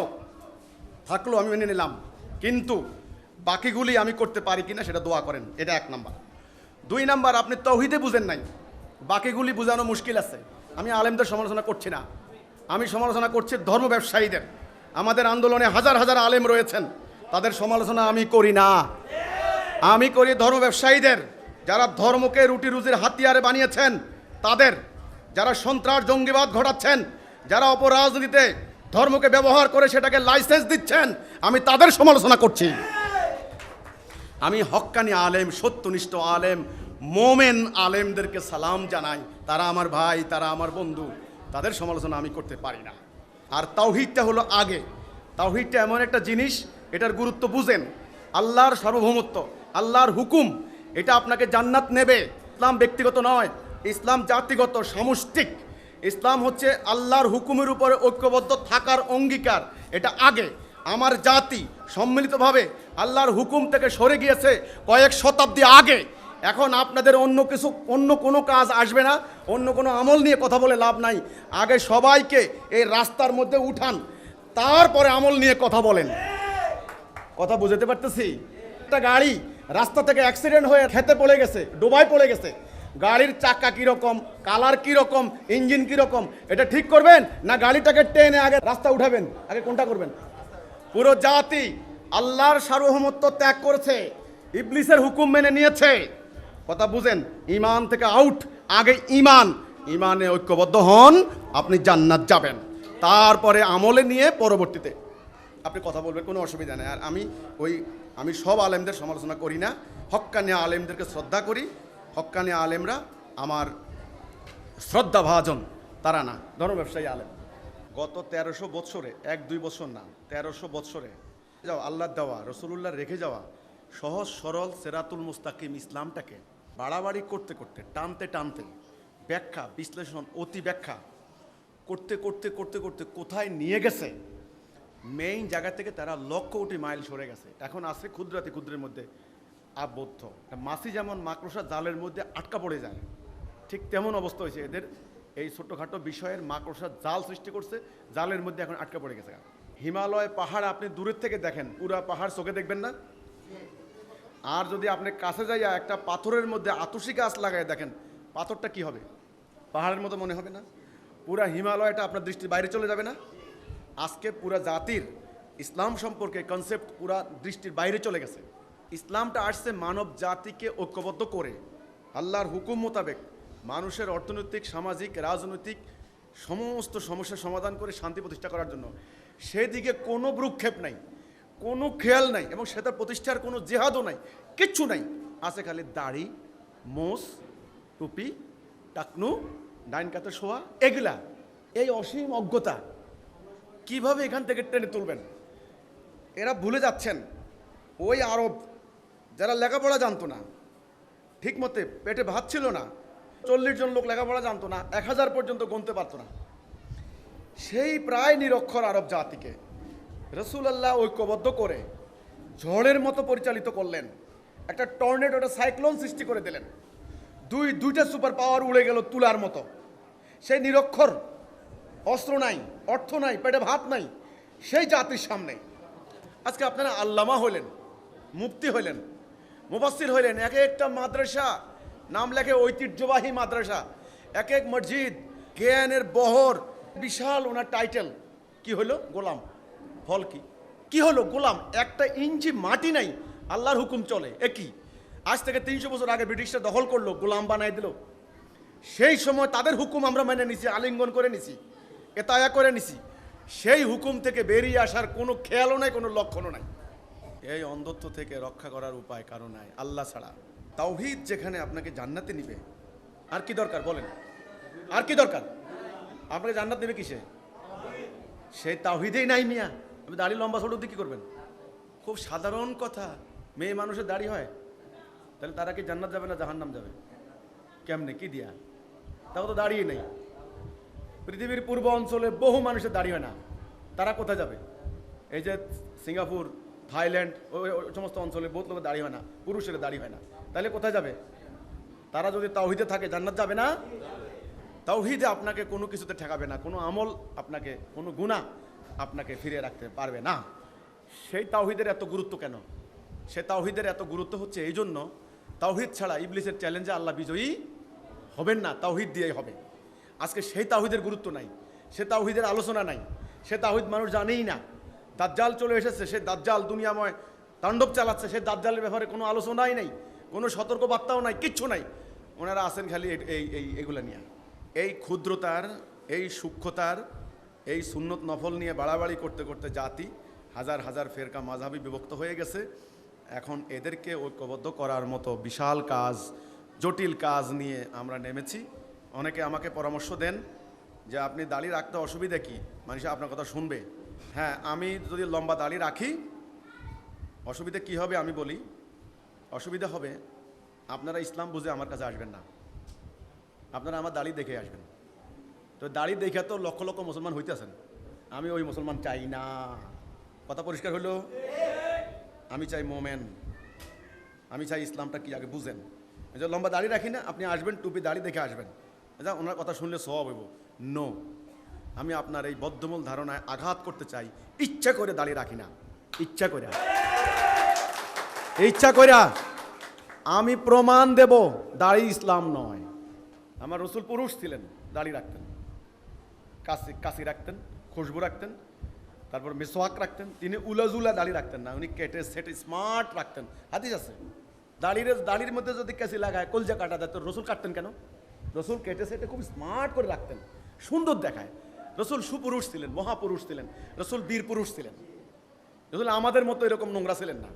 আমি মেনে নিলাম, কিন্তু বাকিগুলি আমি করতে পারি কিনা সেটা দোয়া করেন, এটা 1 নাম্বার। 2 নাম্বার, আপনি তাওহীদে বুঝেন নাই, বাকিগুলি বোঝানো মুশকিল আছে। আমি আলেমদের সমালোচনা করছি না, আমি সমালোচনা করছি ধর্ম ব্যবসায়ীদের। আমাদের আন্দোলনে হাজার হাজার আলেম রয়েছেন, তাদের সমালোচনা আমি করি না। আমি করি ধর্ম ব্যবসায়ীদের, যারা ধর্মকে রুটি রুজির হাতিয়ারে বানিয়েছেন তাদের, যারা সন্ত্রাস জঙ্গিবাদ ঘটাচ্ছেন, যারা অপরাজনীতিতে ধর্মকে ব্যবহার করে সেটাকে লাইসেন্স দিচ্ছেন, আমি তাদের সমালোচনা করছি। আমি হক্কানি আলেম, সত্যনিষ্ঠ আলেম, মোমেন আলেমদেরকে সালাম জানাই, তারা আমার ভাই, তারা আমার বন্ধু, তাদের সমালোচনা আমি করতে পারি না। আর তাওহীদটা হলো আগে, তাওহীদটা এমন একটা জিনিস, এটার গুরুত্ব বুঝেন। আল্লাহর সার্বভৌমত্ব, আল্লাহর হুকুম, এটা আপনাকে জান্নাত নেবে। ইসলাম ব্যক্তিগত নয়, ইসলাম জাতিগত, সামষ্টিক। ইসলাম হচ্ছে আল্লাহর হুকুমের উপরে ঐক্যবদ্ধ থাকার অঙ্গীকার, এটা আগে। আমার জাতি সম্মিলিতভাবে আল্লাহর হুকুম থেকে সরে গিয়েছে কয়েক শতাব্দী আগে। এখন আপনাদের অন্য কোনো কাজ আসবে না, অন্য কোনো আমল নিয়ে কথা বলে লাভ নাই। আগে সবাইকে এই রাস্তার মধ্যে উঠান, তারপরে আমল নিয়ে কথা বলেন। কথা বুঝতে পারতেছি? একটা গাড়ি রাস্তা থেকে অ্যাক্সিডেন্ট হয়ে খেতে পড়ে গেছে, ডোবায় পড়ে গেছে, গাড়ির চাকা কীরকম, কালার কীরকম, ইঞ্জিন কীরকম, এটা ঠিক করবেন না গাড়িটাকে টেনে আগে রাস্তা উঠাবেন? আগে কোনটা করবেন? পুরো জাতি আল্লাহর সার্বভৌমত্ব ত্যাগ করেছে, ইবলিসের হুকুম মেনে নিয়েছে। কথা বুঝেন, ইমান থেকে আউট। আগে ইমানে ঐক্যবদ্ধ হন, আপনি জান্নাত যাবেন, তারপরে আমলে নিয়ে পরবর্তীতে আপনি কথা বলবেন, কোনো অসুবিধা নেই। আর আমি সব আলেমদের সমালোচনা করি না, হক্কানি আলেমদেরকে শ্রদ্ধা করি। হক্কানি আলেমরা আমার শ্রদ্ধাভাজন, তারা না ধর্ম ব্যবসায়ী আলেম। গত 1300 বৎসরে, 1-2 বছর না, 1300 বৎসরে যাও আল্লাহ দেওয়া, রসুলুল্লাহ রেখে যাওয়া সহজ সরল সেরাতুল মুস্তাকিম ইসলামটাকে বাড়াবাড়ি করতে করতে, টানতে টানতে, ব্যাখ্যা বিশ্লেষণ অতি ব্যাখ্যা করতে করতে করতে করতে কোথায় নিয়ে গেছে মেইন জায়গা থেকে তারা লক্ষ কোটি মাইল সরে গেছে, এখন আছে ক্ষুদ্রাতি ক্ষুদ্রের মধ্যে আবদ্ধ। মাছি যেমন মাকড়সা জালের মধ্যে আটকা পড়ে যায়, ঠিক তেমন অবস্থা হয়েছে এদের। এই ছোট্টখাটো বিষয়ের মাকড়সা জাল সৃষ্টি করছে, জালের মধ্যে এখন আটকা পড়ে গেছে। হিমালয় পাহাড় আপনি দূরের থেকে দেখেন, পুরা পাহাড় চোখে দেখবেন না, আর যদি আপনি কাছে যাইয়া একটা পাথরের মধ্যে আতসী গাছ লাগাই দেখেন, পাথরটা কি হবে? পাহাড়ের মতো মনে হবে না? পুরা হিমালয়টা আপনার দৃষ্টির বাইরে চলে যাবে না? আজকে পুরা জাতির ইসলাম সম্পর্কে কনসেপ্ট পুরা দৃষ্টির বাইরে চলে গেছে। ইসলামটা আসছে মানব জাতিকে ঐক্যবদ্ধ করে আল্লাহর হুকুম মোতাবেক মানুষের অর্থনৈতিক, সামাজিক, রাজনৈতিক সমস্ত সমস্যার সমাধান করে শান্তি প্রতিষ্ঠা করার জন্য। সেদিকে কোনো ভ্রুক্ষেপ নাই, কোনো খেয়াল নাই, এবং সেটা প্রতিষ্ঠার কোনো জেহাদও নাই, কিচ্ছু নাই। আছে খালি দাড়ি, মোষ, টুপি, টাকনু, ডাইন কাতে শোয়া, এগুলা। এই অসীম অজ্ঞতা কিভাবে এখান থেকে টেনে তুলবেন? এরা ভুলে যাচ্ছেন ওই আরব যারা লেখাপড়া জানতো না, ঠিক মতে পেটে ভাত ছিল না, 40 জন লোক লেখাপড়া জানতো না, 1000 পর্যন্ত গুনতে পারতো না, সেই প্রায় নিরক্ষর আরব জাতিকে রাসূলুল্লাহ ঐক্যবদ্ধ করে ঝড়ের মতো পরিচালিত করলেন। একটা টর্নেডো, একটা সাইক্লোন সৃষ্টি করে দিলেন। দুইটা সুপার পাওয়ার উড়ে গেল তুলার মতো। সেই নিরক্ষর, অস্ত্র নাই, অর্থ নাই, পেটে ভাত নাই, সেই জাতির সামনে আজকে আপনারা আল্লামা হইলেন, মুফতি হইলেন, মুফাসসির হইলেন। এক একটা মাদ্রাসা নাম লেখে ঐতিহ্যবাহী মাদ্রাসা, এক এক মসজিদ জ্ঞানের বহর, বিশাল ওনার টাইটেল। কি হলো? গোলাম। ফল কি? কি হলো? গোলাম। একটা ইঞ্চি মাটি নাই, আল্লাহর হুকুম চলে। একই আজ থেকে 300 বছর আগে ব্রিটিশরা দখল করলো, গোলাম বানাই দিল। সেই সময় তাদের হুকুম আমরা মেনে নিছি, আলিঙ্গন করে নিছি, এতায়া করে নিছি। সেই হুকুম থেকে বেরিয়ে আসার কোনো খেয়ালও নাই, কোনো লক্ষণও নাই। এই অন্ধত্ব থেকে রক্ষা করার উপায় কারো নাই আল্লাহ ছাড়া। তাওহীদ যেখানে আপনাকে জান্নাতে নিবে, আর কি দরকার বলেন? আর কি দরকার? আপনাকে জান্নাত নেবে কিসে? সেই তাওহীদেই নাই মিয়া। আপনি দাড়ি লম্বা ছোট দিয়ে কি করবেন? খুব সাধারণ কথা, মেয়ে মানুষের দাড়ি হয়, তাহলে তারা কি জান্নাত যাবে না জাহান্নাম যাবে? কেমনে, কি দিয়া? তাও তো দাঁড়িয়ে নেই। পৃথিবীর পূর্ব অঞ্চলে বহু মানুষের দাড়ি হয় না, তারা কোথায় যাবে? এই যে সিঙ্গাপুর, থাইল্যান্ড, ওই সমস্ত অঞ্চলে বহুত লোকের দাড়ি হয় না, পুরুষের দাড়ি হয় না, তাহলে কোথায় যাবে? তারা যদি তাওহীদে থাকে জান্নাত যাবে না? তাওহীদে আপনাকে কোনো কিছুতে ঠেকাবে না, কোনো আমল আপনাকে, কোনো গুনাহ আপনাকে ফিরিয়ে রাখতে পারবে না। সেই তাওহীদের এত গুরুত্ব কেন? সে তাওহীদের এত গুরুত্ব হচ্ছে এই জন্য, তাওহীদ ছাড়া ইবলিসের চ্যালেঞ্জে আল্লাহ বিজয়ী হবেন না, তাওহীদ দিয়েই হবে। আজকে সেই তাওহীদের গুরুত্ব নাই, সে তাওহীদের আলোচনা নাই, সে তাওহীদ মানুষ জানেই না। দাজ্জাল চলে এসেছে, সে দাজ্জাল দুনিয়াময় তাণ্ডব চালাচ্ছে, সে দাজ্জালের ব্যাপারে কোনো আলোচনাই নেই, কোনো সতর্ক বার্তাও নাই, কিচ্ছু নাই। ওনারা আছেন খালি এইগুলো নিয়ে। এই ক্ষুদ্রতার, এই সূক্ষ্মতার, এই সুন্নত নফল নিয়ে বাড়াবাড়ি করতে করতে জাতি হাজার হাজার ফেরকা মাযহাবি বিভক্ত হয়ে গেছে। এখন এদেরকে ঐক্যবদ্ধ করার মতো বিশাল কাজ, জটিল কাজ নিয়ে আমরা নেমেছি। অনেকে আমাকে পরামর্শ দেন যে আপনি দাড়ি রাখতে অসুবিধা কি, মানুষ আপনার কথা শুনবে। হ্যাঁ, আমি যদি লম্বা দাড়ি রাখি অসুবিধা কি হবে আমি বলি। অসুবিধা হবে, আপনারা ইসলাম বুঝে আমার কাছে আসবেন না, আপনারা আমার দাড়ি দেখে আসবেন। তো দাড়ি দেখে তো লক্ষ লক্ষ মুসলমান হইতেছেন, আমি ওই মুসলমান চাই না। কথা পরিষ্কার হলো? আমি চাই মোমেন, আমি চাই ইসলামটা কি আগে বুঝেন। যে লম্বা দাড়ি রাখি না, আপনি আসবেন টুপি দাড়ি দেখে আসবেন, আচ্ছা ওনার কথা শুনলে সওয়াব হইব। নো, আমি আপনার এই বদ্ধমূল ধারণায় আঘাত করতে চাই। ইচ্ছা করে দাড়ি রাখি না, ইচ্ছা করে, ইচ্ছা করে। আমি প্রমাণ দেব দাড়ি ইসলাম নয়। আমার রসুল পুরুষ ছিলেন, দাড়ি রাখতেন, কাশি রাখতেন, খুশবু রাখতেন, তারপর মিসওয়াক রাখতেন। তিনি উলাজুলা দাড়ি রাখতেন না, উনি কেটে সেটে স্মার্ট রাখতেন। হাদিস আছে, দাড়ির মধ্যে যদি কাশি লাগায় কলজা কাটা দেয়, তো রসুল কাটতেন কেন? রসুল কেটে সেটে খুব স্মার্ট করে রাখতেন, সুন্দর দেখায়। রসুল সুপুরুষ ছিলেন, মহাপুরুষ ছিলেন, রসুল বীর পুরুষ ছিলেন। রসুল আমাদের মতো এরকম নোংরা ছিলেন না।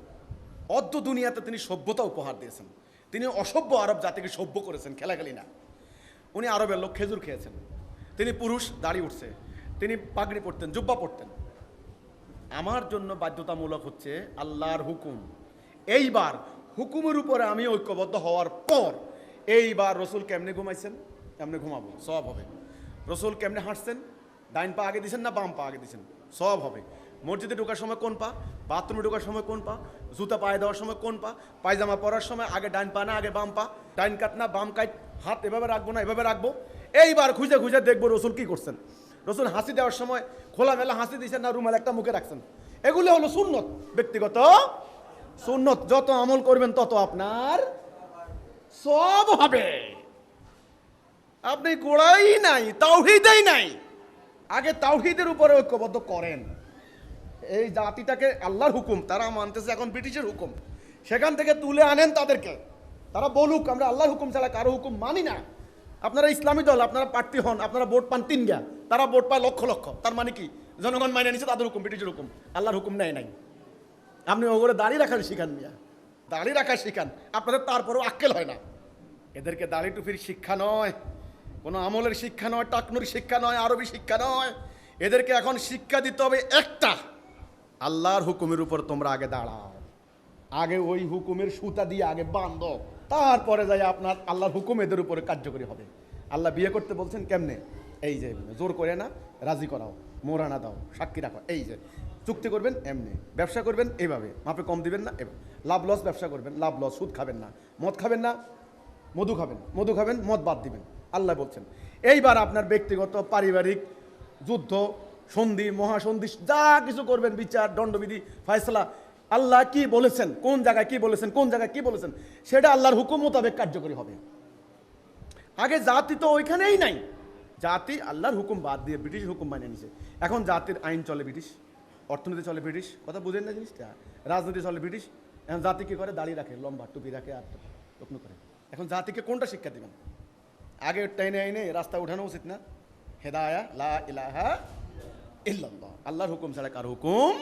অদ্য দুনিয়াতে তিনি সভ্যতা উপহার দিয়েছেন, তিনি অসভ্য আরব জাতিকে সভ্য করেছেন, খেলাখেলি না। উনি আরবের লোক, খেজুর খেয়েছেন। তিনি পুরুষ, দাড়ি উঠছে, তিনি পাগড়ি পরতেন, জুব্বা পরতেন। আমার জন্য বাধ্যতামূলক হচ্ছে আল্লাহর হুকুম। এইবার হুকুমের উপরে আমি ঐক্যবদ্ধ হওয়ার পর, এইবার রসুল কেমনে ঘুমাইছেন কেমনে ঘুমাবো, সব হবে। রসুল কেমনে হাঁটছেন, ডাইন পা আগে দিছেন না বাম পা আগে দিছেন, সব হবে। মসজিদে ঢোকার সময় কোন পা, বাথরুমে ঢোকার সময় কোন পা, জুতা পায়ে দেওয়ার সময় কোন পা, পায়জামা পরার সময় আগে ডান পা না আগে বাম পা, ডাইন কাট না বাম কাট, হাত এভাবে রাখবো না এভাবে রাখবো। এইবার খুঁজে খুঁজে দেখবো রসুল কি করছেন। রসুল হাসি দেওয়ার সময় খোলামেলা হাসি দিয়েছেন না রুমাল একটা মুখে রাখছেন। এগুলো হলো সুন্নত, ব্যক্তিগত সুন্নত। যত আমল করবেন তত আপনার সব হবে। আপনি গোড়াই নাই, তাওহীদই নাই। আগে তাওহীদের উপরে ঐক্যবদ্ধ করেন। এই জাতিটাকে আল্লাহর হুকুম, তারা মানতেছে এখন ব্রিটিশের হুকুম, সেখান থেকে তুলে আনেন তাদেরকে। তারা বলুক আমরা আল্লাহর হুকুম ছাড়া কারো হুকুম মানি না। আপনারা ইসলামী দল, আপনারা প্রার্থী হন, আপনারা ভোট পান 3 গা, তারা ভোট পায় লক্ষ লক্ষ। তার মানে কি? জনগণ মাইনে নিচ্ছে তাদের হুকুম, ব্রিটিশের হুকুম, আল্লাহর হুকুম নেয় নাই। আপনি ওগুলো দাড়ি রাখার শিখান মিয়া, দাড়ি রাখার শিখান। আপনাদের তারপরেও আক্কেল হয় না। এদেরকে দাড়ি টুপির শিক্ষা নয়, কোনো আমলের শিক্ষা নয়, টাকনুর শিক্ষা নয়, আরবি শিক্ষা নয়। এদেরকে এখন শিক্ষা দিতে হবে একটা, আল্লাহর হুকুমের উপর তোমরা আগে দাঁড়াও, আগে ওই হুকুমের সুতা দিয়ে আগে বাঁধো, তারপরে যাই আপনার আল্লাহর হুকুম এদের উপরে কার্যকরী হবে। আল্লাহ বিয়ে করতে বলছেন কেমনে? এই যে জোর করে না, রাজি করাও, মোরানা দাও, সাক্ষী রাখো। এই যে চুক্তি করবেন এমনি, ব্যবসা করবেন এইভাবে, মাপে কম দিবেন না এভাবে, লাভ লস ব্যবসা করবেন, লাভ লস, সুদ খাবেন না, মদ খাবেন না, মধু খাবেন, মধু খাবেন, মদ বাদ দিবেন। আল্লাহ বলছেন এইবার আপনার ব্যক্তিগত পারিবারিক যুদ্ধ সন্ধি মহাসন্ধি যা কিছু করবেন, বিচার দণ্ডবিধি ফয়সালা, আল্লাহ কি বলেছেন, কোন জায়গায় কি বলেছেন, কোন জায়গায় কি বলেছেন, সেটা আল্লাহর হুকুম মোতাবেক কার্যকরী হবে। আগে জাতি তো ওইখানেই নাই, জাতি আল্লাহর হুকুম বাদ দিয়ে ব্রিটিশ হুকুম মানে নিছে। এখন জাতির আইন চলে ব্রিটিশ, অর্থনীতি চলে ব্রিটিশ, কথা বুঝেন না জিনিসটা, রাজনীতি চলে ব্রিটিশ। এখন জাতি কি করে? দাড়ি রাখে, লম্বা টুপি রাখে, আর যত্ন করে। এখন জাতিকে কোনটা শিক্ষা দিবেন? আগে টাইনে আইনে রাস্তা উঠানো উচিত না? হেদায়া লা ইলাহা ইল্লাল্লাহ, আল্লাহর হুকুম ছাড়া কার হুকুম।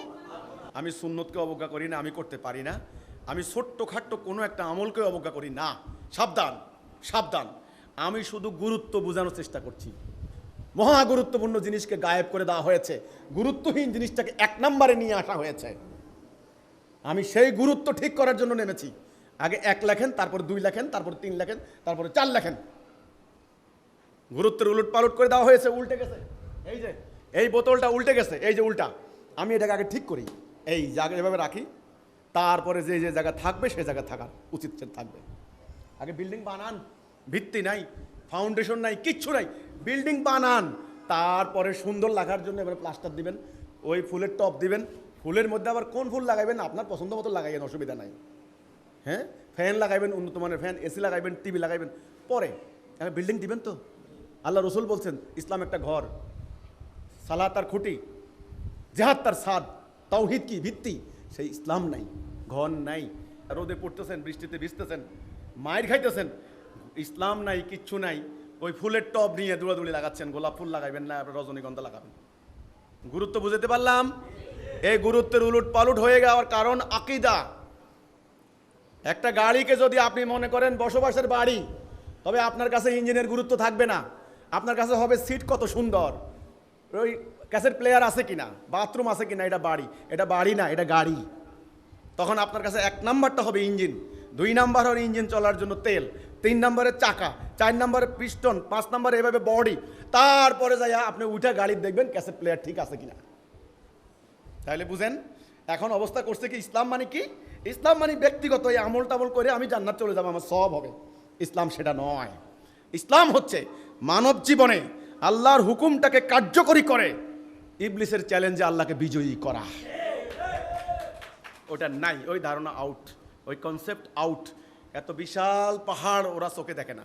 আমি সুন্নতকে অবজ্ঞা করি না, আমি করতে পারি না। আমি ছোট্ট খাট্ট কোনো একটা আমলকে অবজ্ঞা করি না। সাবধান সাবধান, আমি শুধু গুরুত্ব বোঝানোর চেষ্টা করছি। মহা গুরুত্বপূর্ণ জিনিসকে গায়েব করে দেওয়া হয়েছে, গুরুত্বহীন জিনিসটাকে 1 নম্বরে নিয়ে আসা হয়েছে। আমি সেই গুরুত্ব ঠিক করার জন্য নেমেছি। আগে 1 লেখেন, তারপর 2 লেখেন, তারপর 3 লেখেন, তারপরে 4 লেখেন। গুরুত্বের উলট পালট করে দেওয়া হয়েছে, উল্টে গেছে। এই যে এই বোতলটা উল্টে গেছে, এই যে উল্টা, আমি এটাকে আগে ঠিক করি, এই জায়গা এভাবে রাখি, তারপরে যে যে জায়গা থাকবে সে জায়গা থাকার উচিত থাকবে। আগে বিল্ডিং বানান, ভিত্তি নাই, ফাউন্ডেশন নাই, কিচ্ছু নাই, বিল্ডিং বানান, তারপরে সুন্দর লাগার জন্য এবারে প্লাস্টার দিবেন, ওই ফুলের টপ দিবেন, ফুলের মধ্যে আবার কোন ফুল লাগাইবেন আপনার পছন্দ মতো লাগাইবেন, অসুবিধা নাই। হ্যাঁ, ফ্যান লাগাইবেন, উন্নত মানের ফ্যান, এসি লাগাইবেন, টিভি লাগাইবেন, পরে আগে বিল্ডিং দিবেন। তো আল্লাহ রসুল বলছেন ইসলাম একটা ঘর, সালাত তার খুঁটি, জেহাদ তার সাদ, তাওহীদ কি ভিত্তি, সেই ইসলাম নাই, ঘর নাই, রোদে পড়তেছেন, বৃষ্টিতে ভিজতেছেন, মায়ের খাইতেছেন, ইসলাম নাই, কিচ্ছু নাই, ওই ফুলের টব নিয়ে দৌড়াদৌড়ি লাগাচ্ছেন। গোলাপ ফুল লাগাইবেন না, রজনীগন্ধা লাগাবেন। গুরুত্ব বুঝতে পারলাম? এই গুরুত্বের উলট পালট হয়ে যাওয়ার কারণ আকীদা। একটা গাড়িকে যদি আপনি মনে করেন বসবাসের বাড়ি, তবে আপনার কাছে ইঞ্জিনের গুরুত্ব থাকবে না, আপনার কাছে হবে সিট কত সুন্দর, ওই ক্যাসেট প্লেয়ার আছে কিনা, বাথরুম আছে কিনা, এটা বাড়ি, এটা বাড়ি না, এটা গাড়ি। তখন আপনার কাছে 1 নাম্বারটা হবে ইঞ্জিন, 2 নাম্বার হবে ইঞ্জিন চলার জন্য তেল, 3 নম্বরে চাকা, 4 নম্বরে পিস্টন, 5 নম্বরে এভাবে বডি, তারপরে যাই আপনি উঠে গাড়ি দেখবেন ক্যাসেট প্লেয়ার ঠিক আছে কিনা। তাহলে বুঝেন এখন অবস্থা করছে কি? ইসলাম মানে কি? ইসলাম মানে ব্যক্তিগত এই আমল টামল করে আমি জান্নাত চলে যাবো, আমার সব হবে। ইসলাম সেটা নয়। ইসলাম হচ্ছে মানব জীবনে আল্লাহর হুকুমটাকে কার্যকরী করে ইবলিসের চ্যালেঞ্জে আল্লাহকে বিজয়ী করা। ওটা নাই, ওই ধারণা আউট, ওই কনসেপ্ট আউট। এত বিশাল পাহাড় ওরা চোখে দেখে না,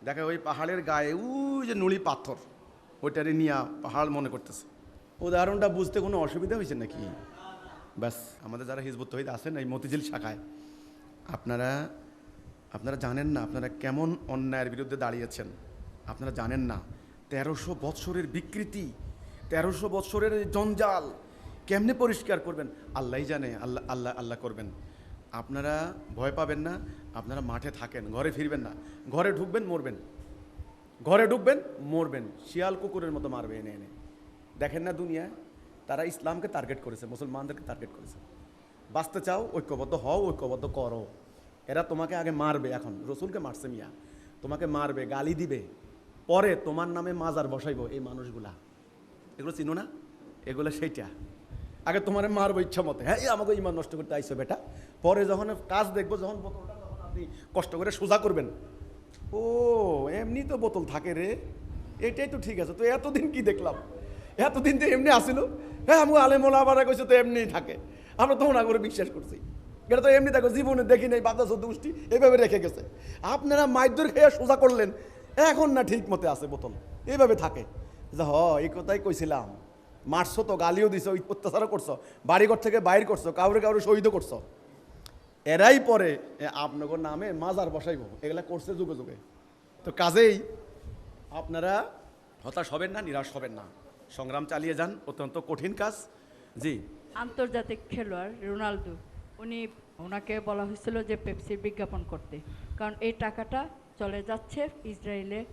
দেখে ওই পাহাড়ের গায়ে ওই যে নুড়ি পাথর, ওইটারে নিয়ে পাহাড় মনে করতেছে। উদাহরণটা বুঝতে কোনো অসুবিধা হয়েছে নাকি? ব্যাস, আমাদের যারা হিজবুত তৌহিদ আছেন এই মতিঝিল শাখায়, আপনারা জানেন না আপনারা কেমন অন্যায়ের বিরুদ্ধে দাঁড়িয়েছেন। আপনারা জানেন না 1300 বৎসরের বিকৃতি, 1300 বৎসরের জঞ্জাল কেমনে পরিষ্কার করবেন আল্লাহই জানে। আল্লাহ আল্লাহ আল্লাহ করবেন। আপনারা ভয় পাবেন না, আপনারা মাঠে থাকেন, ঘরে ফিরবেন না। ঘরে ঢুকবেন মরবেন, ঘরে ঢুকবেন মরবেন, শিয়াল কুকুরের মতো মারবে এনে এনে। দেখেন না দুনিয়া, তারা ইসলামকে টার্গেট করেছে, মুসলমানদেরকে টার্গেট করেছে। বাঁচতে চাও ঐক্যবদ্ধ হও, ঐক্যবদ্ধ করো। এরা তোমাকে আগে মারবে, এখন রসুলকে মারছে মিয়া, তোমাকে মারবে, গালি দিবে, পরে তোমার নামে মাজার বসাইব। এই মানুষগুলা, এগুলো চিনো না? এগুলো সেইটা আগে তোমার মারবো ইচ্ছা মতে, হ্যাঁ এই আমাকে ইমান নষ্ট করতে আইসো বেটা, পরে যখন কাজ দেখবো, যখন বোতলটা যখন আপনি কষ্ট করে সোজা করবেন, ও এমনি তো বোতল থাকে রে, এটাই তো ঠিক আছে। তো এতদিন কি দেখলাম, এতদিন তো এমনি আসিল, হ্যাঁ আমি আলেমোলা আবার কইছে তো এমনি থাকে, আমরা তো না করে বিশ্বাস করছি, এটা তো এমনি দেখো জীবনে দেখি নাই, বাদা চোদ্দ গোষ্ঠী এইভাবে রেখে গেছে। আপনারা মাইদুর খেয়ে সোজা করলেন, এখন না ঠিক মতে আছে বোতল, এইভাবে থাকে। হ এই কথাই কইছিলাম, মারছো তো, গালিও দিছো, অত্যাচারও করছো, বাড়িঘর থেকে বাইর করছো, কাউরে কাউরে শহীদও করছো। এরাই পরে আপনাদের নামে মাজার বসাইব, এগুলা করছে যুগে যুগে। তো কাজেই আপনারা হতাশ হবেন না, নিরাশ হবেন না, সংগ্রাম চালিয়ে যান, অত্যন্ত কঠিন কাজ। জি, আন্তর্জাতিক খেলোয়াড় রোনালদো, ওনাকে বলা হয়েছিল যে পেপসির বিজ্ঞাপন করতে, কারণ এই টাকাটা চলে যাচ্ছে ইসরায়েলের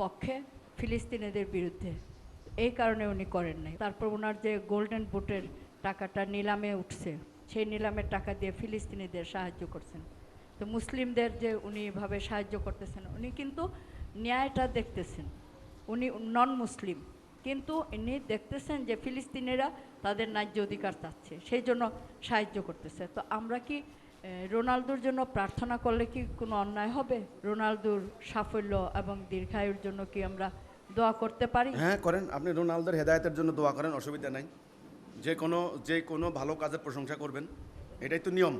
পক্ষে ফিলিস্তিনিদের বিরুদ্ধে, এই কারণে উনি করেন নাই। তারপর ওনার যে গোল্ডেন বুটের টাকাটা নিলামে উঠছে, সেই নিলামের টাকা দিয়ে ফিলিস্তিনিদের সাহায্য করছেন। তো মুসলিমদের যে উনি এভাবে সাহায্য করতেছেন, উনি কিন্তু ন্যায়টা দেখতেছেন, উনি নন মুসলিম, কিন্তু ইনি দেখতেছেন যে ফিলিস্তিনিরা তাদের ন্যায্য অধিকার চাচ্ছে, সেই জন্য সাহায্য করতেছে। তো আমরা কি রোনালদোর জন্য প্রার্থনা করলে কি কোনো অন্যায় হবে? রোনালদোর সাফল্য এবং দীর্ঘায়ুর জন্য কি আমরা দোয়া করতে পারি? হ্যাঁ করেন, আপনি রোনালদোর হেদায়েতের জন্য দোয়া করেন, অসুবিধা নাই। যে কোনো ভালো কাজের প্রশংসা করবেন, এটাই তো নিয়ম।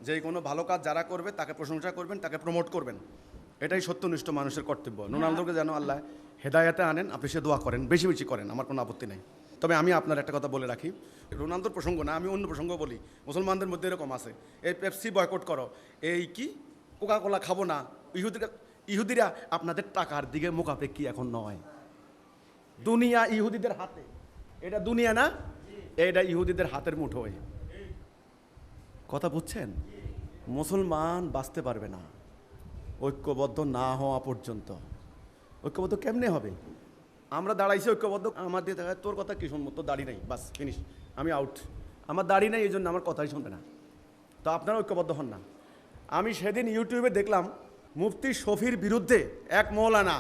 যে কোনো ভালো কাজ যারা করবে তাকে প্রশংসা করবেন, তাকে প্রমোট করবেন, এটাই সত্যনিষ্ঠ মানুষের কর্তব্য। রোনালদোকে যেন আল্লাহ হেদায়েতে আনেন, আপনি সে দোয়া করেন, বেশি বেশি করেন, আমার কোনো আপত্তি নেই। তবে আমি আপনার একটা কথা বলে রাখি, রোনালদোর প্রসঙ্গ না, আমি অন্য প্রসঙ্গ বলি। মুসলমানদের মধ্যে এরকম আছে, এই পেপসি বয়কট করো, এই কি কোকা কোলা খাবো না, ইহুদিরা আপনাদের টাকার দিকে মুখাপেক্ষী এখন নয়, দুনিয়া ইহুদিদের হাতে, এটা দুনিয়া না, এটা ইহুদিদের হাতের মুঠোয়। কথা বুঝছেন? মুসলমান বাঁচতে পারবে না ঐক্যবদ্ধ না হওয়া পর্যন্ত। ঐক্যবদ্ধ কেমনে হবে? আমরা দাঁড়াইছি ঐক্যবদ্ধ, আমার দিয়ে দেখা তোর কথা কি শুনবো, তোর দাড়ি নেই, বাস ফিনিশ, আমি আউট, আমার দাড়ি নেই, এই জন্য আমার কথাই শুনবে না। তো আপনারা ঐক্যবদ্ধ হন না। আমি সেদিন ইউটিউবে দেখলাম মুফতি শফির বিরুদ্ধে এক মৌলানা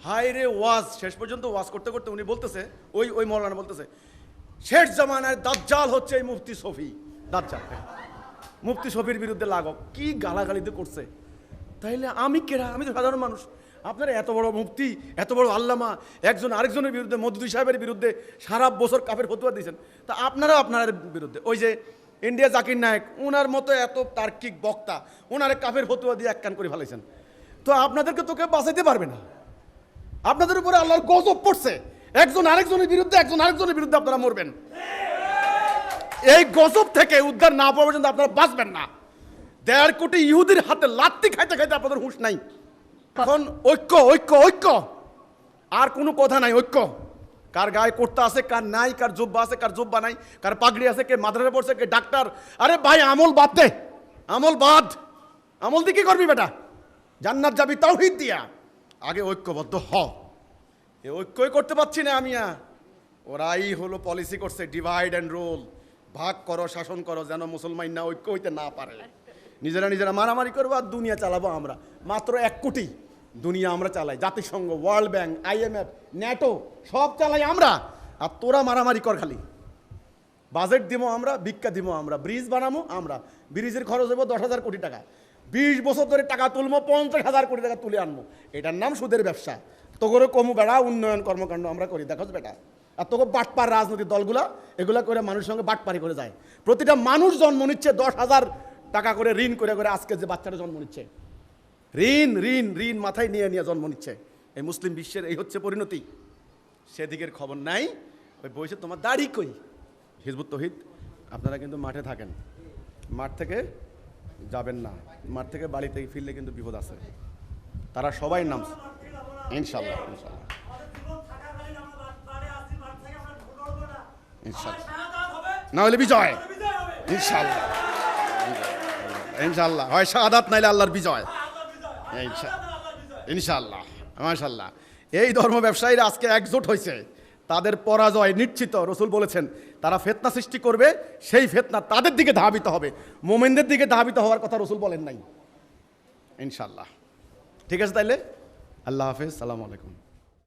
হায়রে ওয়াজ, শেষ পর্যন্ত ওয়াজ করতে করতে উনি বলতেছে, ওই মৌলানা বলতেছে, শেষ জামানায় দাজ্জাল হচ্ছে এই মুফতি শফি, দাজ্জাল, মুফতি শফির বিরুদ্ধে লাগো, কি গালাগালিতে করছে। তাইলে আমি কেরা? আমি তো সাধারণ মানুষ। আপনারা এত বড় মুফতি, এত বড় আল্লামা, একজন আরেকজনের বিরুদ্ধে, মওদুদি সাহেবের বিরুদ্ধে সারা বছর কাফের ফতোয়া দিয়েছেন, তা আপনারাও আপনার বিরুদ্ধে, ওই যে ইন্ডিয়া জাকির নায়েক, ওনার মতো এত তার্কিক বক্তা, ওনারে কাফের ফতোয়া দিয়ে এক কান করে ফেলাইছেন। তো আপনাদেরকে তো কেউ বাঁচাইতে পারবে না, আপনাদের উপরে আল্লাহর গজব পড়ছে, একজন আরেকজনের বিরুদ্ধে আপনারা মরবেন। এই গজব থেকে উদ্ধার না পাওয়া পর্যন্ত আপনারা বাঁচবেন না। 1.5 কোটি ইহুদির হাতে লাত্তি খাইতে খাইতে আপনাদের হুঁশ নাই। এখন ঐক্য ঐক্য ঐক্য, আর কোনো কথা নাই, ঐক্য। কার গায়ে কুর্তা আছে, কার নাই, কার জুব্বা আছে, কার জুব্বা নাই, কার পাগড়ি আছে, কে মাদ্রাসা পড়ছে, কে ডাক্তার। আরে ভাই আমল বাদ দে, আমল বাদ, আমল দিয়ে কি করবি বেটা? জান্নাত যাবি তাওহীদ দিয়া, আগে ঐক্যবদ্ধ হ। এ ঐক্যই করতে পারছি না আমি। ওরাই হলো পলিসি করছে, ডিভাইড অ্যান্ড রুল, ভাগ করো, শাসন করো, যেন মুসলমান না ঐক্য হইতে না পারে। নিজেরা মারামারি করবো আর দুনিয়া চালাবো আমরা। মাত্র 1 কোটি দুনিয়া আমরা চালাই, জাতিসংঘ, ওয়ার্ল্ড ব্যাংক, IMF, ন্যাটো সব চালাই আমরা, আর তোরা মারামারি কর খালি। বাজেট দিব আমরা, ভিক্ষা দিব আমরা, ব্রিজ বানাবো আমরা, ব্রিজের খরচ হবো 10,000 কোটি টাকা, 20 বছর ধরে টাকা তুলবো, 50,000 কোটি টাকা তুলে আনবো, এটার নাম সুদের ব্যবসা। তোকে কমু বেড়া, উন্নয়ন কর্মকাণ্ড আমরা করি, দেখো বেটা। আর তোকে বাটপার রাজনৈতিক দলগুলা এগুলা করে মানুষের সঙ্গে বাটপারি করে যায়। প্রতিটা মানুষ জন্ম নিচ্ছে 10,000 টাকা করে ঋণ করে করে, আজকে যে বাচ্চাটা জন্ম নিচ্ছে ঋণ ঋণ ঋণ মাথায় নিয়ে নিয়ে জন্ম নিচ্ছে। এই মুসলিম বিশ্বের এই হচ্ছে পরিণতি। সেদিকের খবর নাই। ওই বয়সে তোমার দাড়ি কই? হিজবুত তৌহিদ আপনারা কিন্তু মাঠে থাকেন, মাঠ থেকে যাবেন না, মাঠ থেকে বাড়িতে ফিরলে কিন্তু বিপদ আছে। তারা সবাই নাম ইনশাল্লাহ ইনশাল্লাহ ইনশাল্লাহ, না হলে বিজয় ইনশাল্লাহ ইনশাল্লাহ, হয় শাহাদাত নাইলে আল্লাহর বিজয় ইনশাল্লাহ মাশাল্লাহ। এই ধর্ম ব্যবসায়ীরা আজকে একজোট হয়েছে, তাদের পরাজয় নিশ্চিত। রসুল বলেছেন তারা ফিতনা সৃষ্টি করবে, সেই ফিতনা তাদের দিকে ধাবিত হবে, মুমিনদের দিকে ধাবিত হওয়ার কথা রসুল বলেন নাই। ইনশাল্লাহ। ঠিক আছে তাইলে, আল্লাহ হাফেজ, সালামু আলাইকুম।